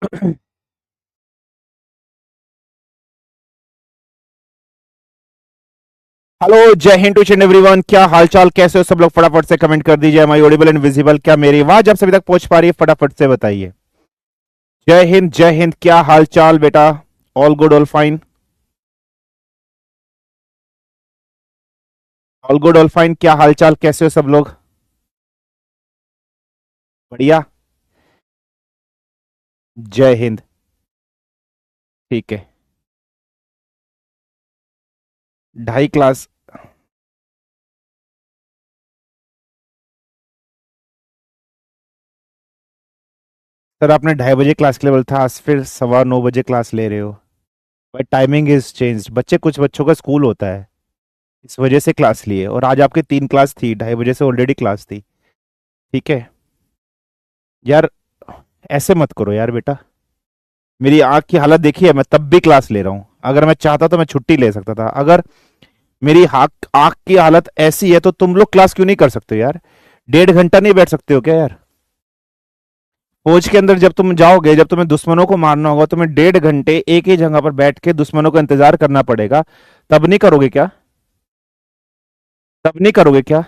Hello, जय Hind to everyone. क्या हालचाल, कैसे हो सब लोग? फटाफट से कमेंट कर दीजिए। Am I audible and visible? क्या मेरी आवाज आप सभी तक पहुंच पा रही है? फटाफट से बताइए। जय हिंद, जय हिंद। क्या हालचाल बेटा? All good, all fine? All good, all fine. क्या हालचाल, कैसे हो सब लोग? बढ़िया। जय हिंद। ठीक है। 2.5 क्लास। सर, आपने 2:30 बजे क्लास के लिए बोला था, आज फिर 9:15 बजे क्लास ले रहे हो। भाई, टाइमिंग इज चेंज। कुछ बच्चों का स्कूल होता है, इस वजह से क्लास लिए। और आज आपकी 3 क्लास थी, 2:30 बजे से ऑलरेडी क्लास थी। ठीक है यार, ऐसे मत करो यार बेटा। मेरी आंख की हालत देखी है, मैं तब भी क्लास ले रहा हूं। अगर मैं चाहता तो मैं छुट्टी ले सकता था। अगर मेरी आंख आंख की हालत ऐसी है तो तुम लोग क्लास क्यों नहीं कर सकते हो यार? 1.5 घंटा नहीं बैठ सकते हो क्या यार? फौज के अंदर जब तुम जाओगे, जब तुम्हें दुश्मनों को मारना होगा, तुम्हें 1.5 घंटे एक ही जगह पर बैठ के दुश्मनों का इंतजार करना पड़ेगा। तब नहीं करोगे क्या? तब नहीं करोगे क्या?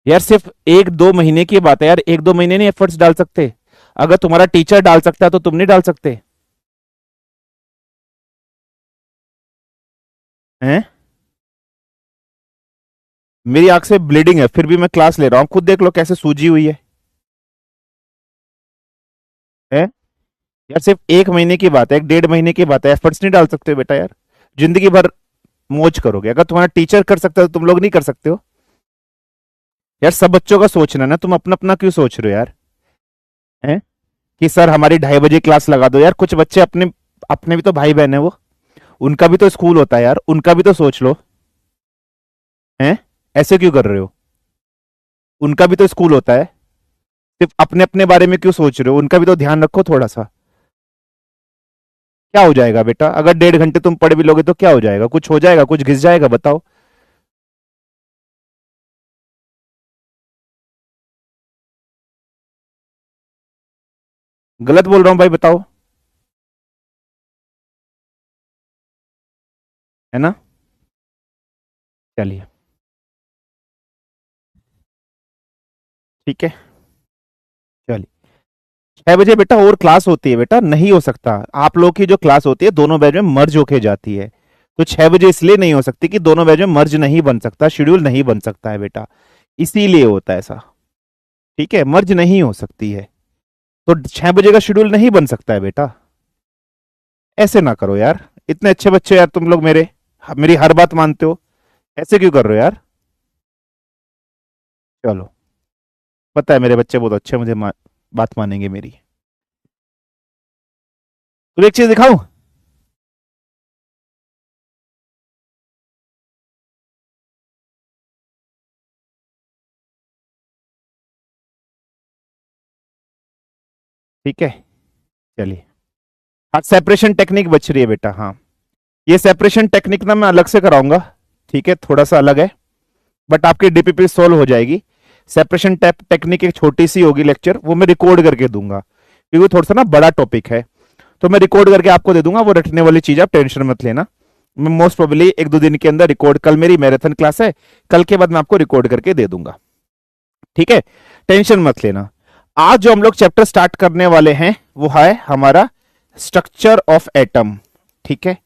यार, सिर्फ 1-2 महीने की बात है यार। 1-2 महीने नहीं एफर्ट्स डाल सकते? अगर तुम्हारा टीचर डाल सकता है तो तुम नहीं डाल सकते? हैं? मेरी आंख से ब्लीडिंग है, फिर भी मैं क्लास ले रहा हूं। खुद देख लो कैसे सूजी हुई है? यार, सिर्फ 1 महीने की बात है, 1-1.5 महीने की बात है। एफर्ट्स नहीं डाल सकते हो बेटा यार? जिंदगी भर मौज करोगे? अगर तुम्हारा टीचर कर सकता है तो तुम लोग नहीं कर सकते हो? यार, सब बच्चों का सोचना ना, तुम अपना अपना क्यों सोच रहे हो यार? हैं? कि सर हमारी 2:30 बजे क्लास लगा दो। यार, कुछ बच्चे अपने अपने भी तो भाई बहन है वो। उनका भी तो स्कूल होता है यार, उनका भी तो सोच लो। हैं? ऐसे क्यों कर रहे हो? उनका भी तो स्कूल होता है। सिर्फ अपने अपने बारे में क्यों सोच रहे हो? उनका भी तो ध्यान रखो थोड़ा सा। क्या हो जाएगा बेटा? अगर 1.5 घंटे तुम पढ़ भी लोगे तो क्या हो जाएगा? कुछ हो जाएगा? कुछ घिस जाएगा? बताओ। गलत बोल रहा हूं भाई? बताओ। है ना? चलिए। ठीक है। चलिए। 6 बजे बेटा और क्लास होती है बेटा? नहीं हो सकता। आप लोग की जो क्लास होती है दोनों बैच में मर्ज होके जाती है। तो 6 बजे इसलिए नहीं हो सकती कि दोनों बैच में मर्ज नहीं बन सकता, शेड्यूल नहीं बन सकता है बेटा। इसीलिए होता है ऐसा। ठीक है, मर्ज नहीं हो सकती है। तो 6 बजे का शेड्यूल नहीं बन सकता है बेटा। ऐसे ना करो यार। इतने अच्छे बच्चे यार तुम लोग, मेरी हर बात मानते हो। ऐसे क्यों कर रहे हो यार? चलो। पता है मेरे बच्चे बहुत अच्छे, बात मानेंगे मेरी। तो एक चीज दिखाऊं? ठीक है। चलिए। हाँ, सेपरेशन टेक्निक बच रही है बेटा। हाँ, ये सेपरेशन टेक्निक ना मैं अलग से कराऊंगा। ठीक है, थोड़ा सा अलग है। बट आपकी डीपीपी सोल्व हो जाएगी। सेपरेशन टेक्निक एक छोटी सी होगी लेक्चर, वो मैं रिकॉर्ड करके दूंगा, क्योंकि थोड़ा सा ना बड़ा टॉपिक है। तो मैं रिकॉर्ड करके आपको दे दूंगा। वो रटने वाली चीज आप टेंशन मत लेना। मैं मोस्ट प्रोबेबली 1-2 दिन के अंदर रिकॉर्ड, कल मेरी मैराथन क्लास है, कल के बाद मैं आपको रिकॉर्ड करके दे दूंगा। ठीक है, टेंशन मत लेना। आज जो हम लोग चैप्टर स्टार्ट करने वाले हैं वो है हमारा स्ट्रक्चर ऑफ एटम। ठीक है,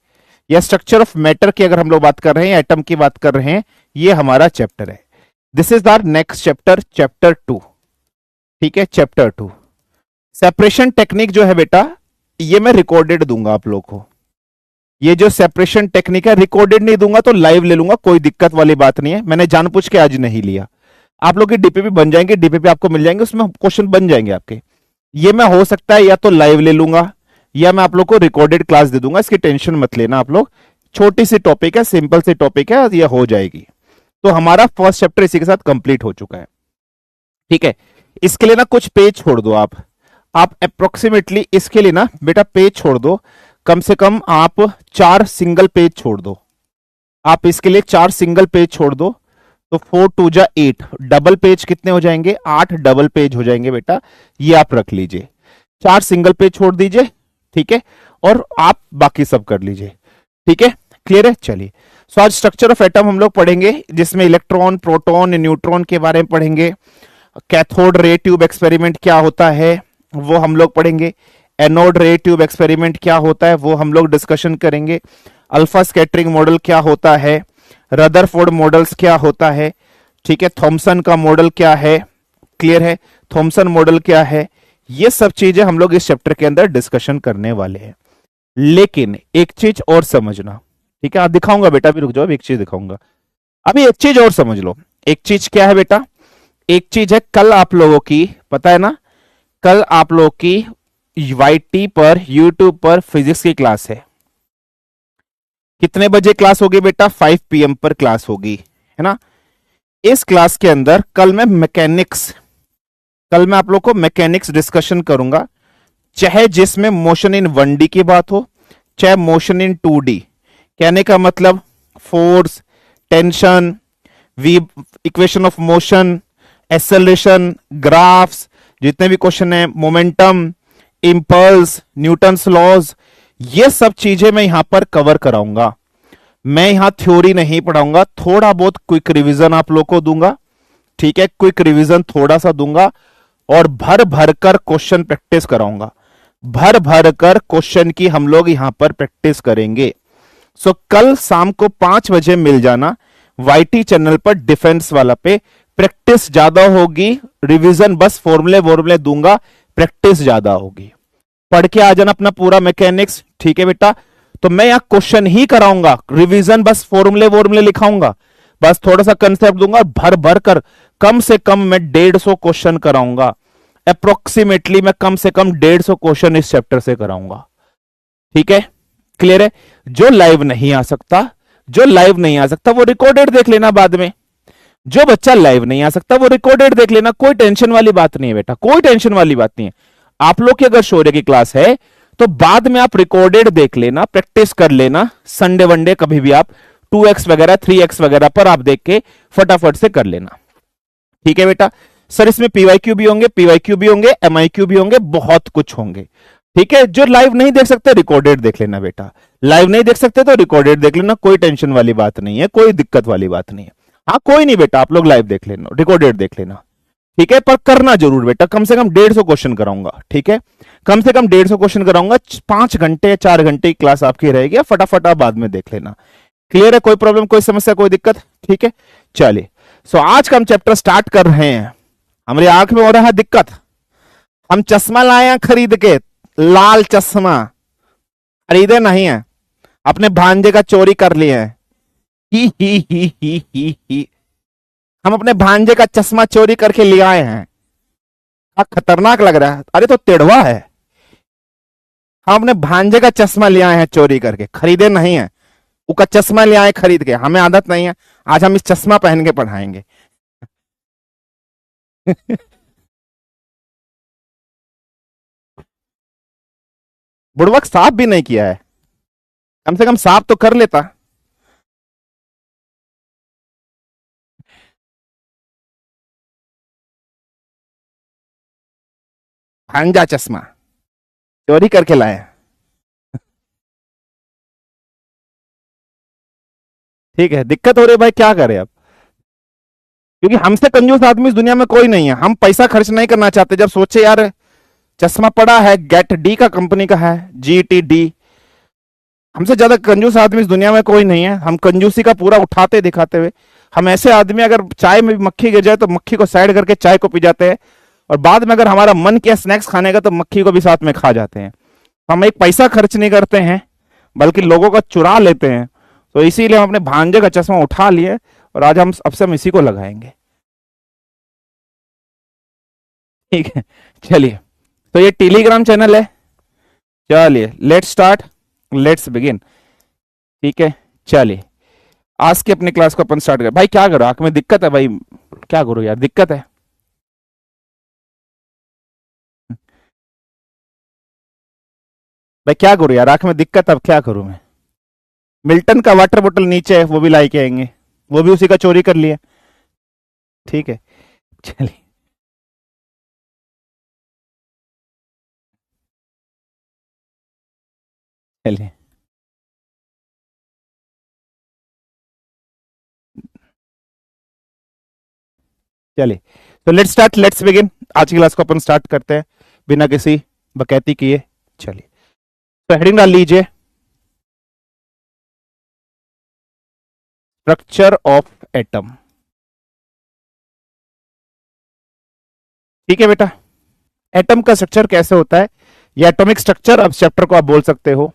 या स्ट्रक्चर ऑफ मैटर की अगर हम लोग बात कर रहे हैं, एटम की बात कर रहे हैं, ये हमारा चैप्टर है। This is our next chapter, chapter 2। ठीक है, चैप्टर 2 सेपरेशन टेक्निक जो है बेटा, ये मैं रिकॉर्डेड दूंगा आप लोग को। ये जो सेपरेशन टेक्निक है, रिकॉर्डेड नहीं दूंगा तो लाइव ले लूंगा, कोई दिक्कत वाली बात नहीं है। मैंने जानबूझ के आज नहीं लिया। आप लोग की डीपीपी बन जाएंगे, डीपीपी आपको मिल जाएंगे, उसमें क्वेश्चन बन जाएंगे आपके। ये मैं हो सकता है या तो लाइव ले लूंगा या मैं आप लोग को रिकॉर्डेड क्लास दे दूंगा। इसकी टेंशन मत लेना आप लोग। छोटी सी टॉपिक है, सिंपल सी टॉपिक है, ये हो जाएगी। तो हमारा फर्स्ट चैप्टर इसी के साथ कंप्लीट हो चुका है। ठीक है, इसके लिए ना कुछ पेज छोड़ दो आप अप्रोक्सीमेटली इसके लिए ना बेटा पेज छोड़ दो। कम से कम आप 4 सिंगल पेज छोड़ दो। आप इसके लिए 4 सिंगल पेज छोड़ दो। तो 4 2 जा 8, डबल पेज कितने हो जाएंगे? 8 डबल पेज हो जाएंगे बेटा। ये आप रख लीजिए। 4 सिंगल पेज छोड़ दीजिए, ठीक है, और आप बाकी सब कर लीजिए, ठीक है, क्लियर है। चलिए, सो आज स्ट्रक्चर ऑफ एटम हम लोग पढ़ेंगे, जिसमें इलेक्ट्रॉन, प्रोटॉन, न्यूट्रॉन के बारे में पढ़ेंगे। कैथोड रे ट्यूब एक्सपेरिमेंट क्या होता है वो हम लोग पढ़ेंगे। एनोड रे ट्यूब एक्सपेरिमेंट क्या होता है वो हम लोग डिस्कशन करेंगे। अल्फा स्कैटरिंग मॉडल क्या होता है, रदरफोर्ड मॉडल्स क्या होता है, ठीक है, थॉमसन का मॉडल क्या है, क्लियर है, थॉमसन मॉडल क्या है, ये सब चीजें हम लोग इस चैप्टर के अंदर डिस्कशन करने वाले हैं। लेकिन एक चीज और समझना, ठीक है, दिखाऊंगा बेटा, भी रुक जाओ, एक चीज दिखाऊंगा। अभी एक चीज और समझ लो। एक चीज क्या है बेटा, एक चीज है, कल आप लोगों की, पता है ना, कल आप लोगों की वाईटी पर, यूट्यूब पर फिजिक्स की क्लास है। कितने बजे क्लास होगी बेटा, 5 PM पर क्लास होगी, है ना। इस क्लास के अंदर कल मैं मैकेनिक्स, कल मैं आप लोग को मैकेनिक्स डिस्कशन करूंगा, चाहे जिसमें मोशन इन 1D की बात हो, चाहे मोशन इन 2D। कहने का मतलब force, tension, V, equation of motion, acceleration, graphs, जितने भी क्वेश्चन है, मोमेंटम, इंपल्स, न्यूटन्स लॉज, ये सब चीजें मैं यहां पर कवर कराऊंगा। मैं यहां थ्योरी नहीं पढ़ाऊंगा, थोड़ा बहुत क्विक रिवीजन आप लोग को दूंगा, ठीक है, क्विक रिवीजन थोड़ा सा दूंगा, और भर भर कर क्वेश्चन प्रैक्टिस कराऊंगा। भर भर कर क्वेश्चन की हम लोग यहां पर प्रैक्टिस करेंगे। सो कल शाम को 5 बजे मिल जाना वाईटी चैनल पर, डिफेंस वाला पे। प्रैक्टिस ज्यादा होगी, रिवीजन बस फॉर्मूले वॉर्मूले दूंगा, प्रैक्टिस ज्यादा होगी। पढ़ के आ जाना अपना पूरा मैकेनिक्स, ठीक है बेटा। तो मैं यहां क्वेश्चन ही कराऊंगा, रिवीजन बस फॉर्मूले वॉर्मूले लिखाऊंगा, बस थोड़ा सा कंसेप्ट दूंगा, भर भर कर कम से कम मैं 150 क्वेश्चन कराऊंगा। अप्रोक्सीमेटली मैं कम से कम 150 क्वेश्चन इस चैप्टर से कराऊंगा, ठीक है, क्लियर है। जो लाइव नहीं आ सकता, जो लाइव नहीं आ सकता वो रिकॉर्डेड देख लेना बाद में। जो बच्चा लाइव नहीं आ सकता वो रिकॉर्डेड देख लेना, कोई टेंशन वाली बात नहीं है बेटा, कोई टेंशन वाली बात नहीं है। आप लोग की अगर शौर्य की क्लास है तो बाद में आप रिकॉर्डेड देख लेना, प्रैक्टिस कर लेना, संडे वनडे कभी भी आप 2x वगैरह 3x वगैरह पर आप देख के फटाफट से कर लेना, ठीक है बेटा। सर इसमें पीवाईक्यू भी होंगे, पीवाईक्यू भी होंगे, एमआईक्यू भी होंगे, बहुत कुछ होंगे, ठीक है। जो लाइव नहीं देख सकते रिकॉर्डेड देख लेना बेटा, लाइव नहीं देख सकते तो रिकॉर्डेड देख लेना, कोई टेंशन वाली बात नहीं है, कोई दिक्कत वाली बात नहीं है। हाँ कोई नहीं बेटा, आप लोग लाइव देख लेना, रिकॉर्डेड देख लेना, ठीक है, पर करना जरूर बेटा। कम से कम 150 क्वेश्चन कराऊंगा, ठीक है, कम से कम 150 क्वेश्चन कराऊंगा। 5 घंटे या 4 घंटे की क्लास आपकी रहेगी, फटाफट आप बाद में देख लेना, क्लियर है, कोई प्रॉब्लम, कोई समस्या, कोई दिक्कत, ठीक है। चलिए, सो आज का हम चैप्टर स्टार्ट कर रहे हैं। हमारी आंख में हो रहा है दिक्कत, हम चश्मा लाए हैं खरीद के, लाल चश्मा, खरीदे नहीं है, अपने भांजे का चोरी कर लिए हैं। ही। हम अपने भांजे का चश्मा चोरी करके ले आए हैं। खतरनाक लग रहा है, अरे तो तेड़वा है। हम अपने भांजे का चश्मा ले आए हैं चोरी करके, खरीदे नहीं है, उसका चश्मा ले आए खरीद के, हमें आदत नहीं है, आज हम इस चश्मा पहन के पढ़ाएंगे। बुड़वक साफ भी नहीं किया है, कम से कम साफ तो कर लेता। भांजा चश्मा चोरी करके लाए। ठीक है, दिक्कत हो रही है भाई, क्या करें अब, क्योंकि हमसे कंजूस आदमी इस दुनिया में कोई नहीं है। हम पैसा खर्च नहीं करना चाहते, जब सोचे यार चश्मा पड़ा है, गेट डी का कंपनी का है, GTD, हमसे ज्यादा कंजूस आदमी इस दुनिया में कोई नहीं है। हम कंजूसी का पूरा उठाते दिखाते हुए, हम ऐसे आदमी, अगर चाय में भी मक्खी गिर जाए तो मक्खी को साइड करके चाय को पी जाते हैं, और बाद में अगर हमारा मन किया स्नैक्स खाने का तो मक्खी को भी साथ में खा जाते हैं। हम एक पैसा खर्च नहीं करते हैं, बल्कि लोगों का चुरा लेते हैं। तो इसीलिए हम अपने भांजे का चश्मा उठा लिए, और आज हम अब से हम इसी को लगाएंगे, ठीक है। चलिए, तो ये टेलीग्राम चैनल है, चलिए लेट्स स्टार्ट, लेट्स बिगिन, ठीक है। चलिए, आज के अपनी क्लास को अपन स्टार्ट कर। भाई क्या करो, आंख में दिक्कत है भाई, क्या करो यार, दिक्कत है। भाई क्या करूं यार, आंख में दिक्कत, अब क्या करूं मैं। मिल्टन का वाटर बोतल नीचे है, वो भी लाई के आएंगे, वो भी उसी का चोरी कर लिया, ठीक है। चलिए, चलिए चलिए, तो लेट्स बिगिन। आज की क्लास को अपन स्टार्ट करते हैं बिना किसी बकैती किए। चलिए, तो हेडिंग डाल लीजिए, स्ट्रक्चर ऑफ एटम। ठीक है बेटा, एटम का स्ट्रक्चर कैसे होता है, या एटॉमिक स्ट्रक्चर, अब चैप्टर को आप बोल सकते हो,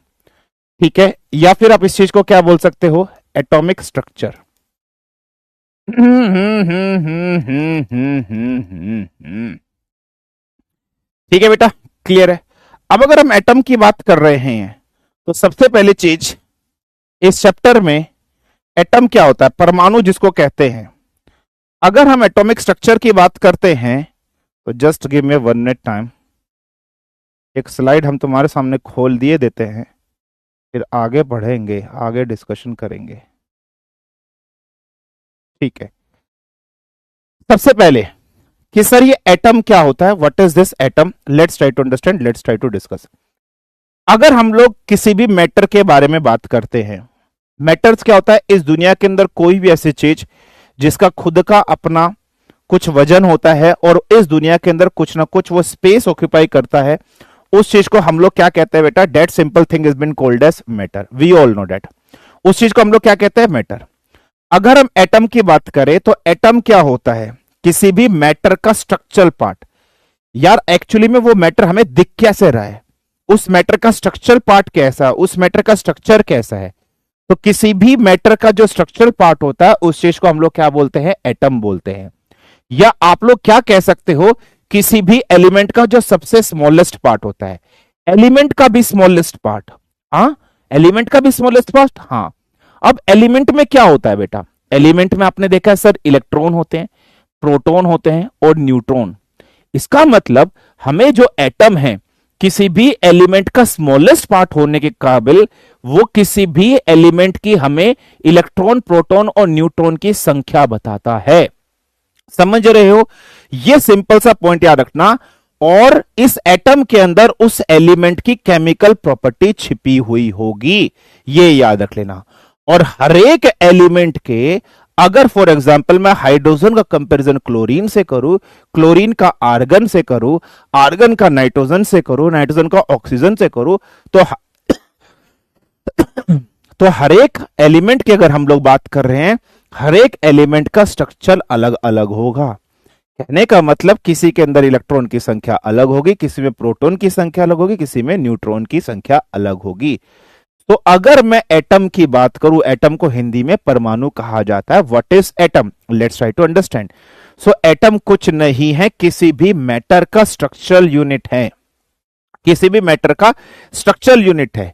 ठीक है, या फिर आप इस चीज को क्या बोल सकते हो, एटॉमिक स्ट्रक्चर। ठीक है बेटा, क्लियर है। अब अगर हम एटम की बात कर रहे हैं तो सबसे पहली चीज इस चैप्टर में, एटम क्या होता है, परमाणु जिसको कहते हैं। अगर हम एटॉमिक स्ट्रक्चर की बात करते हैं तो just give me 1 minute time, एक स्लाइड हम तुम्हारे सामने खोल दिए देते हैं, फिर आगे बढ़ेंगे, आगे डिस्कशन करेंगे। ठीक है, सबसे पहले कि सर ये एटम क्या होता है, what is this atom, let's try to understand, let's try to discuss. अगर हम लोग किसी भी मैटर के बारे में बात करते हैं, मैटर्स क्या होता है, इस दुनिया के अंदर कोई भी ऐसी चीज जिसका खुद का अपना कुछ वजन होता है और इस दुनिया के अंदर कुछ ना कुछ वो स्पेस ऑक्यूपाई करता है, उस चीज को हम लोग क्या कहते हैं बेटा, that simple thing is been called as matter. We all know that, उस चीज को हम लोग क्या कहते हैं, मैटर। अगर हम एटम की बात करें तो एटम क्या होता है, किसी भी मैटर का स्ट्रक्चरल पार्ट। यार एक्चुअली में वो मैटर हमें दिख कैसे रहा है, उस मैटर का स्ट्रक्चरल पार्ट कैसा है, उस मैटर का स्ट्रक्चर कैसा है, तो किसी भी मैटर का जो स्ट्रक्चरल पार्ट होता है उस चीज को हम लोग क्या बोलते हैं, एटम बोलते हैं। या आप लोग क्या कह सकते हो, किसी भी एलिमेंट का जो सबसे स्मॉलेस्ट पार्ट होता है, एलिमेंट का भी स्मॉलेस्ट पार्ट। हाँ, एलिमेंट का भी स्मॉलेस्ट पार्ट। हाँ, अब एलिमेंट में क्या होता है बेटा, एलिमेंट में आपने देखा है सर, इलेक्ट्रॉन होते हैं, प्रोटॉन होते हैं और न्यूट्रॉन। इसका मतलब हमें जो एटम है, किसी भी एलिमेंट का स्मॉलेस्ट पार्ट होने के काबिल, वो किसी भी एलिमेंट की हमें इलेक्ट्रॉन, प्रोटॉन और न्यूट्रॉन की संख्या बताता है। समझ रहे हो, ये सिंपल सा पॉइंट याद रखना। और इस एटम के अंदर उस एलिमेंट की केमिकल प्रॉपर्टी छिपी हुई होगी, ये याद रख लेना। और हर एक एलिमेंट के, अगर फॉर एग्जांपल मैं हाइड्रोजन का कंपैरिजन क्लोरीन से करूं, क्लोरीन का आर्गन से करूं, आर्गन का नाइट्रोजन से करूं, नाइट्रोजन का ऑक्सीजन से करूं, तो हर एक एलिमेंट की अगर हम लोग बात कर रहे हैं, हर एक एलिमेंट का स्ट्रक्चर अलग अलग होगा। कहने का मतलब किसी के अंदर इलेक्ट्रॉन की संख्या अलग होगी, किसी में प्रोटॉन की संख्या अलग होगी, किसी में न्यूट्रॉन की संख्या अलग होगी। तो अगर मैं एटम की बात करूं, एटम को हिंदी में परमाणु कहा जाता है। What is atom, let's try to understand. So atom कुछ नहीं है, किसी भी मैटर का स्ट्रक्चरल यूनिट है, किसी भी मैटर का स्ट्रक्चरल यूनिट है।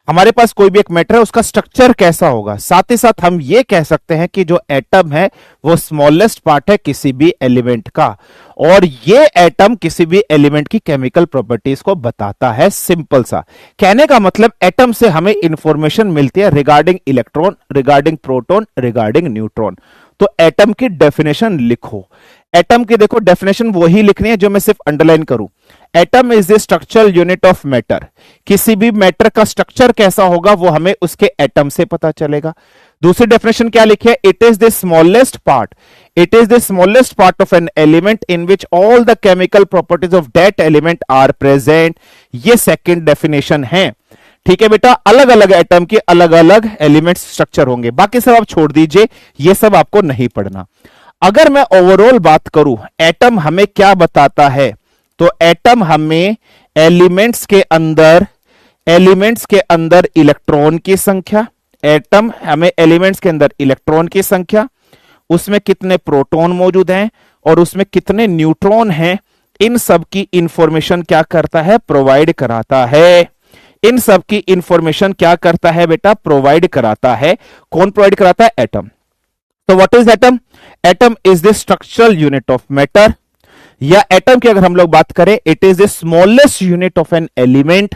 हमारे पास कोई भी एक मैटर है, उसका स्ट्रक्चर कैसा होगा। साथ ही साथ हम ये कह सकते हैं कि जो एटम है वो स्मॉलेस्ट पार्ट है किसी भी एलिमेंट का, और ये एटम किसी भी एलिमेंट की केमिकल प्रॉपर्टीज को बताता है। सिंपल सा कहने का मतलब, एटम से हमें इंफॉर्मेशन मिलती है regarding electron, regarding proton, regarding neutron. तो एटम की डेफिनेशन लिखो, एटम की देखो डेफिनेशन वही लिखनी है जो मैं सिर्फ अंडरलाइन करूं। Atom is the structural unit of matter. किसी भी मैटर का स्ट्रक्चर कैसा होगा वो हमें उसके एटम से पता चलेगा। दूसरी डेफिनेशन क्या लिखी है, it is the smallest part, it is the smallest part of an element in which all the chemical properties of that element are present. ये सेकंड डेफिनेशन है। ठीक है बेटा, अलग अलग एटम के अलग अलग एलिमेंट स्ट्रक्चर होंगे, बाकी सब आप छोड़ दीजिए, ये सब आपको नहीं पढ़ना। अगर मैं ओवरऑल बात करूं, एटम हमें क्या बताता है, तो एटम हमें एलिमेंट्स के अंदर इलेक्ट्रॉन की संख्या, एटम हमें एलिमेंट्स के अंदर इलेक्ट्रॉन की संख्या, उसमें कितने प्रोटॉन मौजूद हैं और उसमें कितने न्यूट्रॉन हैं, इन सब की इंफॉर्मेशन क्या करता है, प्रोवाइड कराता है। इन सब की इंफॉर्मेशन क्या करता है बेटा, प्रोवाइड कराता है। कौन प्रोवाइड कराता है, एटम। तो what is atom, atom is the structural unit of matter, या एटम की अगर हम लोग बात करें, it is the smallest unit of an element,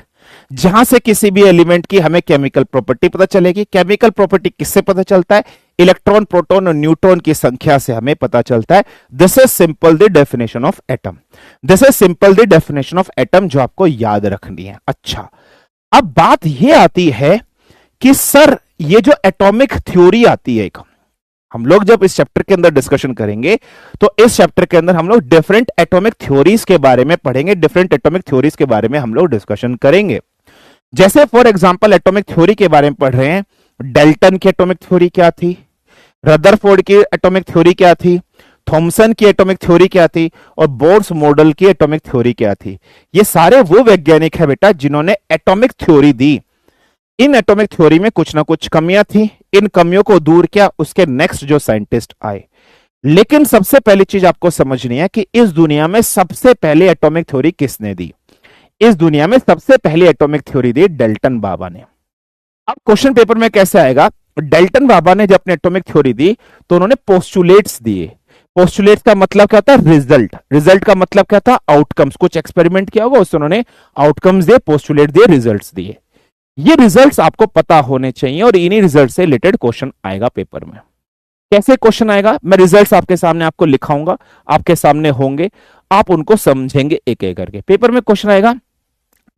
जहां से किसी भी एलिमेंट की हमें केमिकल प्रॉपर्टी पता चलेगी। केमिकल प्रॉपर्टी किससे पता चलता है, इलेक्ट्रॉन, प्रोटॉन और न्यूट्रॉन की संख्या से हमें पता चलता है। This is simple the definition of atom, this is simple the definition of atom, जो आपको याद रखनी है। अच्छा, अब बात यह आती है कि सर ये जो एटॉमिक थ्योरी आती है, हम लोग जब इस चैप्टर के अंदर डिस्कशन करेंगे तो इस चैप्टर के अंदर हम लोग डिफरेंट एटॉमिक थ्योरीज के बारे में पढ़ेंगे, डिफरेंट एटॉमिक थ्योरीज के बारे में हम लोग डिस्कशन करेंगे। जैसे फॉर एग्जांपल एटॉमिक थ्योरी के बारे में पढ़ रहे हैं, डेल्टन की एटॉमिक थ्योरी क्या थी, रदरफोर्ड की एटॉमिक थ्योरी क्या थी, थॉमसन की एटॉमिक थ्योरी क्या थी, और बोर्स मॉडल की एटॉमिक थ्योरी क्या थी। ये सारे वो वैज्ञानिक है बेटा जिन्होंने atomic theory the. In atomic theory में कुछ ना कुछ कमियां थी, इन कमियों को दूर किया उसके नेक्स्ट जो साइंटिस्ट आए। लेकिन सबसे पहली चीज आपको समझनी है कि इस दुनिया में सबसे पहले एटॉमिक थ्योरी किसने दी। इस दुनिया में सबसे पहले एटॉमिक थ्योरी दी डेल्टन बाबा ने। अब क्वेश्चन पेपर में कैसे आएगा, डेल्टन बाबा ने जब अपनी एटॉमिक थ्योरी दी तो उन्होंने पोस्टुलेट्स दिए। पोस्टुलेट्स का मतलब क्या होता है, रिजल्ट। रिजल्ट का मतलब क्या था, आउटकम्स। कुछ एक्सपेरिमेंट किया होगा उससे उन्होंने आउटकम्स दिए, पोस्टुलेट दिए, रिजल्ट्स दिए। ये रिजल्ट्स आपको पता होने चाहिए और इन्हीं रिजल्ट से रिलेटेड क्वेश्चन आएगा पेपर में। कैसे क्वेश्चन आएगा, मैं रिजल्ट्स आपके सामने आपको लिखाऊंगा, आपके सामने होंगे, आप उनको समझेंगे एक एक करके। पेपर में क्वेश्चन आएगा,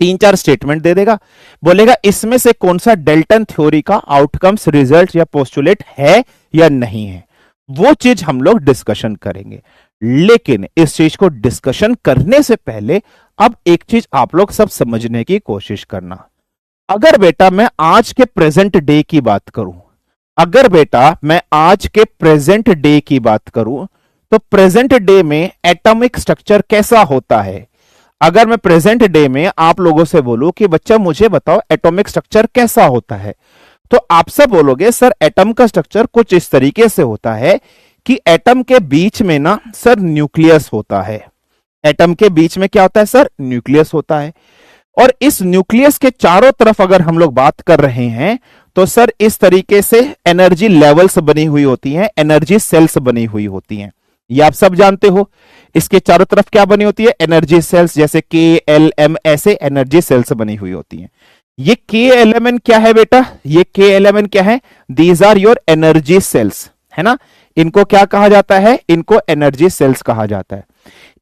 3-4 स्टेटमेंट दे देगा, बोलेगा इसमें से कौन सा डेल्टन थ्योरी का आउटकम्स, रिजल्ट या पोस्टुलेट है या नहीं है, वो चीज हम लोग डिस्कशन करेंगे। लेकिन इस चीज को डिस्कशन करने से पहले अब एक चीज आप लोग सब समझने की कोशिश करना। अगर बेटा मैं आज के प्रेजेंट डे की बात करूं, अगर बेटा मैं आज के प्रेजेंट डे की बात करूं तो प्रेजेंट डे में एटॉमिक स्ट्रक्चर कैसा होता है। अगर मैं प्रेजेंट डे में आप लोगों से बोलूं कि बच्चा मुझे बताओ एटॉमिक स्ट्रक्चर कैसा होता है, तो आप सब बोलोगे सर एटम का स्ट्रक्चर कुछ इस तरीके से होता है कि एटम के बीच में ना सर न्यूक्लियस होता है। एटम के बीच में क्या होता है सर, न्यूक्लियस होता है। और इस न्यूक्लियस के चारों तरफ अगर हम लोग बात कर रहे हैं तो सर इस तरीके से एनर्जी लेवल्स बनी हुई होती हैं, एनर्जी सेल्स बनी हुई होती हैं। ये आप सब जानते हो। इसके चारों तरफ क्या बनी होती है, एनर्जी सेल्स, जैसे KLM ऐसे एनर्जी सेल्स बनी हुई होती हैं। ये KLMN क्या है बेटा, ये KLMN क्या है, these are your energy shells, है ना। इनको क्या कहा जाता है, इनको एनर्जी सेल्स कहा जाता है।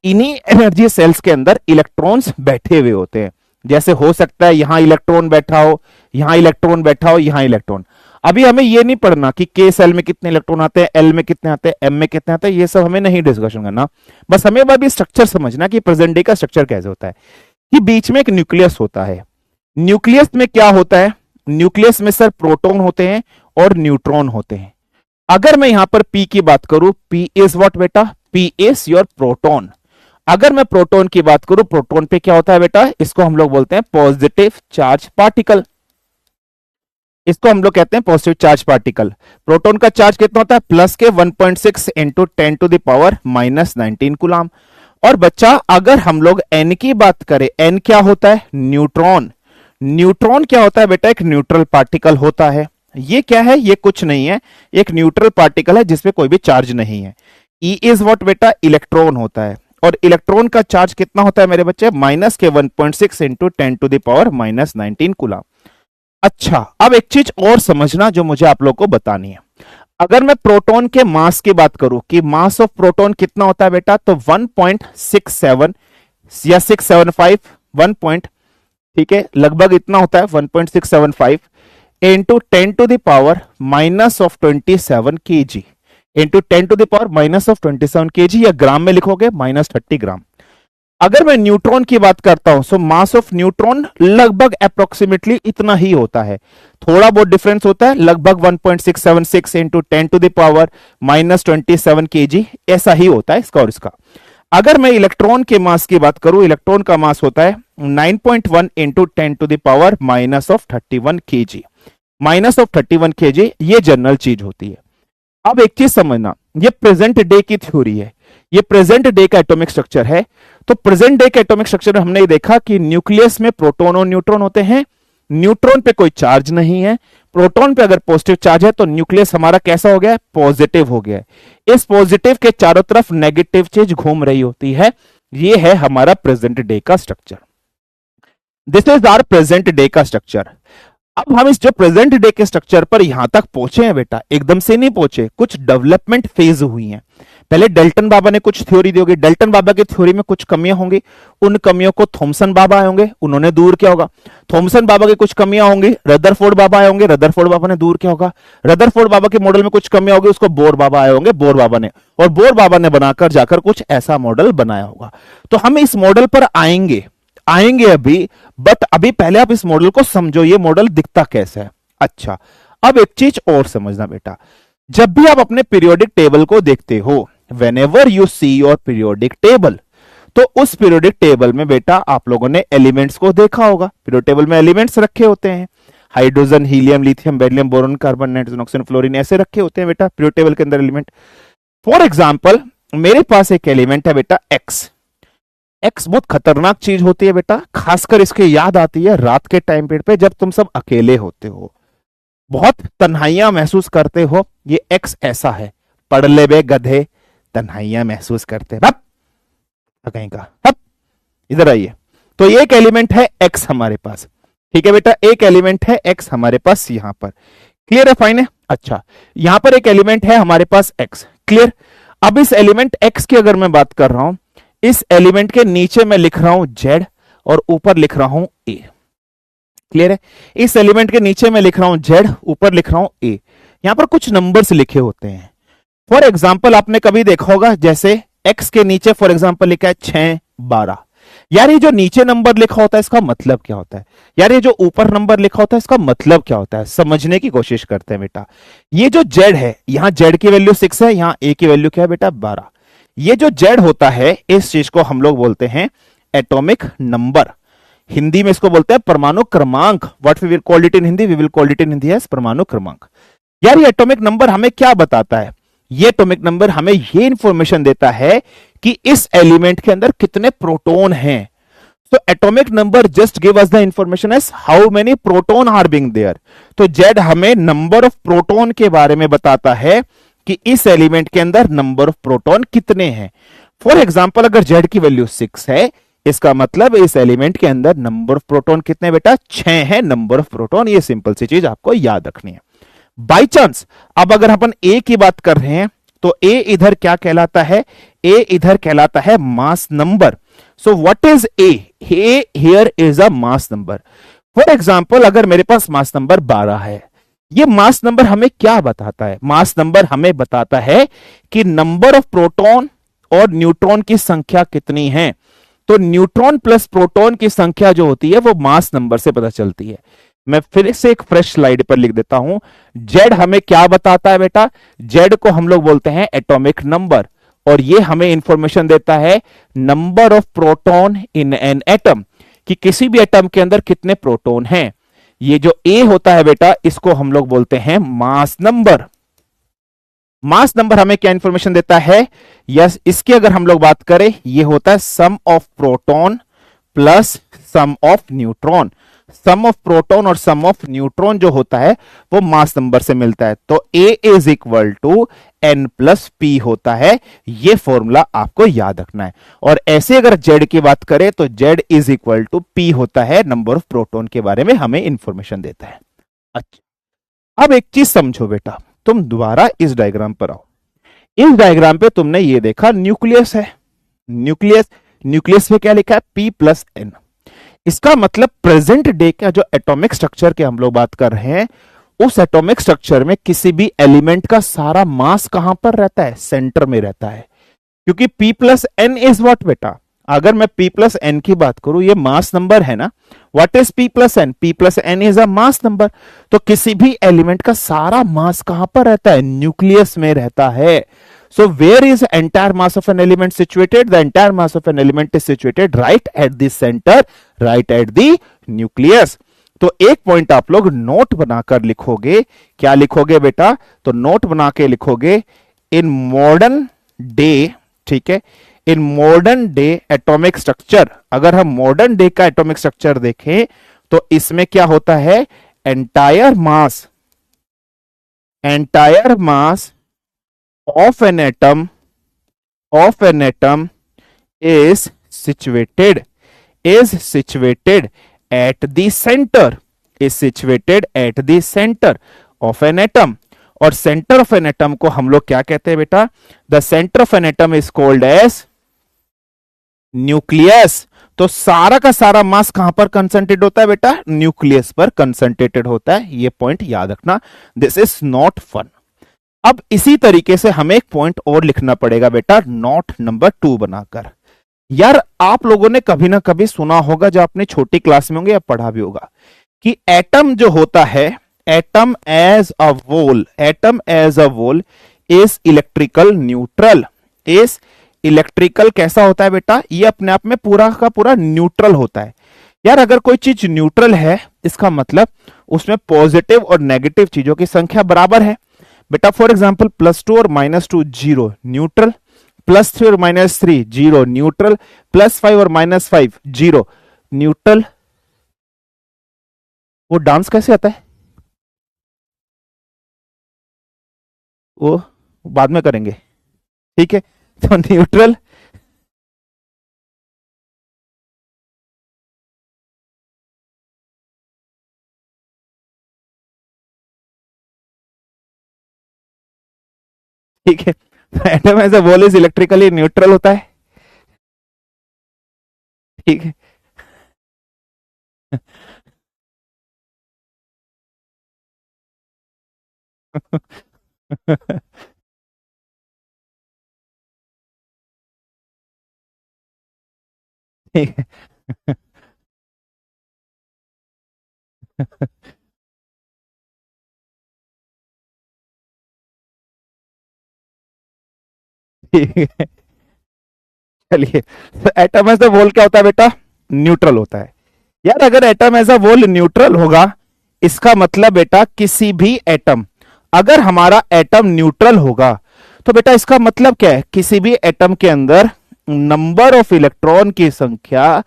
इन्हीं एनर्जी सेल्स के अंदर इलेक्ट्रॉन्स बैठे हुए होते हैं। जैसे हो सकता है यहां इलेक्ट्रॉन बैठा हो, यहां इलेक्ट्रॉन बैठा हो, यहां इलेक्ट्रॉन। अभी हमें यह नहीं पढ़ना कि K सेल में कितने इलेक्ट्रॉन आते हैं, L में कितने आते हैं, M में कितने आते हैं, ये सब हमें नहीं डिस्कशन करना। बस हमें अभी स्ट्रक्चर समझना कि प्रेजेंट डे का स्ट्रक्चर कैसे होता है। कि बीच में एक न्यूक्लियस होता है। न्यूक्लियस में क्या होता है, न्यूक्लियस में सर प्रोटॉन होते हैं और न्यूट्रॉन होते हैं। अगर मैं यहां पर P की बात करूं, P इज व्हाट बेटा, P इज योर प्रोटॉन। अगर मैं प्रोटॉन की बात करूं, प्रोटॉन पे क्या होता है बेटा, इसको हम लोग बोलते हैं पॉजिटिव चार्ज पार्टिकल। इसको हम लोग कहते हैं पॉजिटिव चार्ज पार्टिकल। प्रोटॉन का चार्ज कितना होता है, प्लस के 1.6 into 10 to the power -19 coulomb. और बच्चा अगर हम लोग N की बात करें, N क्या होता है, न्यूट्रॉन। न्यूट्रॉन क्या होता है बेटा, एक न्यूट्रल पार्टिकल होता है। ये क्या है, ये कुछ नहीं है, एक न्यूट्रल पार्टिकल है जिसपे कोई भी चार्ज नहीं है। E इज व्हाट बेटा, इलेक्ट्रॉन होता है। और इलेक्ट्रॉन का चार्ज कितना होता है मेरे बच्चे, माइनस के 1.6 into 10 to the power -19 coulomb. अच्छा, अब एक चीज और समझना जो मुझे आप लोग को बतानी है। अगर मैं प्रोटॉन के मास की बात करूं कि मास ऑफ प्रोटॉन कितना होता है बेटा, तो 1.67 या 675 ठीक है, लगभग इतना होता है 1.675 into 10 to the power -27 kg into 10 to the power -27 kg, या ग्राम में लिखोगे -30 ग्राम। अगर मैं न्यूट्रॉन की बात करता हूं, सो मास ऑफ न्यूट्रॉन लगभग अप्रोक्सीमेटली इतना ही होता है, थोड़ा बहुत डिफरेंस होता है, लगभग 1.676 into 10 to the power -27 kg, ऐसा ही होता है इसका और इसका। अगर मैं इलेक्ट्रॉन के मास की बात करूं, इलेक्ट्रॉन का मास होता है 9.1 into 10 to the power -31 kg, -31 kg, ये जनरल चीज होती है। अब एक चीज समझना, ये प्रेजेंट डे की थ्योरी है, ये प्रेजेंट डे का एटॉमिक स्ट्रक्चर है। तो प्रेजेंट डे के एटॉमिक स्ट्रक्चर में हमने देखा कि न्यूक्लियस में प्रोटॉन और न्यूट्रॉन होते हैं। न्यूट्रॉन पे कोई चार्ज नहीं है, प्रोटॉन पे अगर पॉजिटिव चार्ज है तो न्यूक्लियस हमारा कैसा हो गया, पॉजिटिव हो गया है। इस पॉजिटिव के चारों तरफ नेगेटिव चीज घूम रही होती है। ये है हमारा प्रेजेंट डे का structure. This is our present day का स्ट्रक्चर। अब हम इस जो प्रेजेंट डे के स्ट्रक्चर पर यहां तक पहुंचे हैं बेटा, एकदम से नहीं पहुंचे, कुछ डेवलपमेंट फेज हुई हैं। पहले डल्टन बाबा ने कुछ थ्योरी दी होगी, डल्टन बाबा की थ्योरी में कुछ कमियां होंगी, उन कमियों को थॉमसन बाबा आए होंगे, उन्होंने दूर किया होगा। थॉमसन बाबा की कुछ कमियां होंगी, रदरफोर्ड बाबा आए होंगे, रदरफोर्ड बाबा ने दूर किया होगा। रदरफोर्ड बाबा के मॉडल में कुछ कमियां होगी, उसको बोर बाबा आए होंगे, बोर बाबा ने, और बोर बाबा ने बनाकर जाकर कुछ ऐसा मॉडल बनाया होगा। तो हम इस मॉडल पर आएंगे अभी, बट अभी पहले आप इस मॉडल को समझो, ये मॉडल दिखता कैसे है। अच्छा, अब एक चीज और समझना बेटा, जब भी आप अपने पीरियोडिक टेबल को देखते हो, whenever you see your periodic table, तो उस पीरियोडिक टेबल में बेटा आप लोगों ने एलिमेंट्स को देखा होगा। पीरियोडिक टेबल में एलिमेंट्स रखे होते हैं, hydrogen, helium, lithium, beryllium, boron, carbon, nitrogen, oxygen, fluorine, ऐसे रखे होते हैं बेटा पीरियोडिक टेबल के अंदर एलिमेंट। फॉर एग्जाम्पल मेरे पास एक एलिमेंट है बेटा एक्स। एक्स बहुत खतरनाक चीज होती है बेटा, खासकर इसकी याद आती है रात के टाइम पीरियड पे, जब तुम सब अकेले होते हो, बहुत तन्हाइयां महसूस करते हो। ये एक्स ऐसा है, पढ़ ले बे गधे, तन्हाइयां महसूस करते हैं, कहीं का इधर आइए। तो ये एक एलिमेंट है एक्स हमारे पास, ठीक है बेटा, एक एलिमेंट है एक्स हमारे पास यहां पर, क्लियर है, फाइन है। अच्छा, यहां पर एक एलिमेंट है हमारे पास एक्स, क्लियर। अब इस एलिमेंट एक्स की अगर मैं बात कर रहा हूं, इस एलिमेंट के नीचे मैं लिख रहा हूं जेड और ऊपर लिख रहा हूं ए, क्लियर है। इस एलिमेंट के नीचे मैं लिख रहा हूं जेड, ऊपर लिख रहा हूं ए। यहां पर कुछ नंबर्स लिखे होते हैं। फॉर एग्जाम्पल आपने कभी देखा होगा, जैसे एक्स के नीचे फॉर एग्जाम्पल लिखा है 6, 12। यार ये जो नीचे नंबर लिखा होता है इसका मतलब क्या होता है, यार ये जो ऊपर नंबर लिखा होता है इसका मतलब क्या होता है, समझने की कोशिश करते हैं बेटा। ये जो जेड है, यहां जेड की वैल्यू 6 है, यहां ए की वैल्यू क्या है बेटा 12। ये जो जेड होता है, इस चीज को हम लोग बोलते हैं एटॉमिक नंबर, हिंदी में इसको बोलते हैं परमाणु क्रमांक। What we will call it in Hindi, we will call it in Hindi as परमाणु क्रमांक। यार ये एटॉमिक नंबर हमें क्या बताता है, ये एटॉमिक नंबर हमें ये इंफॉर्मेशन देता है कि इस एलिमेंट के अंदर कितने प्रोटॉन हैं। So atomic number just give us the information as how many proton are being there. तो जेड हमें नंबर ऑफ प्रोटॉन के बारे में बताता है कि इस एलिमेंट के अंदर नंबर ऑफ प्रोटॉन कितने हैं। फॉर एग्जाम्पल अगर जेड की वैल्यू 6 है, इसका मतलब इस एलिमेंट के अंदर नंबर ऑफ प्रोटॉन कितने बेटा 6 है नंबर ऑफ प्रोटॉन। ये सिंपल सी चीज आपको याद रखनी है। बाई चांस अब अगर अपन ए की बात कर रहे हैं, तो ए इधर क्या कहलाता है, ए इधर कहलाता है mass number. So what is a here is a mass number. For example अगर मेरे पास मास नंबर 12 है, ये मास नंबर हमें क्या बताता है, मास नंबर हमें बताता है कि नंबर ऑफ प्रोटॉन और न्यूट्रॉन की संख्या कितनी है। तो न्यूट्रॉन प्लस प्रोटॉन की संख्या जो होती है वो मास नंबर से पता चलती है। मैं फिर से एक फ्रेश स्लाइड पर लिख देता हूं, जेड हमें क्या बताता है बेटा, जेड को हम लोग बोलते हैं एटॉमिक नंबर, और ये हमें इंफॉर्मेशन देता है number of proton in an atom, कि किसी भी एटम के अंदर कितने प्रोटॉन हैं। ये जो ए होता है बेटा, इसको हम लोग बोलते हैं मास नंबर। मास नंबर हमें क्या इंफॉर्मेशन देता है, यस इसकी अगर हम लोग बात करें, ये होता है sum of proton plus sum of neutron. Sum of proton और सम ऑफ न्यूट्रॉन जो होता है वो मास नंबर से मिलता है। तो A is equal to N plus P होता है। ये फॉर्मूला आपको याद रखना है। और ऐसे अगर जेड की बात करें तो Z is equal to P होता है, नंबर ऑफ प्रोटॉन के बारे में हमें इंफॉर्मेशन देता है। अच्छा, अब एक चीज समझो बेटा, तुम दोबारा इस डायग्राम पर आओ। इस डायग्राम पे तुमने ये देखा न्यूक्लियस है, न्यूक्लियस पे क्या लिखा है पी प्लस एन। इसका मतलब प्रेजेंट डे का जो एटॉमिक स्ट्रक्चर के हम लोग बात कर रहे हैं, उस एटॉमिक स्ट्रक्चर में किसी भी एलिमेंट का सारा मास कहां पर रहता है, सेंटर में रहता है। क्योंकि P plus N is what बेटा, अगर मैं P प्लस एन की बात करूं, ये मास नंबर है ना। What is P plus N, P plus N is a mass number. तो किसी भी एलिमेंट का सारा मास कहां पर रहता है, न्यूक्लियस में रहता है। So where is entire mass of an element situated? The entire mass of an element is situated right at the center, right at the nucleus. तो एक पॉइंट आप लोग नोट बनाकर लिखोगे, क्या लिखोगे बेटा, तो नोट बना के लिखोगे इन मॉडर्न डे, ठीक है, in modern day atomic structure. अगर हम मॉडर्न डे का एटॉमिक स्ट्रक्चर देखें तो इसमें क्या होता है, entire mass of an atom is situated at the center of an atom। और सेंटर ऑफ एन एटम को हम लोग क्या कहते हैं बेटा? The centre of an atom is called as nucleus. तो सारा का सारा मास कहां पर कंसंट्रेट होता है बेटा? न्यूक्लियस पर कंसंट्रेटेड होता है। ये पॉइंट याद रखना, दिस इज नॉट फन। अब इसी तरीके से हमें एक पॉइंट और लिखना पड़ेगा बेटा, नोट नंबर 2 बनाकर। यार आप लोगों ने कभी ना कभी सुना होगा, जब अपने छोटी क्लास में होंगे या पढ़ा भी होगा, कि एटम जो होता है, atom as a whole is electrical neutral. Is electrical कैसा होता है बेटा? ये अपने आप में पूरा का पूरा न्यूट्रल होता है। यार अगर कोई चीज न्यूट्रल है, इसका मतलब उसमें पॉजिटिव और नेगेटिव चीजों की संख्या बराबर है बेटा। फॉर एग्जाम्पल +2 और -2 जीरो न्यूट्रल, +3 और -3 जीरो न्यूट्रल, +5 और -5 जीरो न्यूट्रल। वो डांस कैसे आता है वो बाद में करेंगे, ठीक है? तो न्यूट्रल ठीक है, atom as a whole is electrically neutral होता है, ठीक है। ठीक है। ठीक है, चलिए। तो एटम एज अ होल क्या होता है बेटा? न्यूट्रल होता है। यार अगर atom as a whole neutral होगा, इसका मतलब बेटा किसी भी एटम, अगर हमारा एटम न्यूट्रल होगा, तो बेटा इसका मतलब क्या है? किसी भी एटम के अंदर नंबर ऑफ इलेक्ट्रॉन की संख्या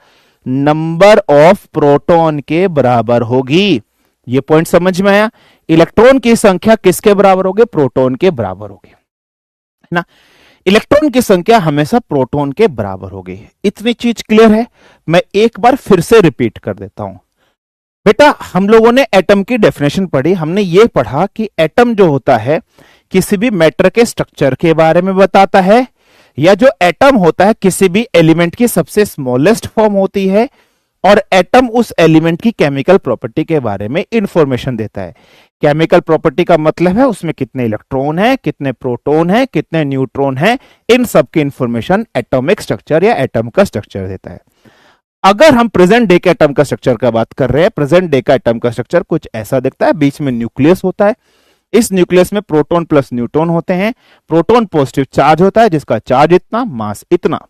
नंबर ऑफ प्रोटॉन के बराबर होगी। ये पॉइंट समझ में आया? इलेक्ट्रॉन की संख्या किसके बराबर होगी? प्रोटॉन के बराबर होगी, है ना? इलेक्ट्रॉन की संख्या हमेशा प्रोटॉन के बराबर होगी। इतनी चीज क्लियर है? मैं एक बार फिर से रिपीट कर देता हूं बेटा। हम लोगों ने एटम की डेफिनेशन पढ़ी, हमने ये पढ़ा कि एटम जो होता है किसी भी मैटर के स्ट्रक्चर के बारे में बताता है, या जो एटम होता है किसी भी एलिमेंट की सबसे स्मॉलेस्ट फॉर्म होती है, और एटम उस एलिमेंट की केमिकल प्रॉपर्टी के बारे में इंफॉर्मेशन देता है। केमिकल प्रॉपर्टी का मतलब है उसमें कितने इलेक्ट्रॉन है, कितने प्रोटॉन है, कितने न्यूट्रॉन है, इन सब की इंफॉर्मेशन एटॉमिक स्ट्रक्चर या एटम का स्ट्रक्चर देता है। अगर हम प्रेजेंट डे के एटम का स्ट्रक्चर का बात कर रहे हैं, प्रेजेंट डे का एटम का स्ट्रक्चर कुछ ऐसा दिखता है। बीच में न्यूक्लियस होता है, इस न्यूक्लियस में प्रोटॉन प्लस न्यूट्रॉन होते हैं। प्रोटॉन पॉजिटिव चार्ज होता है जिसका चार्ज इतना, मास इतना।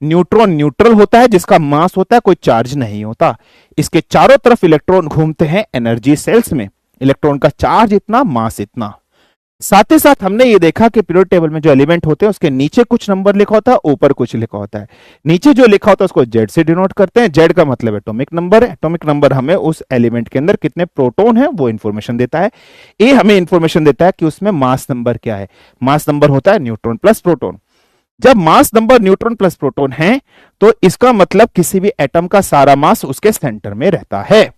न्यूट्रॉन न्यूट्रल होता है जिसका मास होता है, कोई चार्ज नहीं होता। इसके चारों तरफ इलेक्ट्रॉन घूमते हैं एनर्जी सेल्स में, इलेक्ट्रॉन का चार्ज इतना, मास इतना। साथ ही साथ हमने ये देखा कि पीरियोडिक टेबल में जो एलिमेंट होते हैं उसके नीचे कुछ नंबर लिखा होता है, ऊपर कुछ लिखा होता है। नीचे जो लिखा होता है उसको जेड से डिनोट करते हैं। जेड का मतलब एटॉमिक नंबर है। एटॉमिक नंबर हमें उस एलिमेंट के अंदर कितने प्रोटॉन है वो इंफॉर्मेशन देता है। ए हमें इंफॉर्मेशन देता है कि उसमें मास नंबर क्या है। मास नंबर होता है न्यूट्रॉन प्लस प्रोटॉन। जब mass number neutron plus proton है तो इसका मतलब किसी भी एटम का सारा मास उसके सेंटर में रहता है।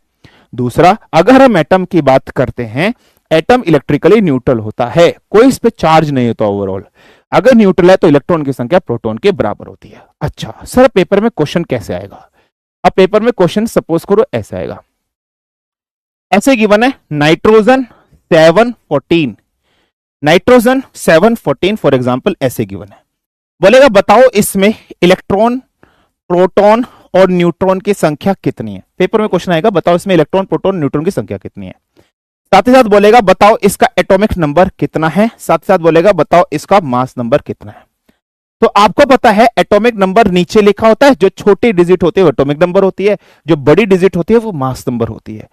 दूसरा, अगर हम एटम की बात करते हैं, एटम इलेक्ट्रिकली न्यूट्रल होता है, कोई इस पे चार्ज नहीं होता ओवरऑल। अगर न्यूट्रल है तो इलेक्ट्रॉन की संख्या प्रोटॉन के बराबर होती है। अच्छा सर, पेपर में क्वेश्चन कैसे आएगा? अब पेपर में क्वेश्चन सपोज करो ऐसे आएगा, ऐसे गिवन है नाइट्रोजन 714, नाइट्रोजन 714 फॉर एग्जांपल ऐसे गिवन है। बोलेगा बताओ इसमें इलेक्ट्रॉन, प्रोटॉन और न्यूट्रॉन की संख्या कितनी है। पेपर में क्वेश्चन आएगा बताओ इसमें इलेक्ट्रॉन, प्रोटॉन, न्यूट्रॉन की संख्या कितनी है। साथ ही साथ बोलेगा बताओ इसका एटॉमिक नंबर कितना है। साथ ही साथ बोलेगा बताओ इसका मास नंबर कितना है। तो आपको पता है एटॉमिक नंबर नीचे लिखा होता है, जो छोटी डिजिट होती है वो एटॉमिक नंबर होती है, जो बड़ी डिजिट होती है वो मास नंबर होती है।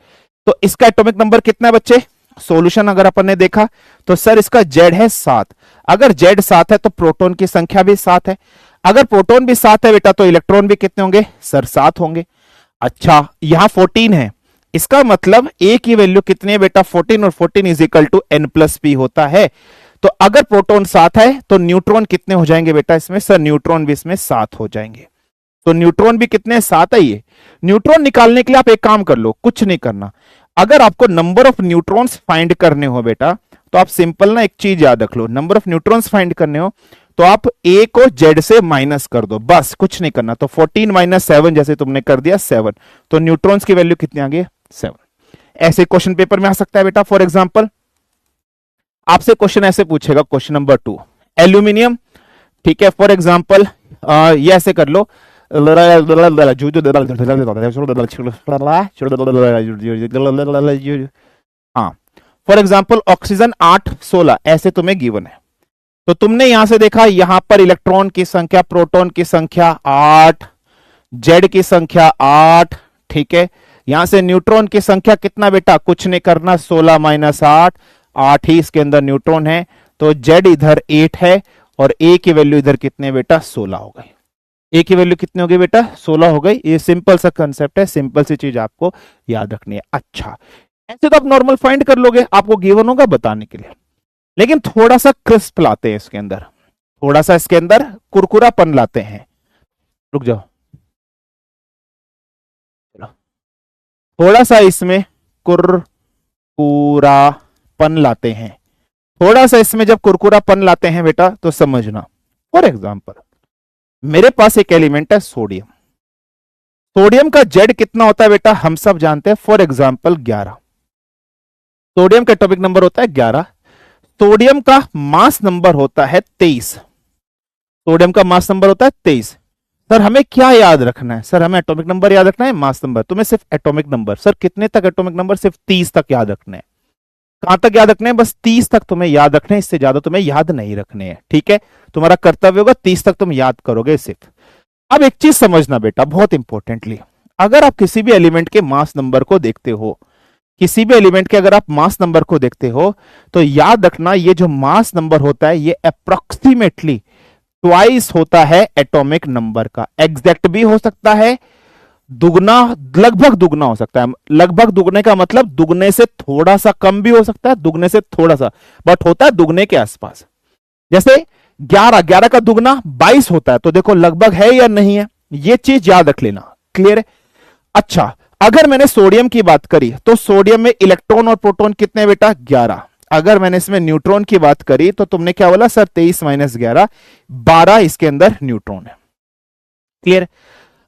तो इसका एटॉमिक नंबर कितना है बच्चे? सॉल्यूशन अगर अपन ने देखा तो सर इसका जेड है 7। अगर जेड 7 है तो प्रोटॉन की संख्या भी 7 है। अगर प्रोटॉन भी 7 है बेटा तो इलेक्ट्रॉन भी कितने होंगे सर? 7 होंगे। अच्छा यहां 14 है, इसका मतलब ए की वैल्यू कितनी है बेटा? 14, और 14 इज इक्वल टू n+p होता है। तो अगर प्रोटॉन 7 है तो न्यूट्रॉन कितने हो जाएंगे बेटा इसमें? सर न्यूट्रॉन भी इसमें 7 हो जाएंगे। तो न्यूट्रॉन भी कितने? 7 है। ये न्यूट्रॉन निकालने के लिए आप एक काम कर लो, कुछ नहीं करना, अगर आपको नंबर ऑफ न्यूट्रॉन्स फाइंड करने हो बेटा, तो आप सिंपल ना एक चीज याद रख लो, नंबर ऑफ न्यूट्रॉन्स फाइंड करने हो तो आप ए को जेड से माइनस कर दो, बस कुछ नहीं करना। तो 14 माइनस 7 जैसे तुमने कर दिया 7, तो न्यूट्रॉन्स की वैल्यू कितनी आ गई? 7। ऐसे क्वेश्चन पेपर में आ सकता है बेटा। फॉर एग्जांपल आपसे क्वेश्चन ऐसे पूछेगा, क्वेश्चन नंबर 2 एल्यूमिनियम, ठीक है। फॉर एग्जांपल ये ऐसे कर लो, हाँ, फॉर एग्जांपल ऑक्सीजन 8 16 ऐसे तुम्हें गिवन है। तो तुमने यहां से देखा, यहां पर इलेक्ट्रॉन की संख्या, प्रोटॉन की संख्या 8, जेड की संख्या 8, ठीक है। यहां से न्यूट्रॉन की संख्या कितना बेटा? कुछ नहीं करना, 16 माइनस 8, 8 ही इसके अंदर न्यूट्रॉन है, तो जेड इधर 8 है और ए की वैल्यू इधर कितने बेटा? 16 हो गई। ए की वैल्यू कितनी हो गई बेटा? 16 हो गई। ये सिंपल सा कंसेप्ट है, सिंपल सी चीज आपको याद रखनी है। अच्छा, ऐसे तो आप नॉर्मल फाइंड कर लोगे, आपको गिवन होगा बताने के लिए, लेकिन थोड़ा सा क्रिस्प लाते हैं इसके अंदर, थोड़ा सा इसके अंदर कुरकुरापन लाते हैं। रुक जाओ, चलो थोड़ा सा इसमें कुरकुरापन लाते हैं। थोड़ा सा इसमें जब कुरकुरापन लाते हैं बेटा तो समझना। फॉर एग्जांपल मेरे पास एक एलिमेंट है सोडियम। सोडियम का जेड कितना होता है बेटा? हम सब जानते हैं। फॉर एग्जांपल 11, सोडियम का एटॉमिक नंबर होता है 11। सोडियम का मास नंबर होता है 23। सोडियम का मास नंबर होता है 23। सर हमें क्या याद रखना है? सर हमें एटॉमिक नंबर याद रखना है, मास नंबर। तुम्हें सिर्फ एटॉमिक नंबर, सर कितने तक एटॉमिक नंबर? सिर्फ 30 तक याद रखने हैं। कहां तक याद रखने हैं? बस 30 तक तुम्हें याद रखने हैं, इससे ज्यादा तुम्हें याद नहीं रखने हैं, ठीक है। तुम्हारा कर्तव्य होगा 30 तक तुम याद करोगे सिर्फ। अब एक चीज समझना बेटा, बहुत इंपॉर्टेंटली, अगर आप किसी भी एलिमेंट के मास नंबर को देखते हो, किसी भी एलिमेंट के अगर आप मास नंबर को देखते हो, तो याद रखना ये जो मास नंबर होता है ये अप्रोक्सीमेटली ट्वाइस होता है एटॉमिक नंबर का। एग्जैक्ट भी हो सकता है, दुगना, लगभग दुगना हो सकता है। लगभग दुगने का मतलब दुगने से थोड़ा सा कम भी हो सकता है, दुगने से थोड़ा सा, बट होता है दुगने के आसपास। जैसे 11 का दुगना 22 होता है, तो देखो लगभग है या नहीं है, ये चीज याद रख लेना। क्लियर है? अच्छा, अगर मैंने सोडियम की बात करी तो सोडियम में इलेक्ट्रॉन और प्रोटॉन कितने बेटा? 11। अगर मैंने इसमें न्यूट्रॉन की बात करी तो तुमने क्या बोला? सर 23 माइनस 11, 12 इसके अंदर न्यूट्रॉन है। क्लियर?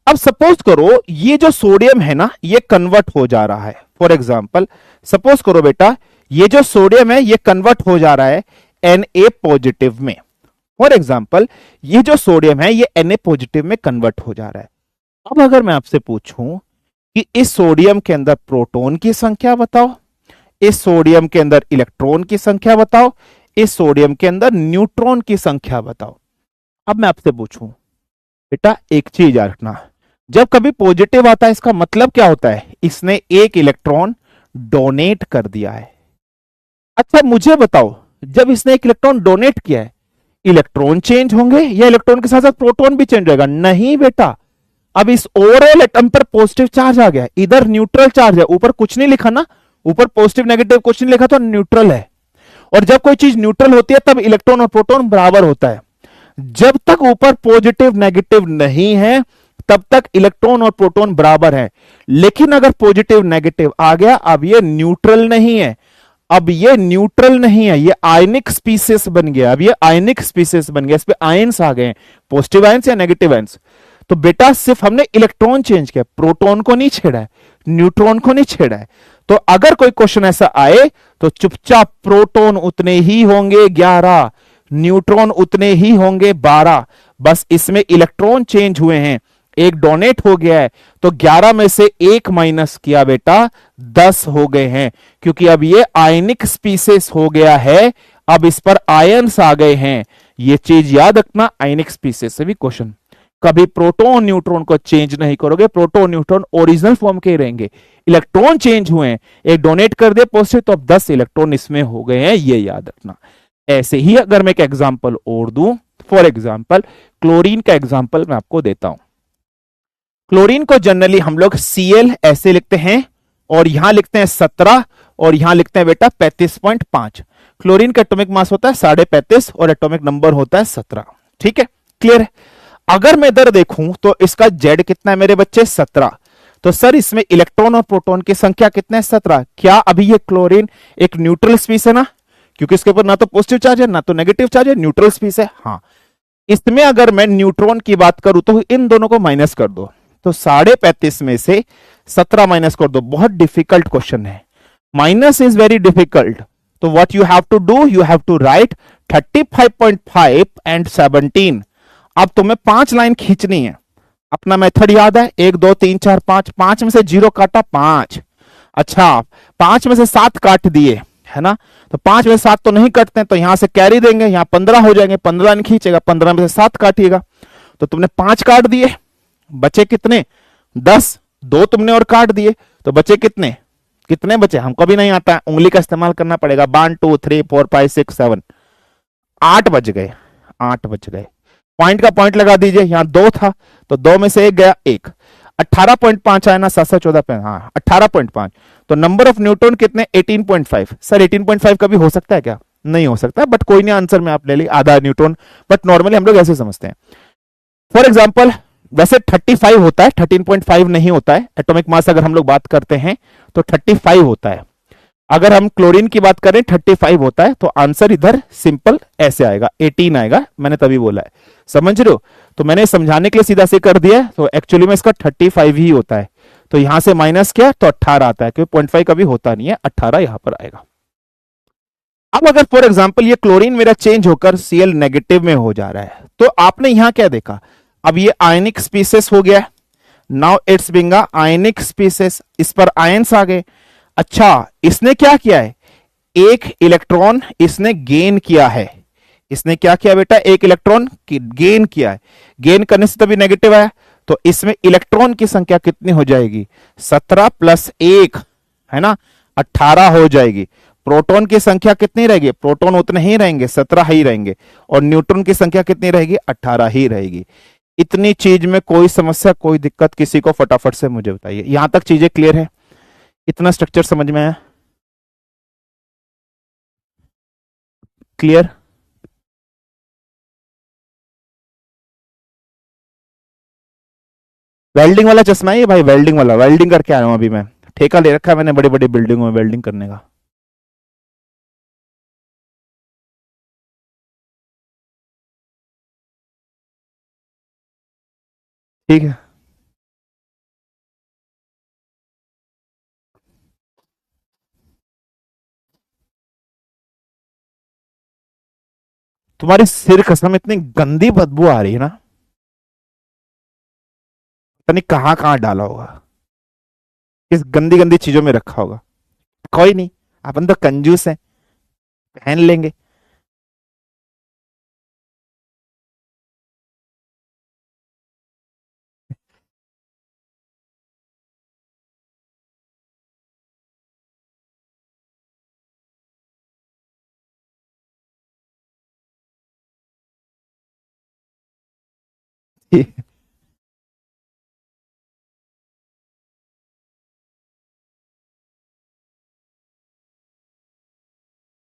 अब सपोज करो ये जो सोडियम है ना, ये कन्वर्ट हो जा रहा है। फॉर एग्जाम्पल सपोज करो बेटा, ये जो सोडियम है ये कन्वर्ट हो जा रहा है Na पॉजिटिव में। फॉर एग्जाम्पल ये जो सोडियम है ये Na पॉजिटिव में कन्वर्ट हो जा रहा है। अब अगर मैं आपसे पूछूं कि इस सोडियम के अंदर प्रोटॉन की संख्या बताओ, इस सोडियम के अंदर इलेक्ट्रॉन की संख्या बताओ, इस सोडियम के अंदर न्यूट्रॉन की संख्या बताओ। अब मैं आपसे पूछूं बेटा, एक चीज याद रखना, जब कभी पॉजिटिव आता है इसका मतलब क्या होता है? इसने एक इलेक्ट्रॉन डोनेट कर दिया है। अच्छा मुझे बताओ, जब इसने एक इलेक्ट्रॉन डोनेट किया है, इलेक्ट्रॉन चेंज होंगे या इलेक्ट्रॉन के साथ साथ प्रोटॉन भी चेंज होगा? नहीं बेटा, अब इस ओवरऑल एटम पर पॉजिटिव चार्ज आ गया, इधर न्यूट्रल चार्ज है। ऊपर कुछ नहीं लिखा ना, ऊपर पॉजिटिव नेगेटिव कुछ नहीं लिखा, तो न्यूट्रल है। और जब कोई चीज न्यूट्रल होती है तब इलेक्ट्रॉन और प्रोटॉन बराबर होता है। जब तक ऊपर पॉजिटिव नेगेटिव नहीं है तब तक इलेक्ट्रॉन और प्रोटॉन बराबर है। लेकिन अगर पॉजिटिव नेगेटिव आ गया, अब ये न्यूट्रल नहीं है, अब ये न्यूट्रल नहीं है, ये आयनिक स्पीसीज बन गया। अब ये आयनिक स्पीसीज बन गया, इस पे आयंस आ गए, पॉजिटिव आयंस या नेगेटिव आयंस। तो बेटा सिर्फ हमने इलेक्ट्रॉन चेंज किया, प्रोटॉन को नहीं छेड़ा है, न्यूट्रॉन को नहीं छेड़ा है। तो अगर कोई क्वेश्चन ऐसा आए तो चुपचाप प्रोटॉन उतने ही होंगे 11, न्यूट्रॉन उतने ही होंगे 12, बस इसमें इलेक्ट्रॉन चेंज हुए हैं, एक डोनेट हो गया है, तो 11 में से एक माइनस किया बेटा 10 हो गए हैं, क्योंकि अब ये आयनिक स्पीसीज हो गया है, अब इस पर आयंस आ गए हैं। ये चीज याद रखना, आयनिक स्पीसीज से भी क्वेश्चन, कभी प्रोटॉन न्यूट्रॉन को चेंज नहीं करोगे, प्रोटॉन न्यूट्रॉन ओरिजिनल फॉर्म के रहेंगे। इलेक्ट्रॉन चेंज हुए हैं, एक डोनेट कर दिया पॉजिटिव, तो अब 10 इलेक्ट्रॉन इसमें हो गए हैं, ये याद रखना। ऐसे ही अगर मैं एक एग्जांपल और दूं, फॉर एग्जांपल क्लोरीन का एग्जांपल मैं आपको देता हूं। क्लोरीन को जनरली हम लोग Cl ऐसे लिखते हैं, और यहां लिखते हैं 17, और यहां लिखते हैं बेटा 35.5। क्लोरीन का एटॉमिक मास होता है 35.5 और एटॉमिक नंबर होता है 17। ठीक है, क्लियर है? अगर मैं इधर देखूं तो इसका जेड कितना है मेरे बच्चे? 17। तो सर इसमें इलेक्ट्रॉन और प्रोटॉन की संख्या कितने हैं? 17। क्या अभी ये क्लोरीन एक न्यूट्रल स्पीस है ना, क्योंकि इसके ऊपर ना तो पॉजिटिव चार्ज है ना तो नेगेटिव चार्ज है, न्यूट्रल स्पीस है। हाँ, इसमें अगर मैं न्यूट्रॉन की बात करूं तो इन दोनों को माइनस कर दो, तो 35.5 में से 17 माइनस कर दो। बहुत डिफिकल्ट क्वेश्चन है, माइनस इज वेरी डिफिकल्ट। तो what you have to do, you have to write 35.5 and 17। अब तुम्हें 5 लाइन खींचनी है। अपना मेथड याद है, 1 2 3 4 5, 5 में से 0 काटा 5। अच्छा, 5 में से 7 काट दिए है ना, तो 5 में से 7 तो नहीं कटते, तो यहां से कैरी देंगे, यहां 15 हो जाएंगे, 15 नहीं खींचेगा, 15 में से 7 काटिएगा, तो तुमने 5 काट दिए, बचे कितने? 10। 2 तुमने और काट दिए, तो बचे कितने? कितने बचे? हमको भी नहीं आता है, उंगली का इस्तेमाल करना पड़ेगा। 1 2 3 4 5 6 7, 8 बच गए। 8 बच गए। पॉइंट का पॉइंट लगा दीजिए, यहां 2 था तो 2 में से 1 गया, 1। 18.5 आया ना, 7 14 हाँ 18.5। तो नंबर ऑफ न्यूट्रॉन कितने? 18.5। सर 18.5 कभी हो सकता है क्या? नहीं हो सकता, बट कोई नहीं, आंसर में आप ले ली आधा न्यूट्रॉन, बट नॉर्मली हम लोग ऐसे समझते हैं। फॉर एग्जाम्पल, वैसे 35 होता है, 13.5 नहीं होता है। एटॉमिक मास अगर हम लोग बात करते हैं तो 35 होता है। अगर हम क्लोरीन की बात करें 35 होता है, तो आंसर इधर सिंपल ऐसे आएगा, 18 आएगा। मैंने तभी बोला है, समझ रहे हो? तो मैंने समझाने के लिए सीधा से कर दिया, तो एक्चुअली में इसका 35 ही होता है। तो यहां से माइनस किया तो 18 आता है, क्योंकि 0.5 कभी होता नहीं है, 18 यहां पर आएगा। अब अगर फॉर एग्जाम्पल ये क्लोरीन मेरा चेंज होकर Cl नेगेटिव में हो जा रहा है, तो आपने यहां क्या देखा? अब ये आयनिक स्पीसीस हो गया, now it's being ionic species, इस पर आयंस आ गए। अच्छा, इसने क्या किया है? एक इलेक्ट्रॉन इसने गेन किया है। इसने क्या किया बेटा? एक इलेक्ट्रॉन गेन किया है। गेन करने से तभी नेगेटिव आया, तो इसमें इलेक्ट्रॉन की संख्या कितनी हो जाएगी? 17 प्लस 1 है ना, 18 हो जाएगी। प्रोटॉन की संख्या कितनी रहेगी? प्रोटॉन उतने ही रहेंगे, 17 ही रहेंगे। और न्यूट्रॉन की संख्या कितनी रहेगी? 18 ही रहेगी। इतनी चीज में कोई समस्या, कोई दिक्कत किसी को? फटाफट से मुझे बताइए, यहां तक चीजें क्लियर है? इतना स्ट्रक्चर समझ में आया? क्लियर? वेल्डिंग वाला चश्मा है ये भाई, वेल्डिंग वाला, वेल्डिंग करके आया हूं अभी मैं। ठेका ले रखा है मैंने बड़ी बड़ी बिल्डिंगों में वेल्डिंग करने का। ठीक है, तुम्हारी सिर कसम इतनी गंदी बदबू आ रही है ना, पता नहीं कहाँ कहाँ डाला होगा, किस गंदी गंदी चीजों में रखा होगा। कोई नहीं, अपन तो कंजूस हैं, पहन लेंगे।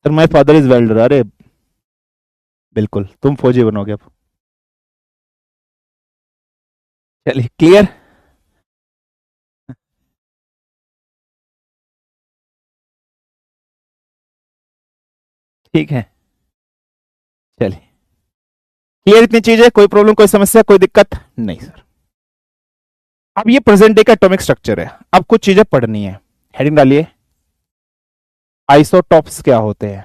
Sir my father is welder. अरे बिल्कुल, तुम फौजी बनोगे अब। चलिए क्लियर। ठीक है, चलिए क्लियर। इतनी चीज है, कोई प्रॉब्लम, कोई समस्या, कोई दिक्कत नहीं सर। अब ये प्रेजेंट डे का एटॉमिक स्ट्रक्चर है, अब कुछ चीजें पढ़नी है। हेडिंग डालिए, आइसोटॉप्स क्या होते हैं।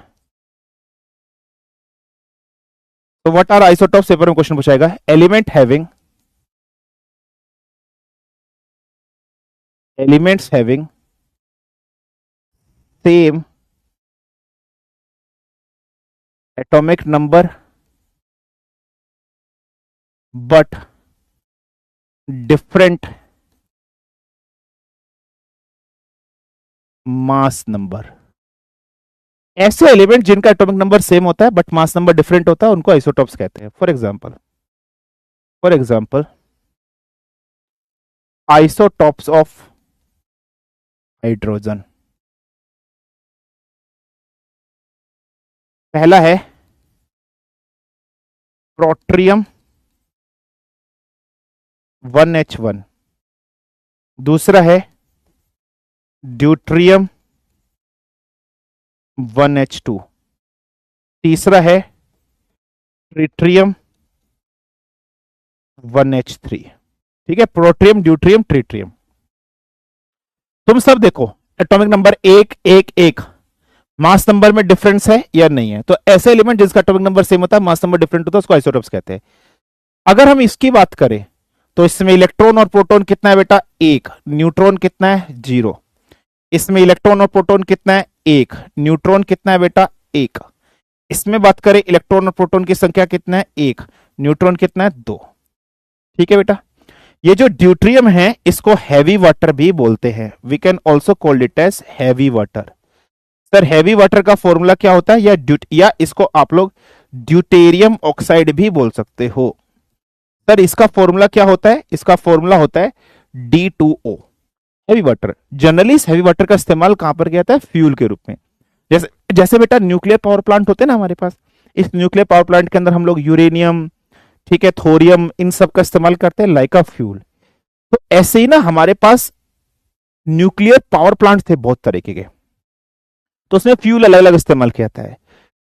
तो व्हाट आर आइसोटॉप्स, पेपर में क्वेश्चन पूछाएगा। Element having, elements having same atomic number but different mass number. ऐसे एलिमेंट जिनका एटॉमिक नंबर सेम होता है बट मास नंबर डिफरेंट होता है, उनको आइसोटॉप्स कहते हैं। For example isotopes of hydrogen. पहला है प्रोट्रियम 1H1, दूसरा है ड्यूट्रियम 1H2, तीसरा है ट्रिटियम 1H3। ठीक है, प्रोट्रियम, ड्यूट्रियम, ट्रिटियम। तुम सब देखो एटॉमिक नंबर 1 1 1, मास नंबर में डिफरेंस है या नहीं है? तो ऐसे एलिमेंट जिसका एटॉमिक नंबर सेम होता है, मास नंबर डिफरेंट होता है, उसको आइसोटोप्स कहते हैं। अगर हम इसकी बात करें तो इसमें इलेक्ट्रॉन और प्रोटॉन कितना है बेटा? 1। न्यूट्रॉन कितना है? 0। इसमें इलेक्ट्रॉन और प्रोटॉन कितना है? 1। न्यूट्रॉन कितना है बेटा? 1। इसमें बात करें इलेक्ट्रॉन और प्रोटॉन की संख्या कितना है? 1। न्यूट्रॉन कितना है? 2। ठीक है बेटा, ये जो ड्यूट्रियम है इसको हैवी वाटर भी बोलते हैं। We can also call it as heavy water. Sir heavy water का फॉर्मूला क्या होता है? या इसको आप लोग ड्यूटेरियम ऑक्साइड भी बोल सकते हो। सर इसका फॉर्मूला क्या होता है? इसका फॉर्मूला होता है D2O। हैवी वाटर, जनरली इस हैवी वाटर का इस्तेमाल कहां पर किया जाता है? फ्यूल के रूप में। जैसे जैसे बेटा न्यूक्लियर पावर प्लांट होते हैं ना हमारे पास, इस न्यूक्लियर पावर प्लांट के अंदर हम लोग यूरेनियम, ठीक है, थोरियम, इन सब का इस्तेमाल करते हैं लाइक अ फ्यूल। तो ऐसे ही ना हमारे पास न्यूक्लियर पावर प्लांट थे बहुत तरीके के, तो उसमें फ्यूल अलग अलग इस्तेमाल किया जाता है।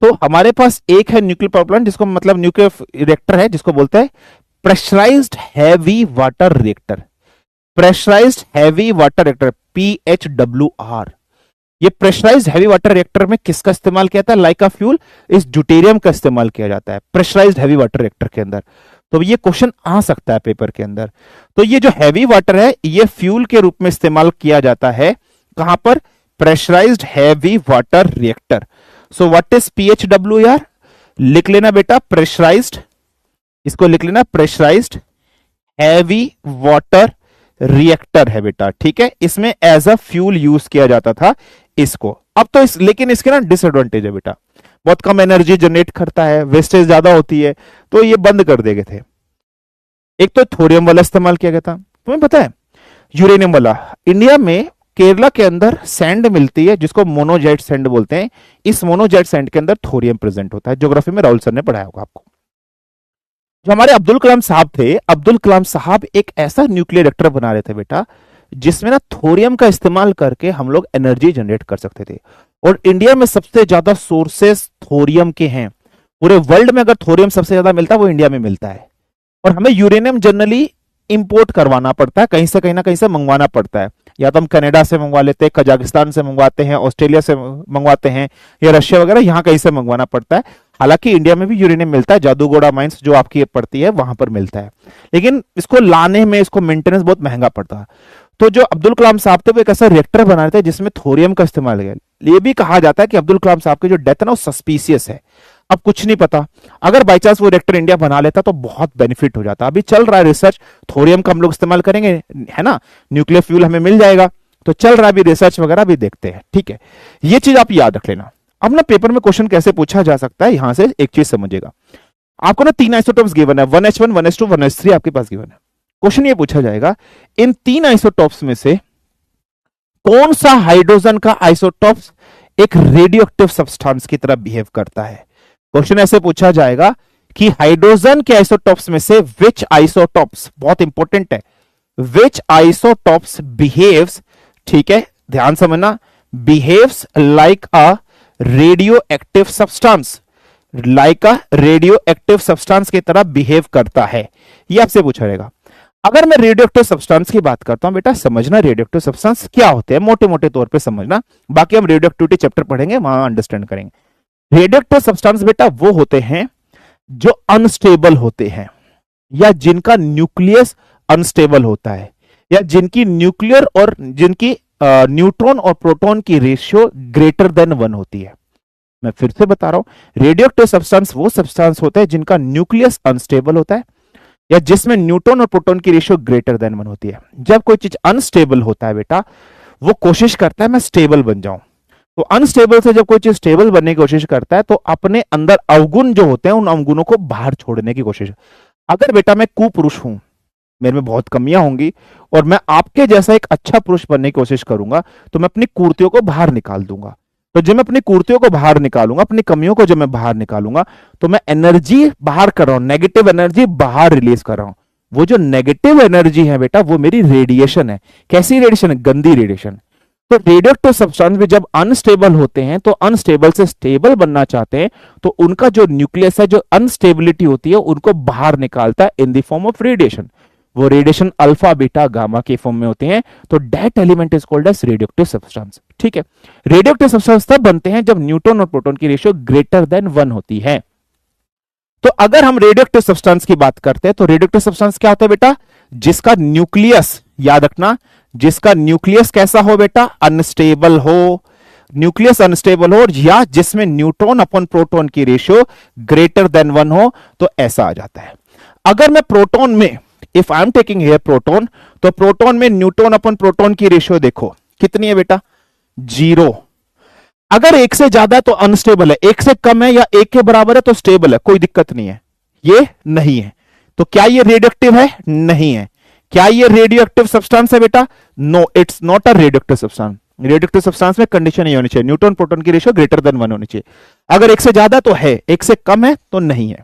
तो हमारे पास एक है न्यूक्लियर पावर प्लांट जिसको मतलब न्यूक्लियर रिएक्टर है, जिसको बोलते हैं pressurised heavy water reactor. Pressurised heavy water reactor, PHWR। ये प्रेशराइज्ड हैवी वाटर रिएक्टर में किसका इस्तेमाल किया जाता है? लाइक अ फ्यूल, इस ड्यूटेरियम का इस्तेमाल किया जाता है प्रेशराइज्ड हैवी वाटर रिएक्टर के अंदर। तो ये क्वेश्चन आ सकता है पेपर के अंदर। तो ये जो हैवी वाटर है ये फ्यूल के रूप में इस्तेमाल किया जाता है कहां पर? Pressurised heavy water reactor. So what is PHWR? लिख लेना बेटा प्रेशराइज्ड, इसको लिख लेना प्रेशराइज्ड हैवी वाटर रिएक्टर है बेटा। ठीक है, इसमें एज अ फ्यूल यूज किया जाता था इसको। अब तो लेकिन इसके ना डिसएडवांटेज है बेटा, बहुत कम एनर्जी जनरेट करता है, वेस्टेज ज्यादा होती है, तो ये बंद कर देगे थे। एक तो थोरियम वाला इस्तेमाल किया गया था, तुम्हें पता है यूरेनियम वाला। इंडिया में केरला के अंदर सैंड मिलती है जिसको मोनोजाइट सैंड बोलते हैं। इस मोनोजाइट सैंड के अंदर थोरियम प्रेजेंट होता है। ज्योग्राफी में राहुल सर ने पढ़ाया होगा आपको। जो हमारे अब्दुल कलाम साहब थे, अब्दुल कलाम साहब एक ऐसा न्यूक्लियर रिएक्टर बना रहे थे बेटा जिसमें ना थोरियम का इस्तेमाल करके हम लोग एनर्जी जनरेट कर सकते थे। और इंडिया में सबसे ज्यादा सोर्सेस थोरियम के हैं। पूरे वर्ल्ड में अगर थोरियम सबसे ज्यादा मिलता है वो इंडिया में मिलता है। और हमें यूरेनियम जनरली इंपोर्ट करवाना पड़ता है, कहीं से कहीं ना कहीं से मंगवाना पड़ता है। या तो हम कनाडा से मंगवा लेते हैं, कजाकिस्तान से मंगवाते हैं, ऑस्ट्रेलिया से मंगवाते हैं, या रशिया वगैरह, यहाँ कहीं से मंगवाना पड़ता है। हालांकि इंडिया में भी यूरेनियम मिलता है, जादूगोड़ा माइंस जो आपकी पड़ती है वहां पर मिलता है, लेकिन इसको लाने में, इसको मेंटेनेंस बहुत महंगा पड़ता है। तो जो अब्दुल कलाम साहब थे वो एक ऐसा रिएक्टर बना रहे थे जिसमें थोरियम का इस्तेमाल किया। ये भी कहा जाता है कि अब्दुल कलाम साहब की जो डेथ है ना वो सस्पिशियस है। अब कुछ नहीं पता, अगर बाई चांस वो रिएक्टर इंडिया बना लेता तो बहुत बेनिफिट हो जाता। अभी चल रहा है रिसर्च, थोरियम का हम लोग इस्तेमाल करेंगे, है ना, न्यूक्लियर फ्यूल हमें मिल जाएगा, तो चल रहा है अभी रिसर्च वगैरह भी देखते हैं। ठीक है, ये चीज आप याद रख लेना। अब ना पेपर में क्वेश्चन कैसे पूछा जा सकता है, यहां से एक चीज समझिएगा। आपको ना 3 आइसोटोप्स गिवन है, 1H1, 1H2, 1H3 आपके पास गिवन है। क्वेश्चन ये पूछा जाएगा इन 3 आइसोटोप्स में से कौन सा हाइड्रोजन का आइसोटोप्स एक रेडियो एक्टिव सब्सटेंस की तरह बिहेव करता है। क्वेश्चन ऐसे पूछा जाएगा कि हाइड्रोजन के आइसोटोप्स में से विच आइसोटोप्स, बहुत इंपॉर्टेंट है, विच आइसोटोप्स बिहेव्स, ठीक है ध्यान समझना, behaves like a radio active substance, like a radio active substance की तरह बिहेव करता है। यह आपसे पूछा जाएगा। अगर मैं रेडियो एक्टिव सब्सटेंस की बात करता हूं बेटा, समझना रेडियो एक्टिव सब्सटेंस क्या होते हैं, मोटे मोटे तौर पे समझना, बाकी हम रेडियो एक्टिविटी चैप्टर पढ़ेंगे वहां अंडरस्टैंड करेंगे। रेडियो एक्टिव सब्सटेंस बेटा वो होते हैं जो अनस्टेबल होते हैं, या जिनका न्यूक्लियस अनस्टेबल होता है, या जिनकी न्यूक्लियर और जिनकी न्यूट्रॉन और प्रोटॉन की रेशियो ग्रेटर देन 1 होती है। मैं फिर से बता रहा हूं, रेडियो एक्टिव सब्सटेंस वो सब्सटेंस होता है जिनका न्यूक्लियस अनस्टेबल होता है, या जिसमें न्यूट्रॉन और प्रोटॉन की रेशियो ग्रेटर देन 1 होती है। जब कोई चीज अनस्टेबल होता है बेटा, वो कोशिश करता है मैं स्टेबल बन जाऊं। तो अनस्टेबल से जब कोई चीज स्टेबल बनने की कोशिश करता है तो अपने अंदर अवगुण जो होते हैं उन अवगुणों को बाहर छोड़ने की कोशिश। अगर बेटा मैं कुपुरुष हूं, मेरे में बहुत कमियां होंगी, और मैं आपके जैसा एक अच्छा पुरुष बनने की कोशिश करूंगा, तो मैं अपनी कुर्तियों को बाहर निकाल दूंगा। तो जब मैं अपनी कुर्तियों को बाहर निकालूंगा, अपनी कमियों को जब मैं बाहर निकालूंगा, तो मैं एनर्जी बाहर कर रहा हूं, नेगेटिव एनर्जी बाहर रिलीज कर रहा हूं। वो जो नेगेटिव एनर्जी है बेटा वो मेरी रेडिएशन है। कैसी रेडिएशन है? गंदी रेडिएशन। तो रेडियोएक्टिव सब्सटेंस भी जब अनस्टेबल होते हैं तो अनस्टेबल से स्टेबल बनना चाहते हैं तो उनका जो न्यूक्लियस है जो अनस्टेबिलिटी होती है उनको बाहर निकालता है in the form of radiation. वो रेडिएशन अल्फा बीटा गामा के फॉर्म में होते हैं। तो that element is called as radioactive substance. ठीक है, रेडियोएक्टिव सब्सटेंस तब बनते हैं जब न्यूट्रॉन और प्रोटॉन की रेशियो ग्रेटर देन 1 होती है। तो अगर हम रेडियोएक्टिव सब्सटेंस की बात करते हैं तो रेडियोएक्टिव सब्सटेंस क्या होता है बेटा? जिसका न्यूक्लियस, याद रखना, जिसका न्यूक्लियस कैसा हो बेटा? अनस्टेबल हो, न्यूक्लियस अनस्टेबल हो, या जिसमें न्यूट्रॉन अपॉन प्रोटॉन की रेशियो ग्रेटर देन 1 हो, तो ऐसा आ जाता है। अगर मैं प्रोटॉन में, if I am taking here proton, तो प्रोटॉन में न्यूट्रॉन अपॉन प्रोटॉन की रेशियो देखो कितनी है बेटा? 0। अगर एक से ज्यादा है तो अनस्टेबल है, एक से कम है या एक के बराबर है तो स्टेबल है, कोई दिक्कत नहीं है। ये नहीं है, तो क्या ये रेडियोएक्टिव है? नहीं है। क्या ये रेडियोएक्टिव सब्सटेंस है बेटा? No, it's not a radioactive substance. Radioactive substance में कंडीशन नहीं होनी चाहिए, न्यूट्रॉन प्रोटॉन की रेशियो ग्रेटर देन 1 होनी चाहिए। अगर एक से ज्यादा तो है, एक से कम है तो नहीं है।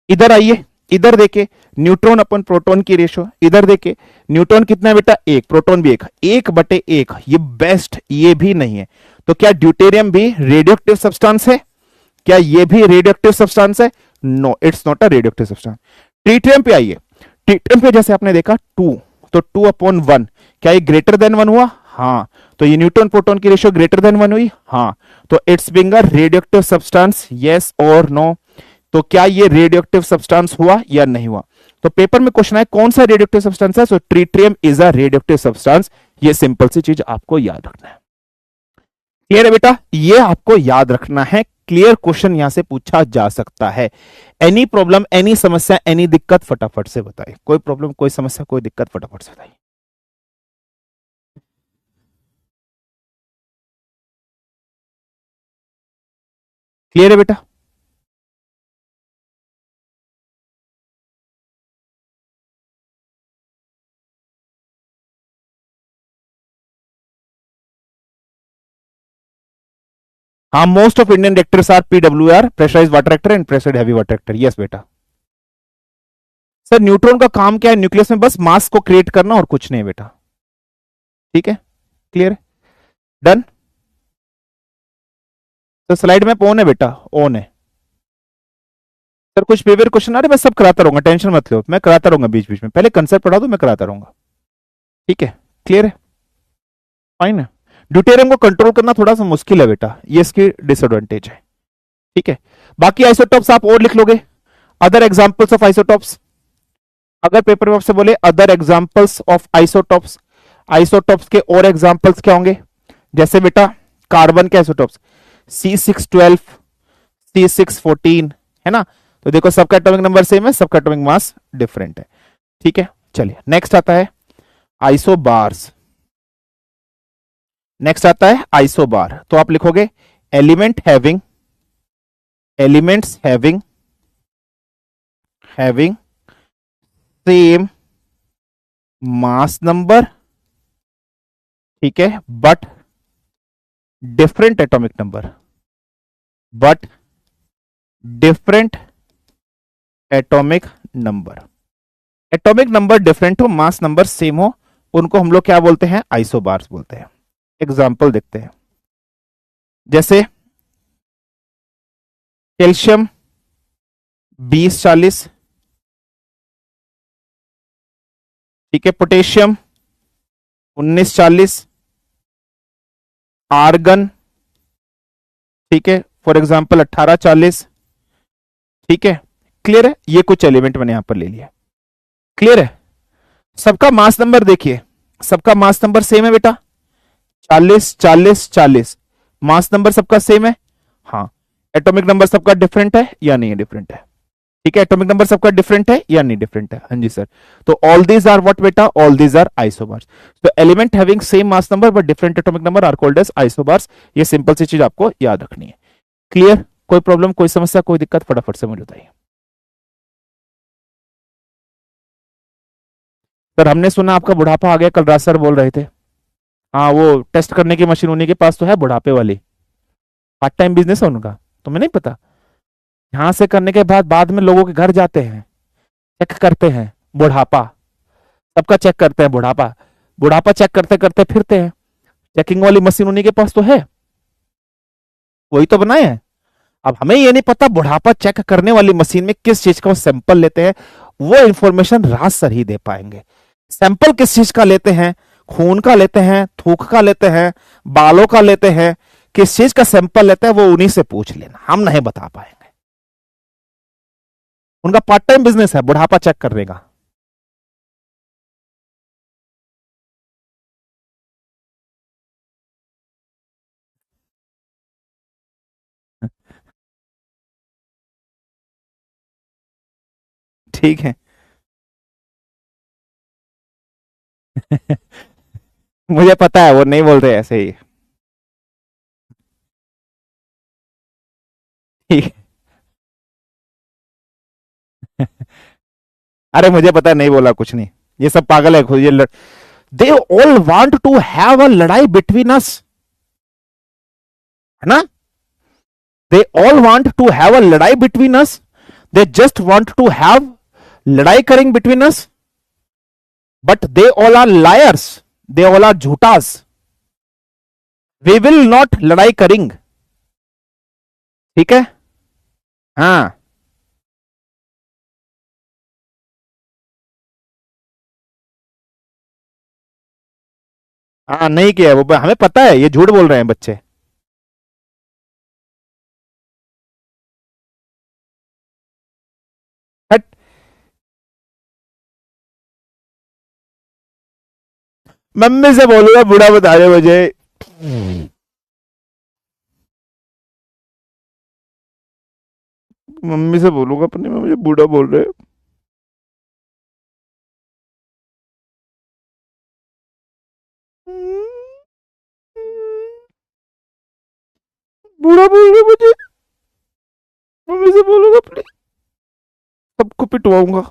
इधर आइए, इधर देखे न्यूट्रॉन अपन प्रोटॉन की रेशियो, इधर देखे न्यूट्रॉन कितना है बेटा? 1, प्रोटॉन भी 1, 1/1, ये बेस्ट, ये भी नहीं है। तो क्या ड्यूटेरियम भी रेडियोएक्टिव सब्सटेंस है? क्या ये भी रेडियोएक्टिव सब्सटेंस है? No, it's not a radioactive substance. Tritium पे आइए, ट्रीटियम पे जैसे आपने देखा 2, तो 2/1, क्या ये ग्रेटर देन 1 हुआ? हाँ। तो ये न्यूट्रॉन प्रोटॉन की रेशियो ग्रेटर देन 1 हुई? हाँ। तो it's being a radioactive substance, yes और नो? तो क्या ये रेडियोएक्टिव सब्सटेंस हुआ या नहीं हुआ? तो पेपर में क्वेश्चन है कौन सा रेडियोएक्टिव सब्सटेंस है? So tritium is a radioactive substance. ये सिंपल सी चीज आपको याद रखना है। क्लियर है बेटा? ये आपको याद रखना है। क्लियर क्वेश्चन यहां से पूछा जा सकता है। एनी प्रॉब्लम, एनी समस्या, एनी दिक्कत, फटाफट से बताइए। कोई प्रॉब्लम, कोई समस्या, कोई दिक्कत, फटाफट से बताइए। क्लियर है बेटा? हाँ, most of Indian reactors are PWR, pressurised water reactor and pressured heavy water reactor. Yes बेटा। सर न्यूट्रॉन का काम क्या है? न्यूक्लियस में बस मास को क्रिएट करना और कुछ नहीं बेटा। ठीक है, क्लियर है? डन। तो स्लाइड में ऑन है बेटा, ऑन है। सर कुछ पेपर क्वेश्चन आ रहे, मैं सब कराता रहूंगा, टेंशन मत लो, मैं कराता रहूंगा बीच बीच में। पहले कंसेप्ट पढ़ा दो, मैं कराता रहूंगा। ठीक है, क्लियर है? फाइन है। ड्यूटेरियम को कंट्रोल करना थोड़ा सा मुश्किल है बेटा, ये इसकी डिसएडवांटेज है। ठीक है, बाकी आइसोटॉप्स आप और लिख लोगे। अदर एग्जांपल्स ऑफ आइसोटॉप्स, अगर पेपर में आपसे बोले other examples of isotopes, isotopes के और एग्जांपल्स क्या होंगे? जैसे बेटा कार्बन के आइसोटॉप्स C612, C614, है ना? तो देखो सबका एटॉमिक नंबर सेम है, सबका एटॉमिक मास डिफरेंट है। ठीक है, चलिए नेक्स्ट आता है आइसोबार्स। नेक्स्ट आता है आइसोबार। तो आप लिखोगे element having, elements having same mass number, ठीक है, but different atomic number, but different atomic number. Atomic number different हो, मास नंबर सेम हो, उनको हम लोग क्या बोलते हैं? आइसोबार्स बोलते हैं। एग्जाम्पल देखते हैं, जैसे कैल्शियम 2040, ठीक है, पोटेशियम 1940, आर्गन, ठीक है, फॉर एग्जांपल 1840। ठीक है, क्लियर है? ये कुछ एलिमेंट मैंने यहां पर ले लिया। क्लियर है? सबका मास नंबर देखिए, सबका मास नंबर सेम है बेटा, 40 40 40, मास नंबर सबका सेम है। हाँ, एटॉमिक नंबर सबका डिफरेंट है या नहीं डिफरेंट है? ठीक है, एटॉमिक नंबर सबका डिफरेंट है या नहीं डिफरेंट है? हाँ जी सर। तो ऑल दीज आर व्हाट बेटा? All these are isobars. तो element having same mass number but different atomic number are called as isobars. ये सिंपल सी चीज आपको याद रखनी है। क्लियर? कोई प्रॉब्लम, कोई समस्या, कोई दिक्कत, फटाफट से मुझे बताइए। सर हमने सुना आपका बुढ़ापा आ गया, कल राज सर बोल रहे थे। हाँ, वो टेस्ट करने की मशीन उन्हीं के पास तो है, बुढ़ापे वाली। पार्ट टाइम बिजनेस है उनका, तुम्हें नहीं पता? यहां से करने के बाद में लोगों के घर जाते हैं, चेक करते हैं, बुढ़ापा, सबका चेक करते हैं बुढ़ापा, बुढ़ापा चेक करते करते फिरते हैं, चेकिंग वाली मशीन उन्हीं के पास तो है, वही तो बनाए हैं। अब हमें ये नहीं पता बुढ़ापा चेक करने वाली मशीन में किस चीज का सैंपल लेते हैं, वो इंफॉर्मेशन राज सर ही दे पाएंगे। सैंपल किस चीज का लेते हैं, खून का लेते हैं, थूक का लेते हैं, बालों का लेते हैं, किस चीज का सैंपल लेते हैं वो उन्हीं से पूछ लेना, हम नहीं बता पाएंगे। उनका पार्ट टाइम बिजनेस है बुढ़ापा चेक करने का। ठीक है। मुझे पता है वो नहीं बोलते ऐसे ही। ठीक। अरे मुझे पता है नहीं बोला कुछ नहीं, ये सब पागल है खुद, ये they all want to have a लड़ाई बिटवीन अस, है ना, they all want to have a लड़ाई between us, they just want to have लड़ाई करेंगे between us, but they all are liars, they all are झूठास, we will not लड़ाई करेंगे। ठीक है। हाँ हाँ नहीं किया है वो, हमें पता है ये झूठ बोल रहे हैं बच्चे। हट। मम्मी से बोलूंगा बुढ़ा बता रहे मुझे। मम्मी से बोलूंगा अपने में, मुझे बूढ़ा बोल रहे हैं। बूढ़ा बोल रहे मुझे, मम्मी से बोलूंगा अपने, सबको पिटवाऊंगा।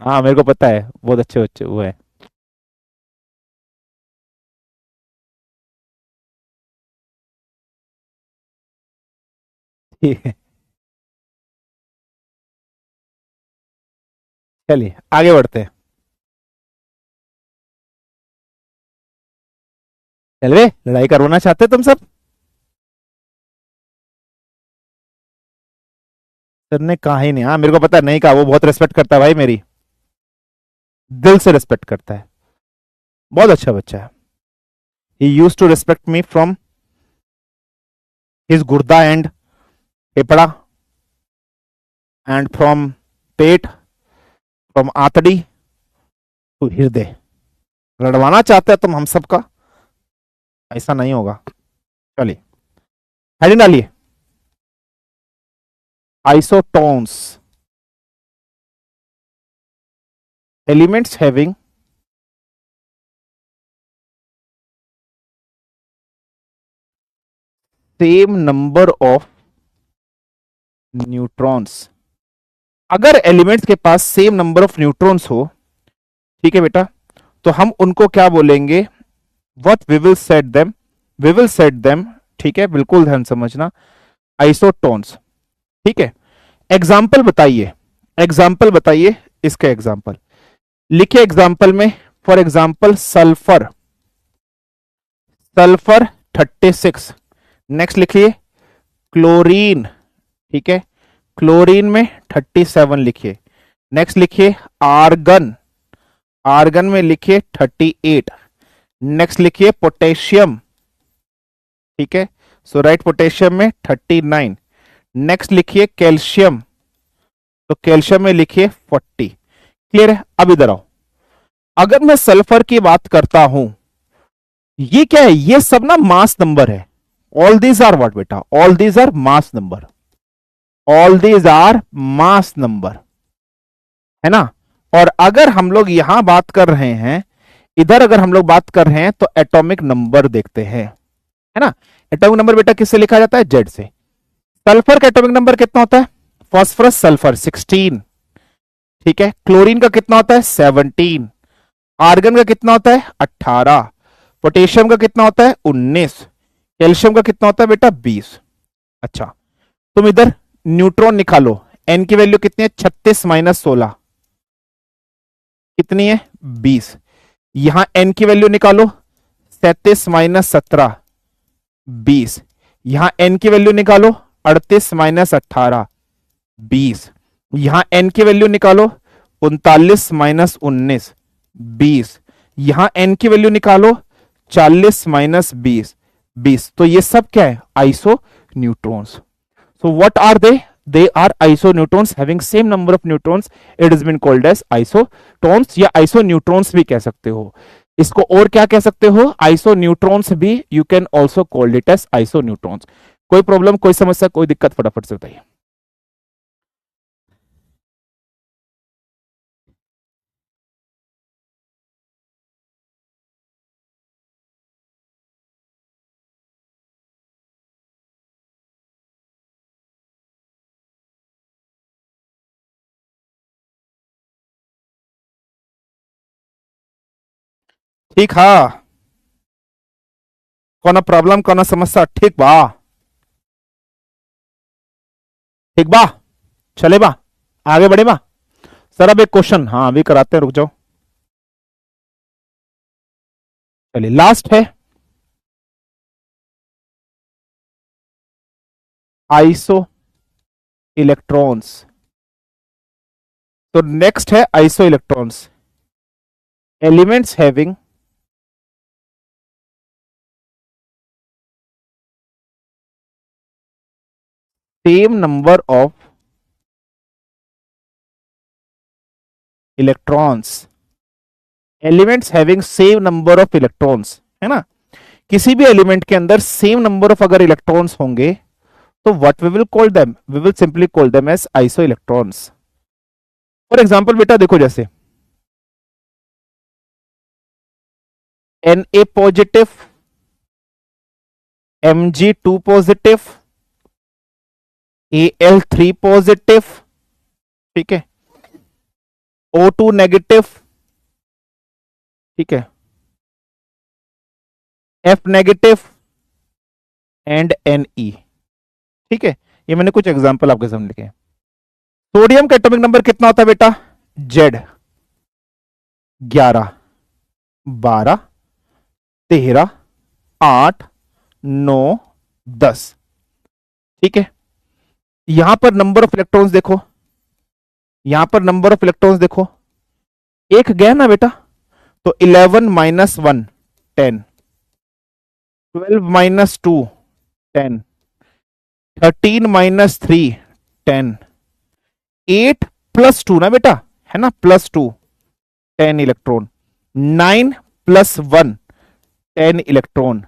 हाँ मेरे को पता है बहुत अच्छे बच्चे वो है। ठीक है, चलिए आगे बढ़ते हैं। चलिए लड़ाई करवाना चाहते तुम सब। सर ने कहा ही नहीं, हाँ मेरे को पता है नहीं कहा, वो बहुत रिस्पेक्ट करता है भाई मेरी, दिल से रिस्पेक्ट करता है, बहुत अच्छा बच्चा है। He use to respect me from his गुर्दा एंड फेफड़ा, एंड फ्रॉम पेट, फ्रॉम आतड़ी टू हृदय। लड़वाना चाहते हैं तुम हम सबका, ऐसा नहीं होगा। चलिए हेडिंग डालिए, isotones, elements having same number of neutrons. अगर एलिमेंट्स के पास सेम नंबर ऑफ न्यूट्रॉन्स हो, ठीक है बेटा, तो हम उनको क्या बोलेंगे, what we will set them, we will set them, ठीक है बिल्कुल ध्यान समझना, आइसोटोन्स। ठीक है, एग्जाम्पल बताइए, एग्जाम्पल बताइए, इसके एग्जाम्पल लिखिए एग्जाम्पल में। For example sulphur, sulphur 36। Next लिखिए क्लोरीन, ठीक है, क्लोरीन में 37 लिखिए। नेक्स्ट लिखिए आर्गन, आर्गन में लिखिए 38। नेक्स्ट लिखिए पोटेशियम, ठीक है, सो राइट पोटेशियम में 39। नेक्स्ट लिखिए कैल्शियम, तो कैल्शियम में लिखिए 40। क्लियर है। अब इधर आओ, अगर मैं सल्फर की बात करता हूं, ये क्या है, ये सब ना मास नंबर है। ऑल दीज आर व्हाट बेटा, all these are mass number, all these are mass number, है ना। और अगर हम लोग यहां बात कर रहे हैं, इधर अगर हम लोग बात कर रहे हैं तो एटॉमिक नंबर देखते हैं, है ना। एटॉमिक नंबर बेटा किससे लिखा जाता है, जेड से। सल्फर का एटॉमिक नंबर कितना होता है, फॉस्फोरस सल्फर 16, ठीक है। क्लोरीन का कितना होता है 17, आर्गन का कितना होता है 18, पोटेशियम का कितना होता है 19, कैल्शियम का कितना होता है बेटा 20। अच्छा, तुम इधर न्यूट्रॉन निकालो, एन की वैल्यू कितनी है 36 माइनस 16 कितनी है 20। यहां एन की वैल्यू निकालो 37 माइनस 17 20। यहां एन की वैल्यू निकालो 38 माइनस 18 20। यहां एन की वैल्यू निकालो 39 माइनस 19 20। यहां एन की वैल्यू निकालो 40 माइनस 20 20। तो ये सब क्या है iso neutrons. So what are they? They are isoneutrons having same number of neutrons. It has been called as isotones या isoneutrons भी कह सकते हो। इसको और क्या कह सकते हो isoneutrons भी you can also call it as isoneutrons। कोई प्रॉब्लम कोई समस्या कोई दिक्कत फटाफट से बताइए। ठीक हाँ, कौन प्रॉब्लम कौन समस्या ठीक बा, ठीक बा, चले बा, आगे बढ़े बा। सर अब एक क्वेश्चन हाँ अभी कराते हैं, रुक जाओ। चलिए लास्ट है आइसो इलेक्ट्रॉन्स। तो नेक्स्ट है isoelectrons, elements having same number of electrons, elements having same number of electrons, है ना। किसी भी एलिमेंट के अंदर सेम नंबर ऑफ अगर इलेक्ट्रॉन्स होंगे तो what we will call them, we will simply call them as isoelectrons. For example बेटा देखो, जैसे Na positive, Mg2 positive, Al3 positive, ठीक है, O2 नेगेटिव, ठीक है, F नेगेटिव एंड Ne, ठीक है। ये मैंने कुछ एग्जांपल आपके सामने लिखे। सोडियम का एटॉमिक नंबर कितना होता है बेटा Z, 11 12 13 8 9 10, ठीक है। यहां पर नंबर ऑफ इलेक्ट्रॉन्स देखो, यहां पर नंबर ऑफ इलेक्ट्रॉन्स देखो, एक गया ना बेटा, तो 11 माइनस 1 10, 12 माइनस 2 10, 13 माइनस 3 10, 8 प्लस 2 ना बेटा, है ना, plus 2 10 electron, 9 plus 1 10 electron.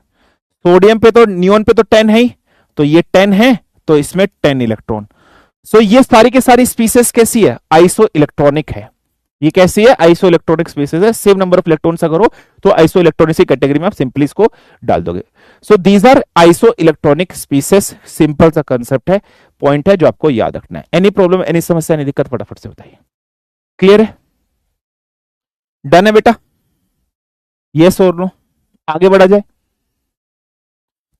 Sodium पे तो नियोन पे तो 10 है ही, तो ये 10 है, तो इसमें 10 इलेक्ट्रॉन। सो ये सारी की सारी स्पीसीज कैसी है आइसो इलेक्ट्रॉनिक है। ये कैसी है आइसो इलेक्ट्रॉनिक स्पीसीज है, सेम नंबर ऑफ इलेक्ट्रॉन्स अगर हो तो आइसो इलेक्ट्रॉनिक की कैटेगरी में आप सिंपली इसको डाल दोगे। So these are isoelectronic species, simple सा कंसेप्ट है, पॉइंट है जो आपको याद रखना है। एनी प्रॉब्लम एनी समस्या एनी दिक्कत फटाफट से बताइए। क्लियर है, डन है बेटा, यस और नो, आगे बढ़ा जाए।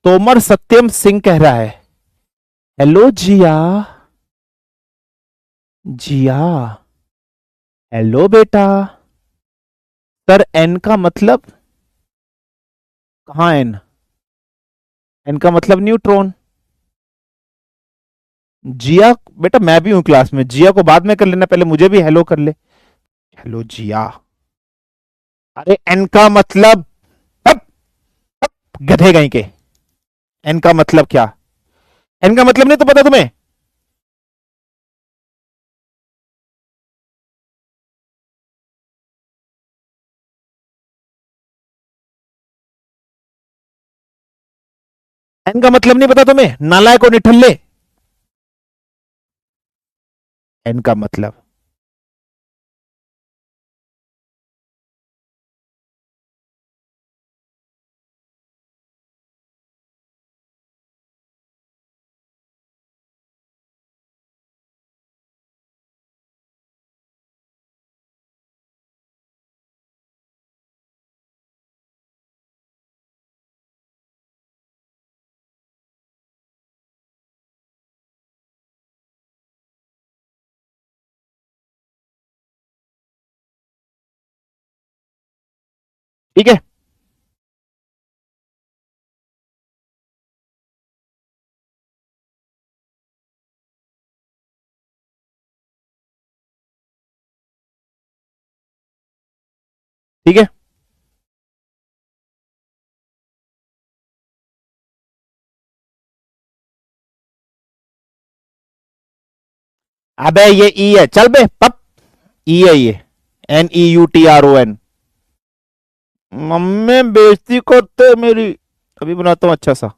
तोमर सत्यम सिंह कह रहा है, हेलो जिया, जिया, हेलो बेटा। सर एन का मतलब, कहां एन, एन का मतलब न्यूट्रॉन। जिया बेटा मैं भी हूं क्लास में, जिया को बाद में कर लेना, पहले मुझे भी हेलो कर ले। हेलो जिया, अरे एन का मतलब, अब, गधे गई के, एन का मतलब क्या, एन का मतलब नहीं तो पता तुम्हें। एन का मतलब नहीं पता तुम्हें, नालायक और निठल्ले। एन का मतलब ठीक है। ठीक है, अबे ये ई है, चल बे पप, ई है ये, NEUTRON। मम्मी बेइज्जती करते मेरी, अभी बनाता हूं अच्छा सा।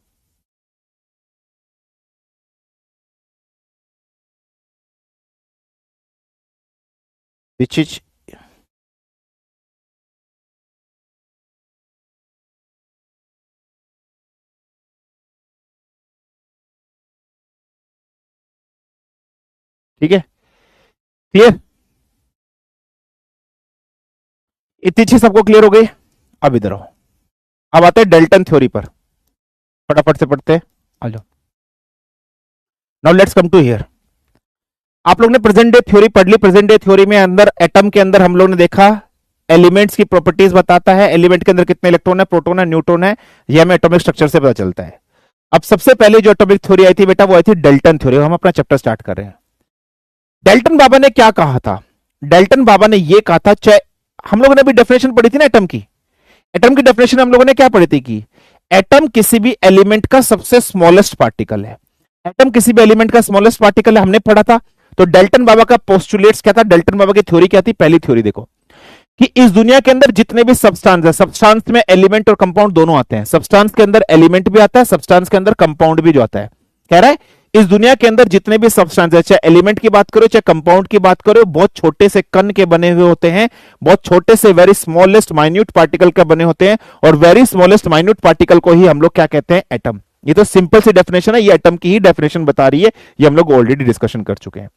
विच, ठीक है, क्लियर, इतनी चीज सबको क्लियर हो गई। अब इधर आओ, अब आते हैं डेल्टन थ्योरी पर, फटाफट से पढ़ते हैं, आ जाओ। Now let's come to here. आप लोग ने प्रेजेंट डे थ्योरी पढ़ ली। प्रेजेंट डे थ्योरी में अंदर एटम के अंदर हम लोग ने देखा एलिमेंट्स की प्रॉपर्टीज बताता है, एलिमेंट के अंदर कितने इलेक्ट्रॉन है, प्रोटॉन है, न्यूट्रॉन है, ये हमें एटॉमिक स्ट्रक्चर से पता चलता है। अब सबसे पहले जो एटॉमिक थ्योरी आई थी बेटा, वो आई थी डेल्टन थ्योरी। हम अपना चैप्टर स्टार्ट कर रहे हैं। डेल्टन बाबा ने क्या कहा था? डेल्टन बाबा ने यह कहा था, चाहे हम लोगों ने भी डेफिनेशन पढ़ी थी ना एटम की, एटम की डेफिनेशन हम लोगों ने क्या पढ़ी थी कि एटम किसी भी एलिमेंट का सबसे स्मॉलेस्ट पार्टिकल है। एटम किसी भी एलिमेंट का स्मॉलेस्ट पार्टिकल है, हमने पढ़ा था। तो डेल्टन बाबा का पोस्टुलेट्स क्या था, डेल्टन बाबा की थ्योरी क्या थी? पहली थ्योरी देखो कि इस दुनिया के अंदर जितने भी सब्सटेंस है, सब्सटेंस में एलिमेंट और कंपाउंड दोनों आते हैं। सब्सटेंस के अंदर एलिमेंट भी आता है, सब्सटेंस के अंदर कंपाउंड भी जो आता है। कह रहा है इस दुनिया के अंदर जितने भी सब्सटेंस है, चाहे एलिमेंट की बात करो चाहे कंपाउंड की बात करो, बहुत छोटे से कण के बने हुए होते हैं, बहुत छोटे से वेरी स्मॉलेस्ट माइन्यूट पार्टिकल के बने होते हैं, और वेरी स्मॉलेस्ट माइन्यूट पार्टिकल को ही हम लोग क्या कहते हैं? एटम। ये तो सिंपल सी डेफिनेशन है, ये एटम की ही डेफिनेशन बता रही है, ये हम लोग ऑलरेडी डिस्कशन कर चुके हैं।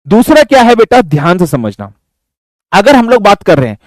दूसरा क्या है बेटा, ध्यान से समझना। अगर हम लोग बात कर रहे हैं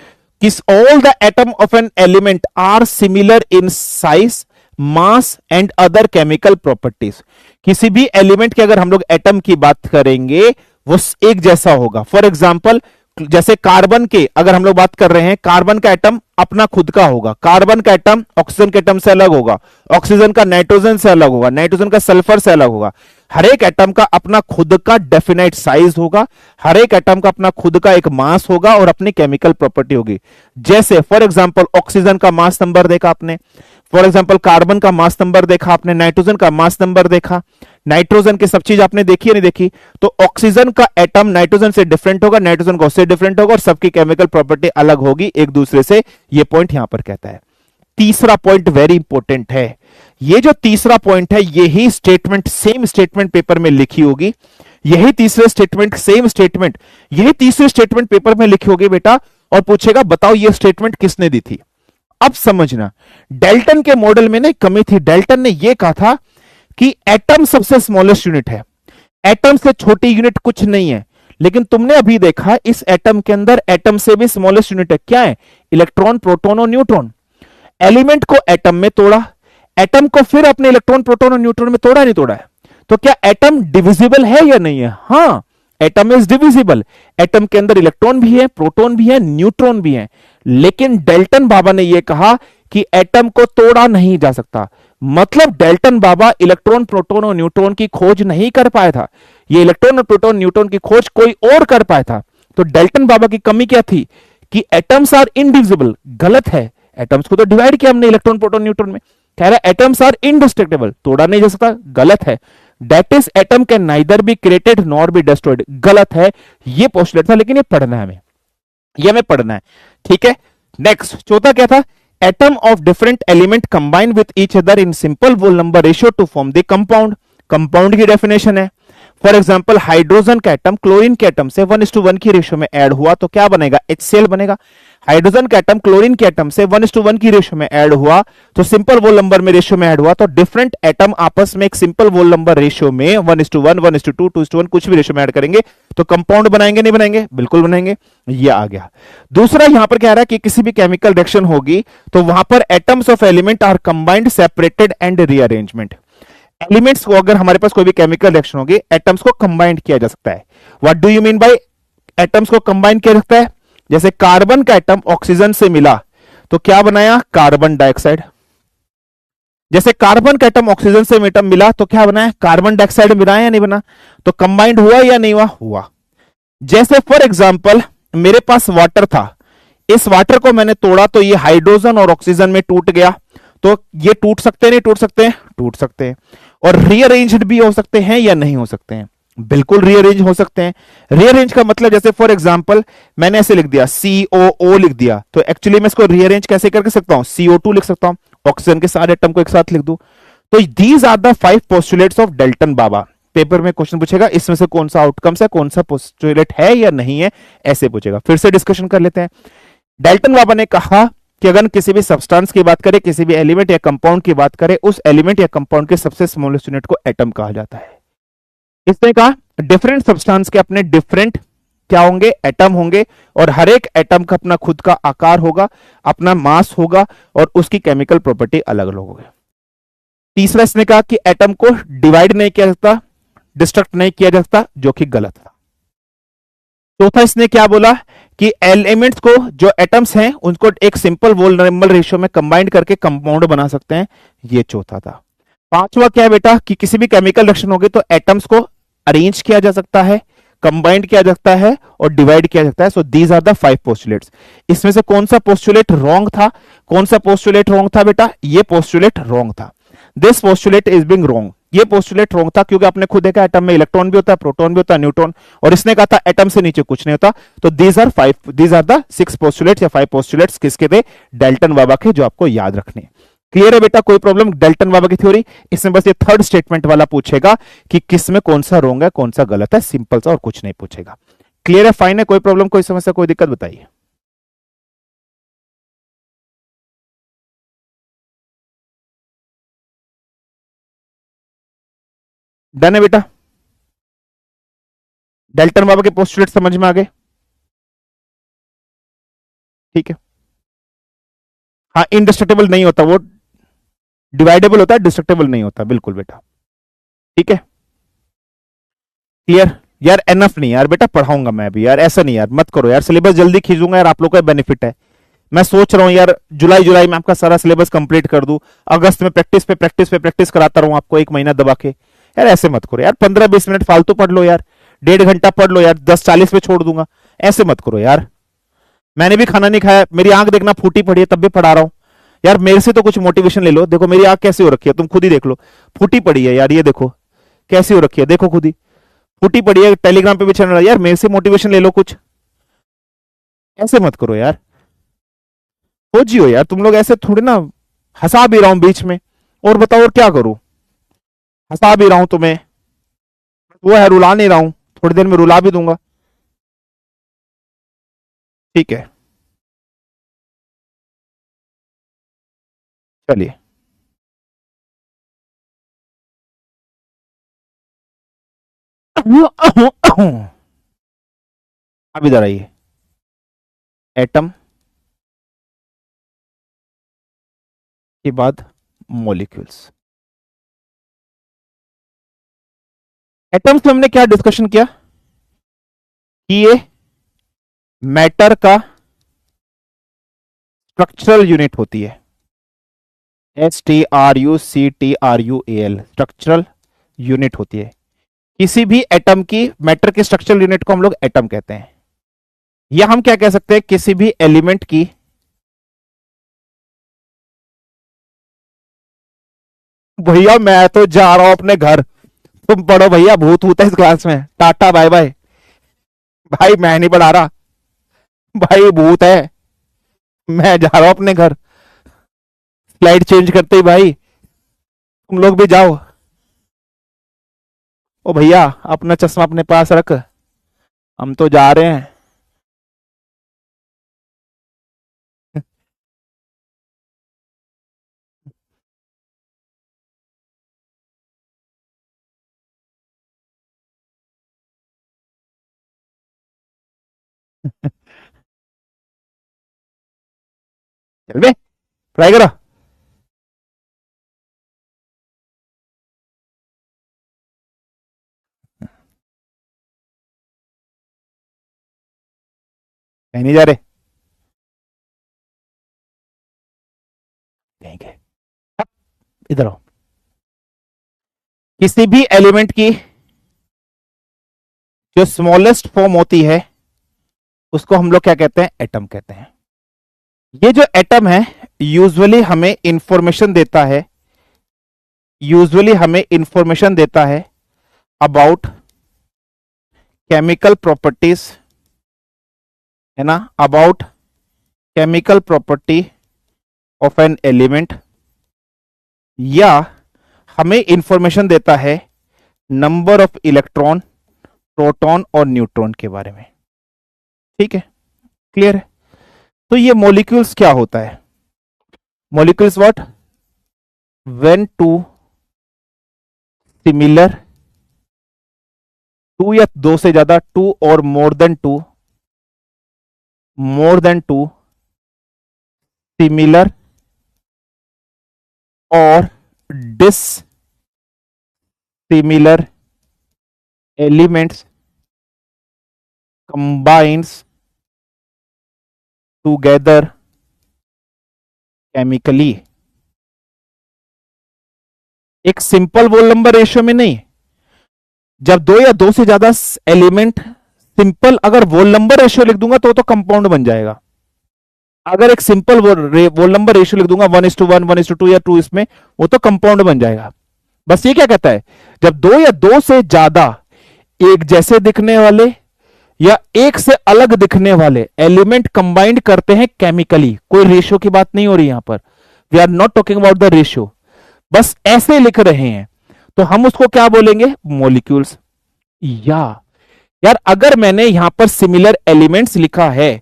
कि all the atom of an element are similar in size, mass and other chemical properties, किसी भी एलिमेंट की अगर हम लोग एटम की बात करेंगे वो एक जैसा होगा। फॉर एग्जाम्पल जैसे कार्बन के अगर हम लोग बात कर रहे हैं, कार्बन का एटम अपना खुद का होगा, कार्बन का एटम ऑक्सीजन के एटम से अलग होगा, ऑक्सीजन का नाइट्रोजन से अलग होगा, नाइट्रोजन का सल्फर से अलग होगा। हर एक एटम का अपना खुद का डेफिनेट साइज होगा, हर एक एटम का अपना खुद का एक मास होगा और अपनी केमिकल प्रॉपर्टी होगी। जैसे फॉर एग्जांपल ऑक्सीजन का मास नंबर देखा आपने, फॉर एग्जांपल कार्बन का मास नंबर देखा आपने, नाइट्रोजन का मास नंबर देखा, नाइट्रोजन की सब चीज आपने देखी है नहीं देखी? तो ऑक्सीजन का एटम नाइट्रोजन से डिफरेंट होगा, नाइट्रोजन का उससे डिफरेंट होगा, और सबकी केमिकल प्रॉपर्टी अलग होगी एक दूसरे से। ये पॉइंट यहां पर कहता है। तीसरा पॉइंट वेरी इंपॉर्टेंट है, ये जो तीसरा पॉइंट है यही स्टेटमेंट सेम स्टेटमेंट पेपर में लिखी होगी, यही तीसरे स्टेटमेंट सेम स्टेटमेंट यही तीसरे स्टेटमेंट पेपर में लिखी होगी बेटा, और पूछेगा बताओ ये स्टेटमेंट किसने दी थी। अब समझना, डेल्टन के मॉडल में ना कमी थी। डेल्टन ने यह कहा था कि एटम सबसे स्मॉलेस्ट यूनिट है, एटम से छोटी यूनिट कुछ नहीं है। लेकिन तुमने अभी देखा इस एटम के अंदर एटम से भी स्मॉलेस्ट यूनिट है, क्या है? इलेक्ट्रॉन, प्रोटॉन और न्यूट्रॉन। एलिमेंट को एटम में तोड़ा, एटम को फिर अपने इलेक्ट्रॉन, प्रोटॉन और न्यूट्रॉन में तोड़ा नहीं तोड़ा है? तो क्या एटम डिविजिबल है या नहीं है? हां, एटम इज डिविजिबल। एटम के अंदर इलेक्ट्रॉन भी है, प्रोटॉन भी है, न्यूट्रॉन भी है। लेकिन डेल्टन बाबा ने यह कहा कि एटम को तोड़ा नहीं जा सकता। मतलब डेल्टन बाबा इलेक्ट्रॉन, प्रोटॉन और न्यूट्रॉन की खोज नहीं कर पाया था, ये इलेक्ट्रॉन और प्रोटॉन, न्यूट्रॉन की खोज कोई और कर पाया था। तो डेल्टन बाबा की कमी क्या थी कि एटम्स आर इनडिविजिबल। गलत है, एटम्स को तो डिवाइड किया हमने इलेक्ट्रॉन, प्रोटॉन, न्यूट्रॉन में। कह रहा है एटम्स आर इनडिस्ट्रक्टेबल, तोड़ा नहीं जा सकता। गलत है। That is atom can neither be created nor be destroyed. गलत है, ये पोस्टुलेट था, लेकिन ये पढ़ना है हमें, ये हमें पढ़ना है। ठीक है, नेक्स्ट चौथा क्या था? Atom of different element combine with each other in simple whole number ratio to form the compound. Compound की डेफिनेशन है, फॉर एग्जांपल हाइड्रोजन का एटम क्लोरीन के एटम से 1:1 की रेशियो में ऐड हुआ तो क्या बनेगा? HCl बनेगा। हाइड्रोजन का एटम क्लोरीन के एटम से 1:1 की रेशियो में ऐड हुआ तो सिंपल वोल नंबर में रेशियो में ऐड हुआ, तो डिफरेंट एटम आपस में एक सिंपल वोल नंबर रेशियो में 1:1, 1:2, 2:1 कुछ भी रेशियो में ऐड करेंगे तो कंपाउंड बनाएंगे नहीं बनाएंगे? बिल्कुल बनाएंगे। ये आ गया। दूसरा यहां पर कह रहा है कि किसी भी केमिकल रिएक्शन होगी तो वहां पर atoms of element are combined, separated and rearrangement. Elements को अगर हमारे पास कोई भी केमिकल रिएक्शन होगी, एटम्स को कंबाइंड किया जा सकता है। What do you mean by atoms को कंबाइन किया जा सकता है? जैसे कार्बन का एटम ऑक्सीजन से मिला तो क्या बनाया, कार्बन डाइऑक्साइड। जैसे कार्बन का एटम ऑक्सीजन से एटम मिला तो क्या बना है, कार्बन डाइऑक्साइड मिला है या नहीं बना, तो कंबाइंड हुआ या नहीं हुआ, हुआ। जैसे फॉर एग्जांपल मेरे पास वाटर था, इस वाटर को मैंने तोड़ा तो ये हाइड्रोजन और ऑक्सीजन में टूट गया, तो ये टूट सकते नहीं टूट सकते हैं, टूट सकते हैं। और रीअरेंज्ड भी हो सकते हैं या नहीं हो सकते हैं, बिल्कुल रीअरेंज हो सकते हैं। रीअरेंज का मतलब जैसे फॉर एग्जांपल मैंने ऐसे लिख दिया COO लिख दिया, तो एक्चुअली मैं इसको रीअरेंज कैसे करके सकता हूं, CO2 लिख सकता हूं, ऑक्सीजन के सारे एटम को एक साथ लिख दूं। तो these are the 5 postulates of Dalton बाबा। पेपर में क्वेश्चन पूछेगा इसमें से कौन सा आउटकम्स है, कौन सा पोस्टुलेट है या नहीं है, ऐसे पूछेगा। फिर से डिस्कशन कर लेते हैं। डेल्टन बाबा ने कहा कि अगर किसी भी सब्सटेंस की बात करें, किसी भी एलिमेंट या कंपाउंड की बात करें, उस एलिमेंट या कंपाउंड के सबसे स्मॉलेस्ट यूनिट को एटम कहा जाता है। इसने कहा डिफरेंट सब्सटेंस के अपने डिफरेंट क्या होंगे, एटम होंगे, और हर एक एटम का अपना खुद का आकार होगा, अपना मास होगा, और उसकी केमिकल प्रॉपर्टी अलग अलग होगी। तीसरा इसने कहा कि एटम को डिवाइड नहीं किया जाता, डिस्ट्रक्ट नहीं किया जाता, जो कि गलत था। चौथा इसने क्या बोला कि एलिमेंट्स को, जो एटम्स हैं उनको एक सिंपल वोल्युलर रेशियो में कंबाइन करके कंपाउंड बना सकते हैं, ये चौथा था। पांचवा क्या है बेटा कि किसी भी केमिकल रिएक्शन होगी तो एटम्स को अरेंज किया जा सकता है, कंबाइंड किया जा सकता है और डिवाइड किया जा सकता है। So these are the 5 postulates. इसमें से कौन सा पोस्टुलेट रॉन्ग था, कौन सा पोस्टुलेट रॉन्ग था बेटा, ये पोस्टुलेट रॉन्ग था। This postulate is being wrong, ये पोस्टुलेट रॉन्ग था, क्योंकि आपने खुद देखा एटम में इलेक्ट्रॉन भी होता है, प्रोटॉन भी होता है, न्यूट्रॉन, और इसने कहा था एटम से नीचे कुछ नहीं होता। तो दीज आर द 6 पोस्टुलेट्स या 5 पोस्टुलेट्स किसके थे, डेल्टन बाबा के, जो आपको याद रखने। क्लियर है बेटा, कोई प्रॉब्लम डेल्टन बाबा की थ्योरी। इसमें बस ये थर्ड स्टेटमेंट वाला पूछेगा कि किस में कौन सा रॉन्ग है, कौन सा गलत है, सिंपल सा, और कुछ नहीं पूछेगा। क्लियर है, फाइन है, कोई प्रॉब्लम, कोई समस्या, कोई दिक्कत बताइए। डन है बेटा, डेल्टन बाबा के पोस्टुलेट समझ में आ गए, ठीक है। हाँ, इंडिस्ट्रक्टेबल नहीं होता वो, डिवाइडेबल होता है, डिस्ट्रक्टेबल नहीं होता, बिल्कुल बेटा, ठीक है। क्लियर यार, एनफ नहीं यार बेटा, पढ़ाऊंगा मैं भी यार, ऐसा नहीं यार, मत करो यार, सिलेबस जल्दी खींचूंगा यार, आप लोगों का बेनिफिट है। मैं सोच रहा हूं यार जुलाई जुलाई में आपका सारा सिलेबस कंप्लीट कर दूं, अगस्त में प्रैक्टिस पे प्रैक्टिस पे प्रैक्टिस कराता रहूं आपको एक महीना दबा के। यार ऐसे मत करो यार, 15-20 मिनट फालतू पढ़ लो यार, 1.5 घंटा पढ़ लो यार, 10:40 पे छोड़ दूंगा, ऐसे मत करो यार। मैंने भी खाना नहीं खाया, मेरी आंख देखना फूटी पड़ी है, तब भी पढ़ा रहा हूं यार, मेरे से तो कुछ मोटिवेशन ले लो। देखो मेरी आंख कैसी हो रखी है, तुम खुद ही देख लो, फूटी पड़ी है यार, ये देखो कैसी हो रखी है, देखो खुद ही फूटी पड़ी है, टेलीग्राम पे भी चल रहा है यार, मेरे से मोटिवेशन ले लो कुछ, ऐसे मत करो यार। हो जियो यार तुम लोग, ऐसे थोड़ी ना, हंसा भी रहा हूं बीच में, और बताओ और क्या करूं, हंसा भी रहा हूं तुम्हें, वो है रुला नहीं रहा हूं, थोड़ी देर में रुला भी दूंगा, ठीक है। चलिए, अब इधर आइए, एटम के बाद मॉलिक्यूल्स। एटम्स में हमने क्या डिस्कशन किया कि ये मैटर का स्ट्रक्चरल यूनिट होती है, STRUCTRUAL, स्ट्रक्चरल यूनिट होती है। किसी भी एटम की, मैटर के स्ट्रक्चरल यूनिट को हम लोग एटम कहते हैं। या हम क्या कह सकते हैं, किसी भी एलिमेंट की, भैया मैं तो जा रहा हूं अपने घर, तुम पढ़ो भैया, भूत होता है इस क्लास में, टाटा बाय बाय। भाई मैं नहीं पढ़ा रहा, भाई भूत है, मैं जा रहा हूं अपने घर, स्लाइड चेंज करते ही भाई, तुम लोग भी जाओ। ओ भैया अपना चश्मा अपने पास रख, हम तो जा रहे हैं। चल बे, ट्राई करो। कहीं नहीं जा रहे, इधर आओ, किसी भी एलिमेंट की जो स्मॉलेस्ट फॉर्म होती है उसको हम लोग क्या कहते हैं, एटम कहते हैं। ये जो एटम है यूजुअली हमें इंफॉर्मेशन देता है, यूजुअली हमें इंफॉर्मेशन देता है अबाउट केमिकल प्रॉपर्टीज, है ना, about chemical property of an element, या हमें इंफॉर्मेशन देता है नंबर ऑफ इलेक्ट्रॉन, प्रोटॉन और न्यूट्रॉन के बारे में। ठीक है, क्लियर है। तो ये मॉलिक्यूल्स क्या होता है, molecules what, when two similar, two या दो से ज्यादा, two or more than two similar और dissimilar elements combines together chemically। एक सिंपल वोल नंबर रेशियो में नहीं, जब दो या दो से ज्यादा एलिमेंट सिंपल अगर वोल नंबर रेशियो लिख दूंगा तो कंपाउंड बन जाएगा। अगर एक सिंपल वोल नंबर रेशियो लिख दूंगा 1:1, 1:2 या 2 इसमें, वो तो कंपाउंड बन जाएगा। बस ये क्या कहता है, जब दो या दो से ज्यादा एक जैसे दिखने वाले या एक से अलग दिखने वाले एलिमेंट कंबाइंड करते हैं केमिकली, कोई रेशियो की बात नहीं हो रही यहां पर, we are not talking about the ratio, बस ऐसे लिख रहे हैं तो हम उसको क्या बोलेंगे, मॉलिक्यूल्स। यार अगर मैंने यहां पर सिमिलर एलिमेंट्स लिखा है,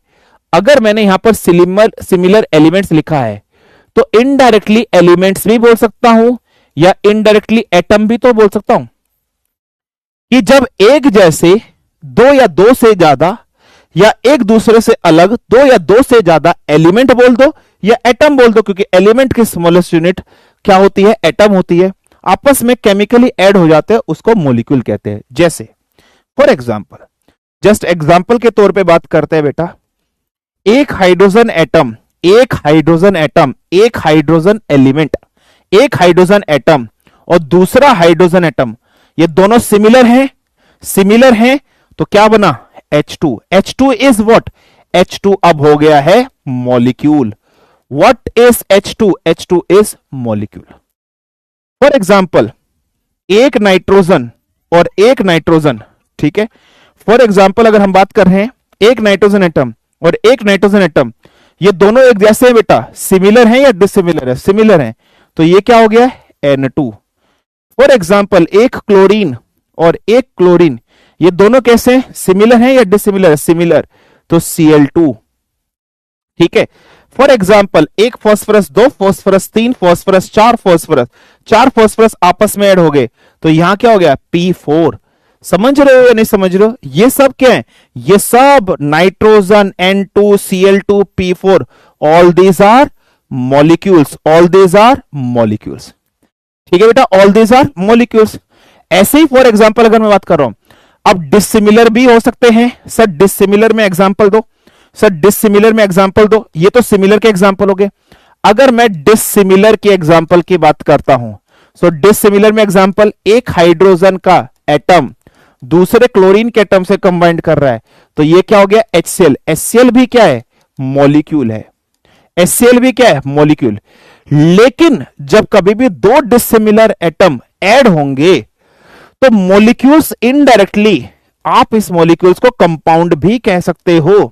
अगर मैंने यहां पर सिमिलर एलिमेंट्स लिखा है तो इनडायरेक्टली एलिमेंट्स भी बोल सकता हूं या इनडायरेक्टली एटम भी तो बोल सकता हूं, कि जब एक जैसे दो या दो से ज्यादा या एक दूसरे से अलग दो या दो से ज्यादा एलिमेंट बोल दो या एटम बोल दो, क्योंकि एलिमेंट की स्मॉलेस्ट यूनिट क्या होती है, एटम होती है, आपस में केमिकली ऐड हो जाते हैं, उसको मॉलिक्यूल कहते हैं। जैसे फॉर एग्जांपल, जस्ट एग्जांपल के तौर पे बात करते हैं बेटा, एक हाइड्रोजन एटम, एक हाइड्रोजन एटम, एक हाइड्रोजन एलिमेंट, एक हाइड्रोजन एटम और दूसरा हाइड्रोजन एटम, ये दोनों सिमिलर हैं, सिमिलर हैं तो क्या बना, H2। H2 is what, H2 अब हो गया है molecule. What is H2, H2 is molecule. For example एक नाइट्रोजन और एक नाइट्रोजन, ठीक है, फॉर एग्जांपल अगर हम बात कर रहे हैं एक नाइट्रोजन एटम और एक नाइट्रोजन एटम, ये दोनों एक जैसे हैं बेटा, सिमिलर हैं या डिसिमिलर है, सिमिलर हैं, तो ये क्या हो गया, N2। फॉर एग्जांपल एक क्लोरीन और एक क्लोरीन, ये दोनों कैसे हैं, सिमिलर हैं या डिसिमिलर, सिमिलर, तो Cl2। ठीक है, फॉर एग्जांपल एक फास्फोरस, दो फास्फोरस, तीन फास्फोरस, चार फास्फोरस, चार फास्फोरस आपस में ऐड हो गए तो यहां क्या हो गया, P4। समझ रहे हो या नहीं समझ रहे हो, ये सब क्या है, ये सब nitrogen, N2, Cl2, P4, all these are molecules, all these are molecules. ठीक है बेटा, ऑल दीज आर मॉलिक्यूल्स। ऐसे ही फॉर एग्जांपल अगर मैं बात कर रहा हूं, अब डिसिमिलर भी हो सकते हैं, सर डिसिमिलर में एग्जांपल दो, सर डिसिमिलर में एग्जांपल दो, ये तो सिमिलर के एग्जांपल हो गए। अगर मैं डिसिमिलर के एग्जांपल की बात करता हूं, सो डिसिमिलर में एग्जांपल एक हाइड्रोजन का एटम दूसरे क्लोरीन के एटम से कंबाइंड कर रहा है तो ये क्या हो गया, HCl। HCl भी क्या है, मॉलिक्यूल है, HCl भी क्या है, मॉलिक्यूल। लेकिन जब कभी भी दो डिसिमिलर एटम ऐड होंगे तो मॉलिक्यूल्स इनडायरेक्टली आप इस मॉलिक्यूल्स को कंपाउंड भी कह सकते हो।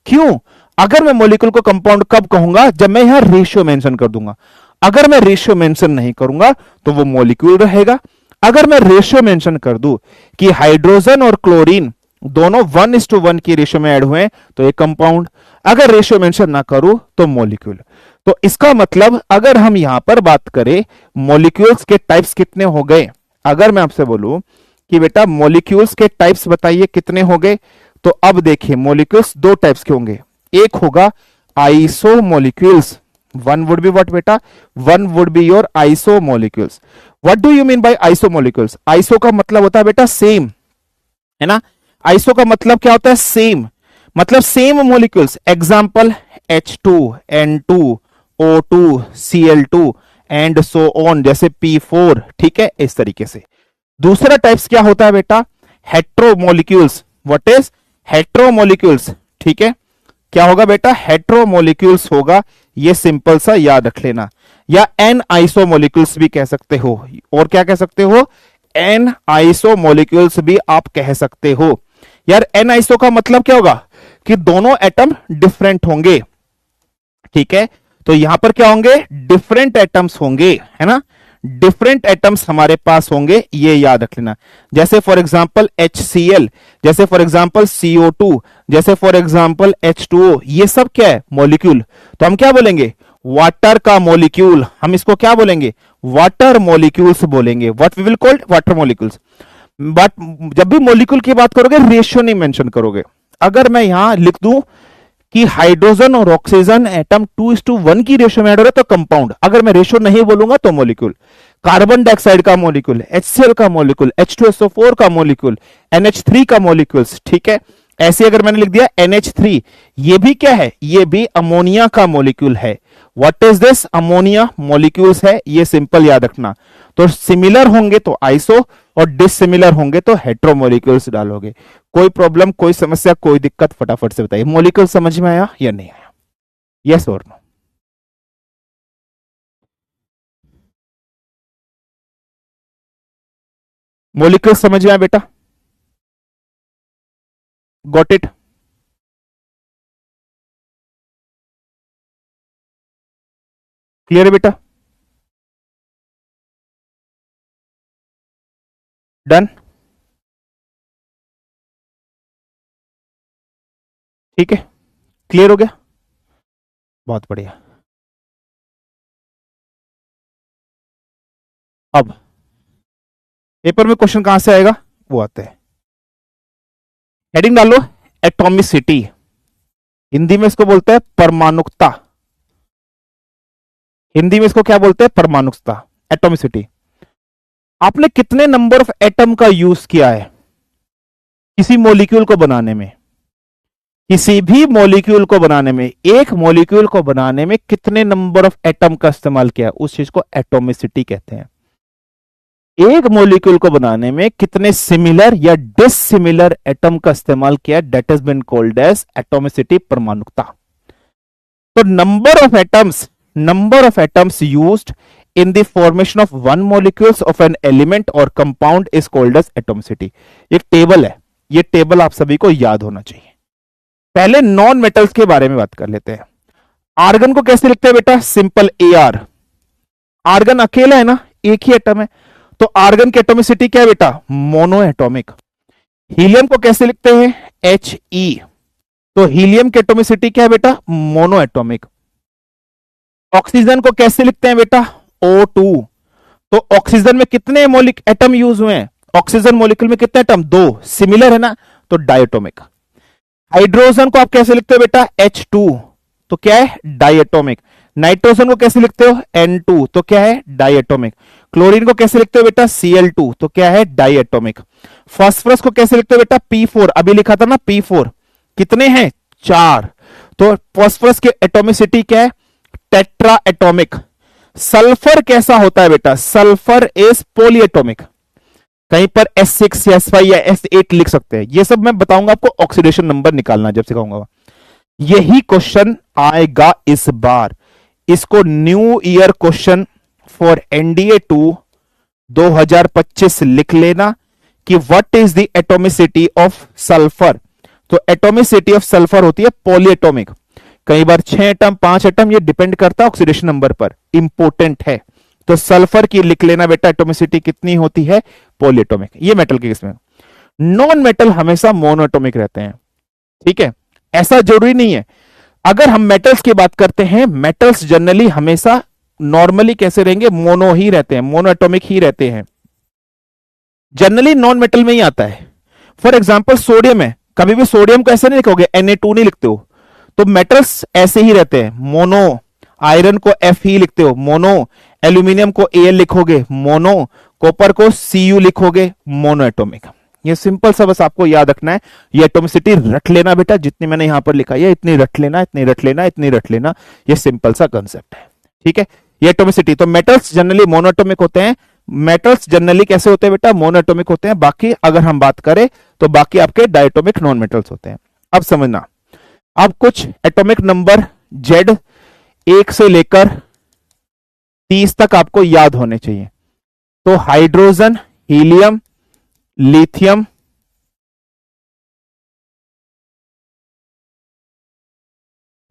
क्यों, अगर मैं मॉलिक्यूल को कंपाउंड कब कहूंगा, जब मैं यहां रेशियो मेंशन कर दूंगा। अगर मैं रेशियो मेंशन नहीं करूंगा तो वो मॉलिक्यूल रहेगा। अगर मैं रेशियो मेंशन कर दूं कि हाइड्रोजन और क्लोरीन दोनों 1:1 की रेशियो में ऐड हुए हैं तो ये कंपाउंड, अगर रेशियो मेंशन ना करूं तो मॉलिक्यूल। तो इसका मतलब अगर हम यहां पर बात करें मॉलिक्यूल्स के टाइप्स कितने हो गए, अगर मैं आपसे बोलूं कि बेटा मॉलिक्यूल्स के टाइप्स बताइए कितने हो गए, तो अब देखिए मॉलिक्यूल्स दो टाइप्स के होंगे, एक होगा iso molecules, one would be what बेटा, one would be your iso molecules. What do you mean by iso molecules, iso का मतलब होता है बेटा सेम, है ना, आइसो का मतलब क्या होता है, सेम, मतलब same molecules. Example H2, N2, O2, Cl2, and so on, जैसे P4, ठीक है, इस तरीके से। दूसरा टाइप्स क्या होता है बेटा, हेट्रोमोलिक्यूल्स। व्हाट इज हेट्रोमोलिक्यूल्स, ठीक है, क्या होगा बेटा, हेट्रोमोलिक्यूल्स होगा, ये सिंपल सा याद रख लेना। या एन आइसोमोलिक्यूल्स भी कह सकते हो, और क्या कह सकते हो, एन आइसोमोलिक्यूल्स भी आप कह सकते हो। यार एन आइसो का मतलब क्या होगा कि दोनों एटम डिफरेंट होंगे, ठीक है, तो यहां पर क्या होंगे, डिफरेंट एटम्स होंगे, है ना, डिफरेंट एटम्स हमारे पास होंगे, ये याद रख लेना। जैसे फॉर एग्जांपल HCl, जैसे फॉर एग्जांपल CO2, जैसे फॉर एग्जांपल H2O, ये सब क्या है, मॉलिक्यूल। तो हम क्या बोलेंगे, वाटर का मॉलिक्यूल, हम इसको क्या बोलेंगे, वाटर मॉलिक्यूल्स बोलेंगे, what we will called water molecules. But जब भी मॉलिक्यूल की बात करोगे रेशियो नहीं मेंशन करोगे। अगर मैं यहां लिख दूं कि हाइड्रोजन और ऑक्सीजन एटम 2:1 की रेशियो में ऐड हो रहा है तो कंपाउंड, अगर मैं रेशियो नहीं बोलूंगा तो मॉलिक्यूल। कार्बन डाइऑक्साइड का मॉलिक्यूल, HCl का मॉलिक्यूल, H2SO4 का मॉलिक्यूल, NH3 का मॉलिक्यूल्स, ठीक है। ऐसे अगर मैंने लिख दिया NH3, ये भी क्या है, ये भी अमोनिया का मॉलिक्यूल है। What is this, ammonia molecules है, ये सिंपल याद रखना। तो सिमिलर होंगे तो आइसो और डिसिमिलर होंगे तो हेट्रोमोलिक्यूल्स डालोगे। कोई प्रॉब्लम, कोई समस्या, कोई दिक्कत, फटाफट से बताइए। मॉलिक्यूल समझ में आया या नहीं आया, यस और नो। मॉलिक्यूल समझ में आया बेटा, गॉट इट। क्लियर है बेटा, डन, ठीक है, क्लियर हो गया, बहुत बढ़िया। अब पेपर में क्वेश्चन कहां से आएगा, वो आते हैं। हेडिंग डालो, एटॉमिसिटी, हिंदी में इसको बोलते हैं परमाणुकता, हिंदी में इसको क्या बोलते हैं, परमाणुकता, एटॉमिसिटी। आपने कितने नंबर ऑफ एटम का यूज किया है किसी मॉलिक्यूल को बनाने में, किसी भी मॉलिक्यूल को बनाने में, एक मॉलिक्यूल को बनाने में कितने नंबर ऑफ एटम का इस्तेमाल किया, उस चीज को एटॉमिसिटी कहते हैं। एक मॉलिक्यूल को बनाने में कितने सिमिलर या डिसिमिलर एटम का इस्तेमाल किया, that is been called as atomicity, परमाणुकता। तो number of atoms used in the formation of one molecules of an element or compound is called as atomicity। एक टेबल है, ये टेबल आप सभी को याद होना चाहिए। पहले नॉन मेटल्स के बारे में बात कर लेते हैं। आर्गन को कैसे लिखते हैं बेटा, सिंपल AR, आर्गन अकेला है ना, एक ही एटम है, तो आर्गन की एटॉमिसिटी क्या है बेटा, मोनो एटॉमिक। हीलियम को कैसे लिखते हैं, HE, तो हीलियम की एटॉमिसिटी क्या है बेटा, मोनो एटॉमिक। ऑक्सीजन को कैसे लिखते हैं बेटा, O2, तो ऑक्सीजन में कितने एटम यूज हुए हैं, ऑक्सीजन मॉलिक्यूल में कितने एटम, 2, सिमिलर है ना, तो डायटोमिक। हाइड्रोजन को आप कैसे लिखते हो बेटा, H2, तो क्या है, डायटोमिक। नाइट्रोजन को कैसे लिखते हो, N2, तो क्या है, डायटोमिक। क्लोरीन को कैसे लिखते हो बेटा, Cl2, तो क्या है, डायटोमिक। फास्फोरस को कैसे लिखते हो बेटा, P4, अभी लिखा था ना P4, कितने हैं, 4, तो फास्फोरस की एटॉमिसिटी क्या है, टेट्रा एटॉमिक। सल्फर कैसा होता है बेटा, सल्फर इज पॉलीएटॉमिक, कहीं पर S6 या S5 या S8 लिख सकते हैं, ये सब मैं बताऊंगा आपको, ऑक्सीडेशन नंबर निकालना जब सिखाऊंगा। यही क्वेश्चन आएगा इस बार, इसको new year question for NDA 2 2025 लिख लेना कि what is the atomicity of sulphur. तो एटॉमिसिटी ऑफ सल्फर होती है पॉलीएटॉमिक, कई बार 6 एटम 5 एटम, ये डिपेंड करता है ऑक्सीडेशन नंबर पर, इंपोर्टेंट है। तो सल्फर की लिख लेना बेटा, एटॉमिसिटी कितनी होती है, पॉलीएटॉमिक। ये मेटल के केस में। नॉन मेटल हमेशा मोनोएटॉमिक रहते हैं, ठीक है, ऐसा जरूरी नहीं है। अगर हम मेटल्स की बात करते हैं, मेटल्स जनरली हमेशा नॉर्मली कैसे रहेंगे, मोनो ही रहते हैं, मोनोएटॉमिक ही रहते हैं, जनरली नॉन मेटल में ही आता है। फॉर एग्जाम्पल सोडियम है, कभी भी सोडियम को ऐसे नहीं लिखोगे, Na2 नहीं लिखते हो, तो मेटल्स ऐसे ही रहते हैं, मोनो। आयरन को F ही लिखते हो, मोनो। एल्यूमिनियम को Al लिखोगे, मोनो। कॉपर को Cu लिखोगे, मोनो एटॉमिक। ये सिंपल सा बस आपको याद रखना है, ये एटॉमिसिटी रट लेना बेटा, जितनी मैंने यहां पर लिखा है इतनी रट लेना, इतनी रट लेना, इतनी रट लेना, ये सिंपल सा कंसेप्ट है, ठीक है। ये एटोमिसिटी। तो मेटल्स जनरली मोनोएटॉमिक होते हैं। मेटल्स जनरली कैसे होते हैं बेटा? मोनोएटॉमिक होते हैं। बाकी अगर हम बात करें तो बाकी आपके डायटोमिक नॉन मेटल्स होते हैं। अब समझना, अब कुछ एटॉमिक नंबर जेड 1 से लेकर 30 तक आपको याद होने चाहिए। तो हाइड्रोजन, हीलियम, लिथियम,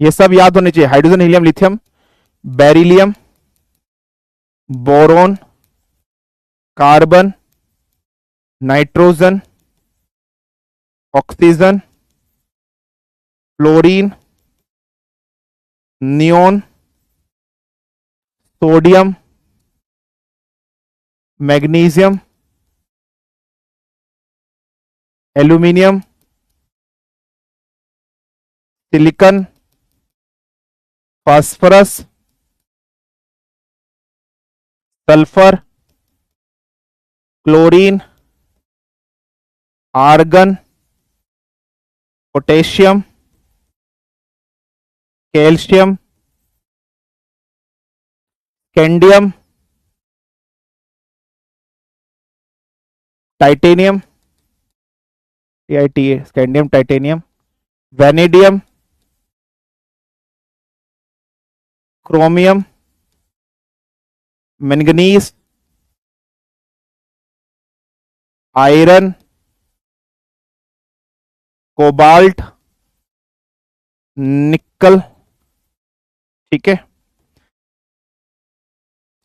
ये सब याद होने चाहिए। Hydrogen, helium, lithium, beryllium, boron, carbon, nitrogen, oxygen, fluorine, neon, sodium, magnesium, aluminium, silicon, phosphorus, sulphur, chlorine, argon, potassium, calcium, scandium, titanium, TIT scandium, titanium, vanadium, chromium, manganese, iron, cobalt, nickel. ठीक है,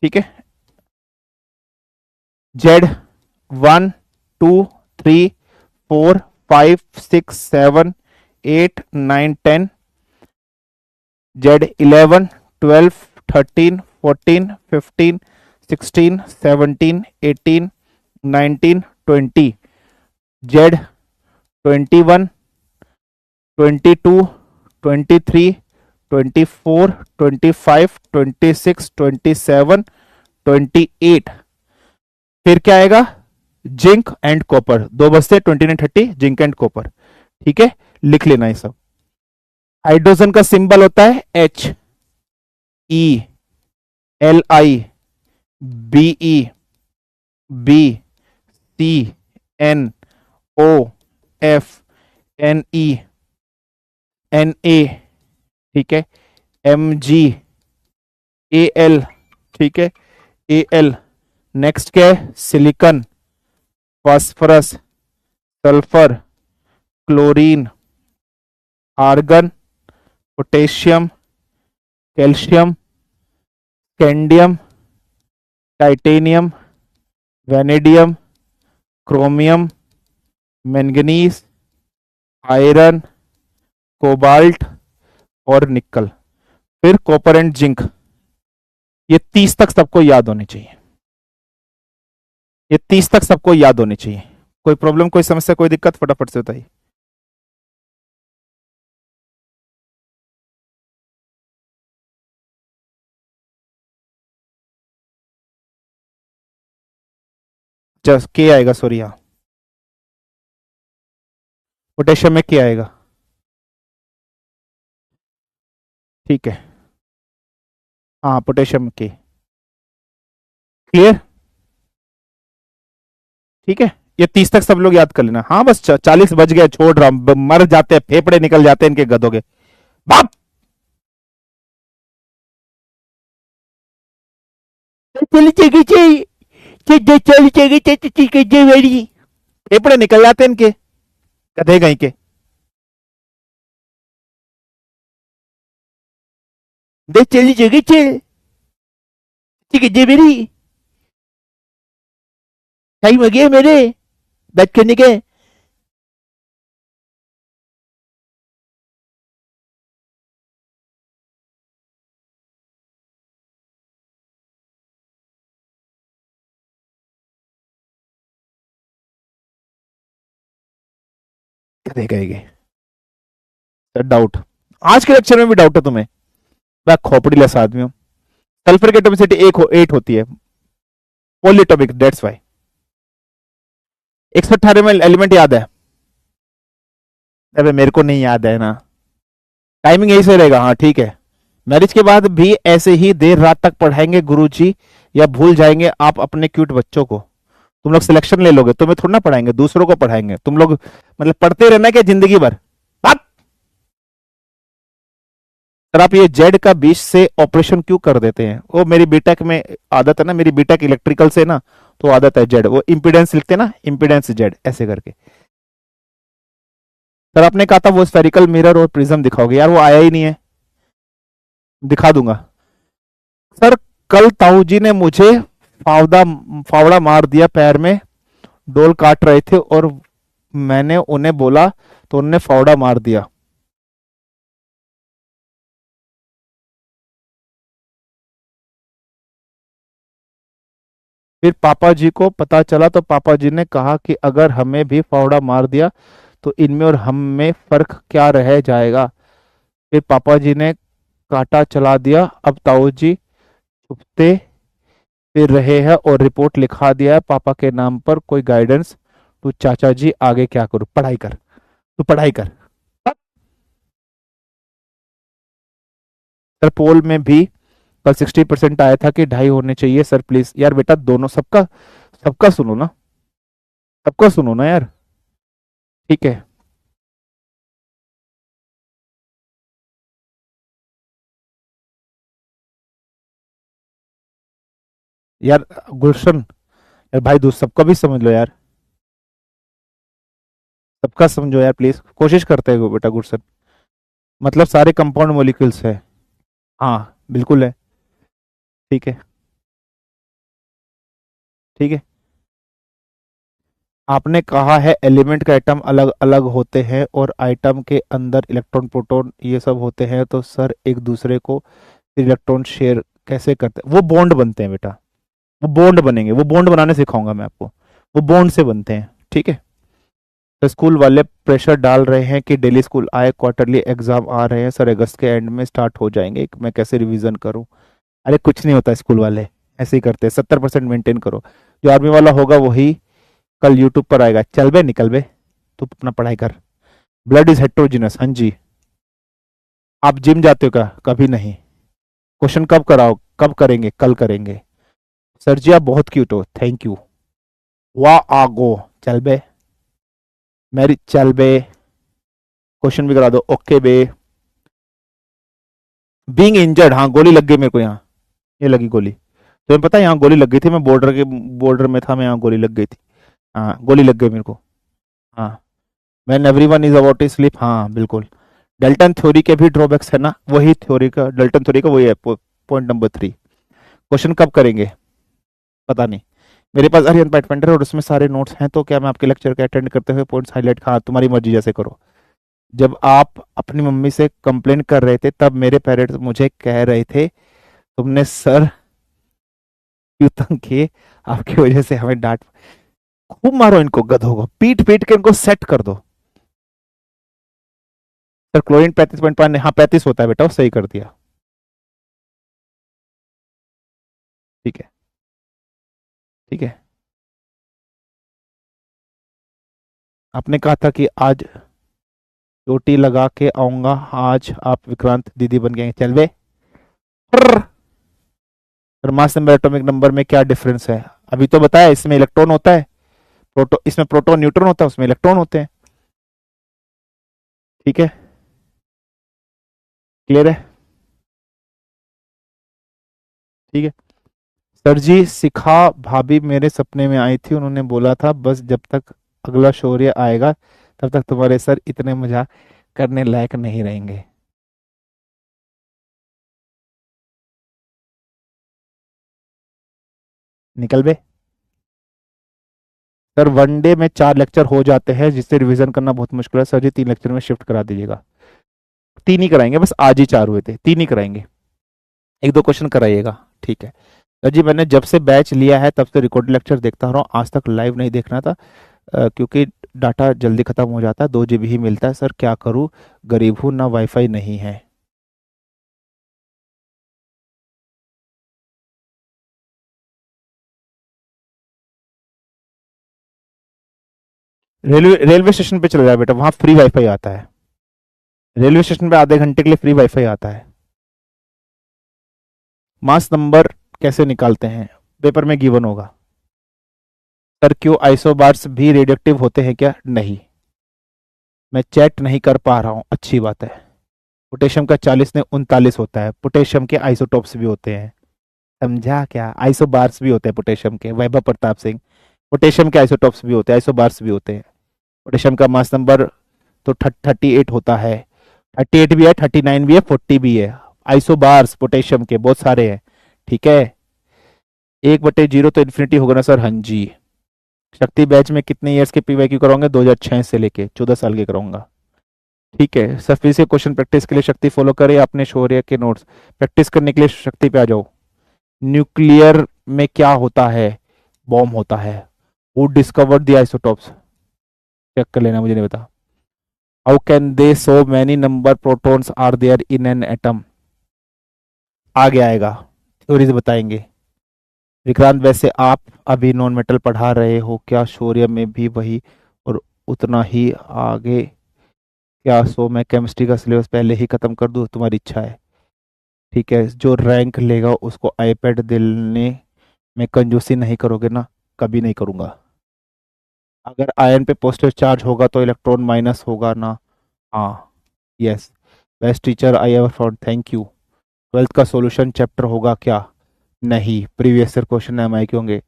ठीक है। Z 1 2 3 4 5 6 7 8 9 10, Z 11 12 13 14 15 16 17 18 19 20, Z 21 22 23 24 25 26 27 28। फिर क्या आएगा? Zinc and copper, दो बस्ते 29 30, zinc and copper. ठीक है, लिख लेना ये सब। हाइड्रोजन का सिंबल होता है H, E, Li, Be, B, C, N, O, F, Ne, Na। ठीक है, Mg, Al। ठीक है, Al। नेक्स्ट क्या है? Silicon, phosphorus, sulphur, chlorine, argon, potassium, calcium, scandium, titanium, vanadium, chromium, manganese, iron, cobalt और निकल। फिर कॉपर एंड जिंक। ये 30 तक सबको याद होने चाहिए। ये 30 तक सबको याद होने चाहिए। कोई प्रॉब्लम, कोई समस्या, कोई दिक्कत, फटाफट से बताइए। जस्ट के आएगा, सॉरी, यहाँ पोटेशियम में के आएगा। ठीक है, हाँ, पोटेशियम के। क्लियर? ठीक है, ये 30 तक सब लोग याद कर लेना। हाँ, बस 40 बज गए, छोड़ रहा हूं, मर जाते हैं, फेफड़े निकल जाते हैं इनके गधों के बाप। फेफड़े निकल जाते हैं इनके, गधे कहीं के। दे चली जगह चल, ठीक है जी मेरी, टाइम हो गया मेरे बात करने के। गधे कहेंगे डाउट। आज के लेक्चर में भी डाउट है तुम्हें? मैं खोपड़ी लेस आदमी हूं। सल्फर की एटॉमिसिटी 8 होती है, पॉलीटॉमिक, दैट्स व्हाई। 118 में एलिमेंट याद है? अबे मेरे को नहीं याद है ना, टाइमिंग यही से रहेगा। हाँ ठीक है, मैरिज के बाद भी ऐसे ही देर रात तक पढ़ाएंगे गुरुजी, या भूल जाएंगे आप अपने क्यूट बच्चों को? तुम लोग सिलेक्शन ले लोगे, तुम्हें थोड़ा ना पढ़ाएंगे, दूसरों को पढ़ाएंगे। तुम लोग मतलब पढ़ते रहना क्या जिंदगी भर? बात। सर आप ये जेड का 20 से ऑपरेशन क्यों कर देते हैं? वो मेरी बीटेक में आदत है ना, मेरी बीटेक इलेक्ट्रिकल से ना, तो आदत है जेड, वो इम्पीडेंस लिखते हैं ना, इम्पीडेंस जेड ऐसे करके। सर आपने कहा था वो स्फेरिकल मिरर और प्रिज्म दिखाओगे, यार वो आया ही नहीं है। दिखा दूंगा सर। कल ताऊ जी ने मुझे फावड़ा फावड़ा मार दिया पैर में, डोल काट रहे थे और मैंने उन्हें बोला तो उन्होंने फावड़ा मार दिया। फिर पापा जी को पता चला तो पापा जी ने कहा कि अगर हमें भी फावड़ा मार दिया तो इनमें और हम में फर्क क्या रह जाएगा। फिर पापा जी ने कांटा चला दिया। अब ताऊ जी छुपते फिर रहे हैं और रिपोर्ट लिखा दिया है पापा के नाम पर। कोई गाइडेंस? तू चाचा जी आगे क्या करूं? पढ़ाई कर, तू पढ़ाई कर। सर पोल में भी कल 60% आया था कि 2.5 होने चाहिए सर प्लीज। यार बेटा दोनों सबका सबका सुनो ना, सबका सुनो ना यार। ठीक है यार गुलशन, यार भाई दोस्त सबका भी समझ लो यार, सबका समझो यार प्लीज, कोशिश करते हैं बेटा गुलशन। मतलब सारे कंपाउंड मॉलिक्यूल्स है। हाँ बिल्कुल है। ठीक है, ठीक है। आपने कहा है एलिमेंट के आइटम अलग अलग होते हैं और आइटम के अंदर इलेक्ट्रॉन प्रोटॉन ये सब होते हैं, तो सर एक दूसरे को फिर इलेक्ट्रॉन शेयर कैसे करते हैं? वो बॉन्ड बनते हैं बेटा, वो बॉन्ड बनेंगे, वो बॉन्ड बनाने सिखाऊंगा मैं आपको। वो बॉन्ड से बनते हैं, ठीक है। तो स्कूल वाले प्रेशर डाल रहे हैं कि डेली स्कूल आए, क्वार्टरली एग्जाम आ रहे हैं सर, अगस्त के एंड में स्टार्ट हो जाएंगे, मैं कैसे रिवीजन करूं? अरे कुछ नहीं होता, स्कूल वाले ऐसे ही करते हैं। 70% मेंटेन करो, जो आर्मी वाला होगा वही कल यूट्यूब पर आएगा। चल बे निकल बे, तू अपना पढ़ाई कर। ब्लड इज हेट्रोजिनस, हाँ जी। आप जिम जाते हो क्या? कभी नहीं। क्वेश्चन कब कराओ? कब करेंगे? कल करेंगे। सर जी आप बहुत क्यूट हो, थैंक यू। वाह आगो, चल बे मेरी, चल बे। क्वेश्चन भी करा दो, ओके बे। बीइंग इंजर्ड, हाँ गोली लग गई मेरे को यहाँ, ये लगी गोली। तुम्हें पता है यहाँ गोली लग गई थी, मैं बॉर्डर में था, मैं यहाँ गोली लग गई थी। हाँ गोली लग गई मेरे को। हाँ when everyone is about to sleep, हाँ बिल्कुल। डेल्टन थ्योरी के भी ड्रॉबैक्स है ना, वही थ्योरी का, डेल्टन थ्योरी का वही है। पॉइंट नंबर 3, क्वेश्चन कब करेंगे? पता नहीं। मेरे पास अरियन पाइटफाइंडर है और उसमें सारे नोट्स हैं, तो क्या मैं आपके लेक्चर के अटेंड करते हुए पॉइंट्स हाईलाइट, हाँ तुम्हारी मर्जी जैसे करो। जब आप अपनी मम्मी से कंप्लेन कर रहे थे तब मेरे पेरेंट्स मुझे कह रहे थे तुमने सर क्यों तंग किए, आपकी वजह से हमें डांट। खूब मारो इनको, गधों को पीट पीट के इनको सेट कर दो। सर क्लोरीन 35.5, हाँ 35 होता है बेटा, वो सही कर दिया। ठीक है, ठीक है। आपने कहा था कि आज चोटी लगा के आऊंगा, आज आप विक्रांत दीदी बन गए, चल बे। Sir mass number atomic number में क्या डिफरेंस है? अभी तो बताया, इसमें इलेक्ट्रॉन होता है, इसमें प्रोटॉन न्यूट्रॉन होता है, उसमें इलेक्ट्रॉन होते हैं। ठीक है, क्लियर है? ठीक है। सर जी सिखा भाभी मेरे सपने में आई थी, उन्होंने बोला था बस जब तक अगला शौर्य आएगा तब तक तुम्हारे सर इतने मजाक करने लायक नहीं रहेंगे। निकल बे। सर वनडे में 4 लेक्चर हो जाते हैं जिससे रिवीजन करना बहुत मुश्किल है, सर जी 3 लेक्चर में शिफ्ट करा दीजिएगा। 3 ही कराएंगे बस, आज ही 4 हुए थे, 3 ही कराएंगे। 1-2 क्वेश्चन कराइएगा, ठीक है। सर जी मैंने जब से बैच लिया है तब से रिकॉर्ड लेक्चर देखता रहा हूँ, आज तक लाइव नहीं देखना था क्योंकि डाटा जल्दी खत्म हो जाता है, 2 GB ही मिलता है। सर क्या करूँ, गरीब हूँ ना, वाईफाई नहीं है। रेलवे स्टेशन पे चला जाए बेटा, वहां फ्री वाईफाई आता है। रेलवे स्टेशन पे आधे घंटे के लिए फ्री वाईफाई आता है। मास नंबर कैसे निकालते हैं, पेपर में गिवन होगा। सर क्यों आइसोबार्स भी रेडियोएक्टिव होते हैं क्या? नहीं, मैं चैट नहीं कर पा रहा हूं, अच्छी बात है। पोटेशियम का 40 ने 39 होता है, पोटेशियम के आइसोटोप्स भी होते हैं, समझा क्या? आइसोबार्स भी होते हैं पोटेशियम के, वैभव प्रताप सिंह। पोटेशियम के आइसोटोप्स भी होते हैं, आइसोबार्स भी होते हैं। पोटेशियम का मास नंबर तो 38 होता है, 38 भी है, 39 भी है, 40 भी है। आइसोबार्स पोटेशियम के बहुत सारे हैं, ठीक है। 1/0 तो इन्फिनिटी होगा ना सर? हाँ जी। शक्ति बैच में कितने ईयर्स के पीवाईक्यू कराऊंगे? 2006 से लेके 14 साल के कराऊंगा, ठीक है। सफी से क्वेश्चन प्रैक्टिस के लिए शक्ति फॉलो करें, अपने शौर्य के नोट्स प्रैक्टिस करने के लिए शक्ति पे आ जाओ। न्यूक्लियर में क्या होता है? बॉम्ब होता है। Who discovered the isotopes? Check कर लेना, मुझे नहीं पता। How can they so many number protons are there in an atom? आगे आएगा, थ्योरीज बताएंगे। विक्रांत वैसे आप अभी नॉन मेटल पढ़ा रहे हो क्या? शौर्य में भी वही और उतना ही आगे क्या? सो मैं केमिस्ट्री का सिलेबस पहले ही खत्म कर दूं? तुम्हारी इच्छा है, ठीक है। जो रैंक लेगा उसको आईपैड दिलने में कंजूसी नहीं करोगे ना? कभी नहीं करूंगा। अगर आयन पे पॉजिटिव चार्ज होगा तो इलेक्ट्रॉन माइनस होगा ना? हाँ, yes. Best teacher I ever found, thank you. 12th का सॉल्यूशन चैप्टर होगा क्या? नहीं, प्रीवियस ईयर क्वेश्चन एम आई के होंगे।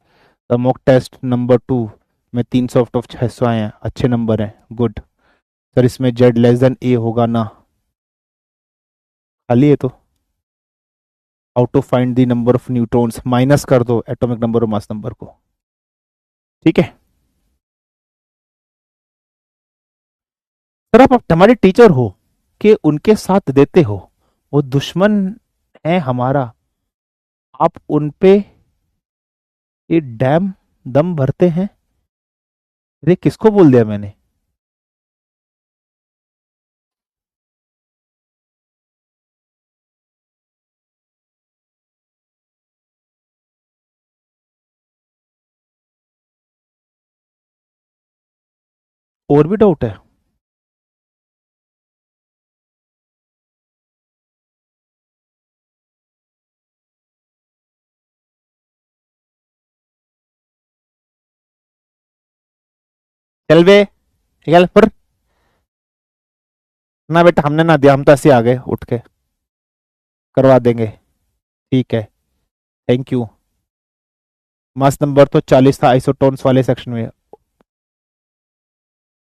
द मॉक टेस्ट नंबर 2 में 300 आउट ऑफ 600 आए हैं, अच्छे नंबर हैं, गुड। सर इसमें जेड लेस देन ए होगा ना? खाली है तो how to find the number of neutrons, minus कर दो एटॉमिक नंबर और मास नंबर को, ठीक है। सर आप हमारे टीचर हो कि उनके साथ देते हो, वो दुश्मन है हमारा, आप उन पे ये डैम दम भरते हैं। अरे किसको बोल दिया मैंने? और भी डाउट है? चल बे, चल पर। ना बेटा हमने ना दिया, हम तो ऐसे आ गए उठ के, करवा देंगे, ठीक है, थैंक यू। मास नंबर तो 40 था आइसोटोन्स वाले सेक्शन में।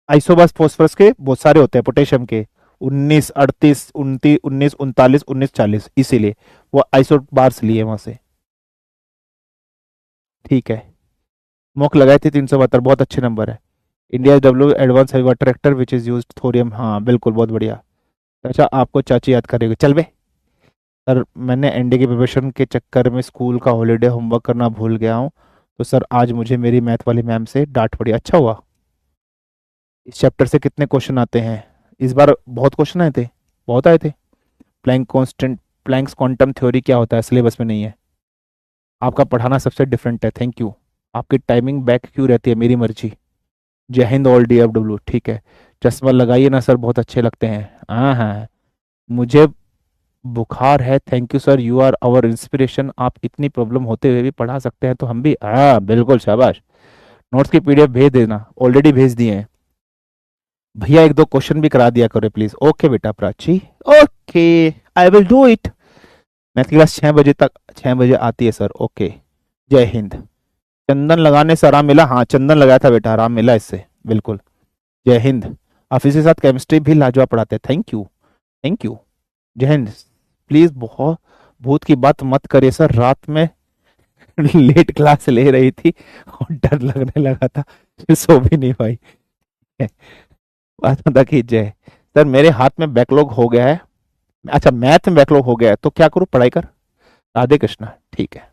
आइसोबस फोस्फरस के बहुत सारे होते हैं, पोटेशियम के 19, 38, 29, 19, 39, 19, 40, इसीलिए वो आइसोबार्स लिए वहां से, ठीक है। मॉक लगाए थे 372, बहुत अच्छे नंबर है। India W advance heavy water reactor which is used thorium, हाँ बिल्कुल, बहुत बढ़िया। अच्छा आपको चाची याद करेगी, चल बे। सर मैंने एनडी के प्रिपरेशन के चक्कर में स्कूल का हॉलीडे होमवर्क करना भूल गया हूँ, तो सर आज मुझे मेरी मैथ वाली मैम से डांट पड़ी। अच्छा हुआ। इस चैप्टर से कितने क्वेश्चन आते हैं इस बार? बहुत क्वेश्चन आए थे, बहुत आए थे। Planck constant, Planck's quantum theory क्या होता है? सिलेबस में नहीं है। आपका पढ़ाना सबसे डिफरेंट है, थैंक यू। आपकी टाइमिंग बैक क्यों रहती है? मेरी मर्जी। जय हिंद ऑल DFW, ठीक है। चश्मा लगाइए ना सर, बहुत अच्छे लगते हैं। हाँ हाँ, मुझे बुखार है, thank you sir, you are our inspiration. आप इतनी प्रॉब्लम होते हुए भी पढ़ा सकते हैं तो हम भी, हाँ बिल्कुल, शाबाश। नोट्स की PDF भेज देना, ऑलरेडी भेज दिए हैं। भैया एक दो क्वेश्चन भी करा दिया करो प्लीज। ओके बेटा Prachi, okay, I will do it. Math की क्लास 6 बजे तक, 6 बजे आती है सर, ओके। जय हिंद। चंदन लगाने से आराम मिला? हाँ चंदन लगाया था बेटा, आराम मिला इससे, बिल्कुल। जय हिंद। ऑफिस के साथ केमिस्ट्री भी लाजवाब पढ़ाते हैं, थैंक यू, थैंक यू। जय हिंद। प्लीज बहुत भूत की बात मत करिए सर, रात में लेट क्लास ले रही थी और डर लगने लगा था, फिर सो भी नहीं पाई। बात बता कीजिए। सर मेरे हाथ में बैकलॉग हो गया है, अच्छा मैथ में बैकलॉग हो गया है तो क्या करूं? पढ़ाई कर। राधे कृष्णा, ठीक है।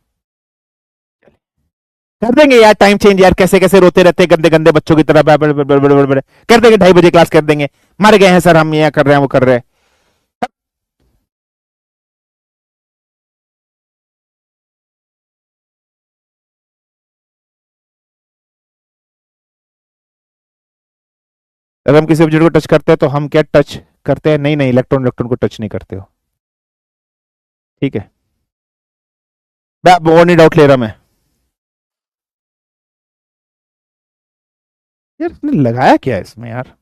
कर देंगे यार टाइम चेंज, यार कैसे कैसे रोते रहते हैं गंदे गंदे बच्चों की तरह, कर देंगे 2:30 बजे क्लास कर देंगे। मर गए हैं सर हम, यहाँ कर रहे हैं वो कर रहे हैं। अगर हम किसी ऑब्जेक्ट को टच करते हैं तो हम क्या टच करते हैं? नहीं नहीं, इलेक्ट्रॉन इलेक्ट्रॉन को टच नहीं करते हो, ठीक है। और नहीं डाउट ले रहा मैं। यार इसने लगाया क्या है इसमें यार?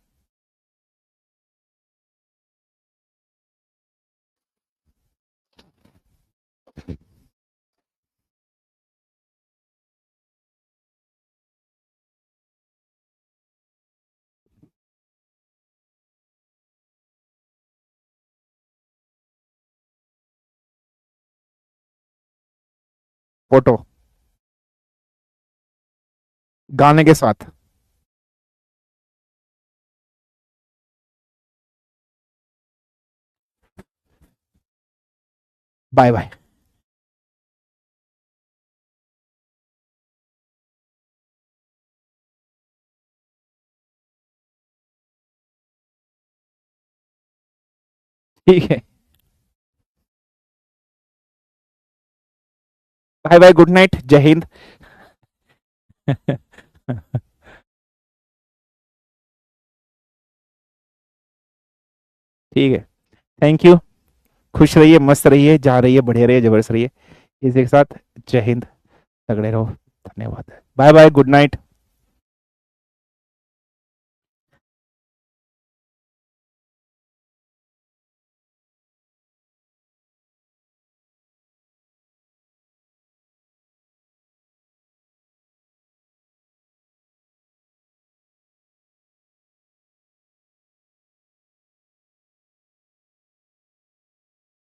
फोटो गाने के साथ। Bye bye. ठीक है। बाय बाय, गुड नाइट, जय हिंद। ठीक है। Thank you. खुश रहिए, मस्त रहिए, जहाँ रहिए बढ़िया रहिए, जबरदस्त रहिए। इसी के साथ जय हिंद। तगड़े रहो। धन्यवाद। Bye bye, good night.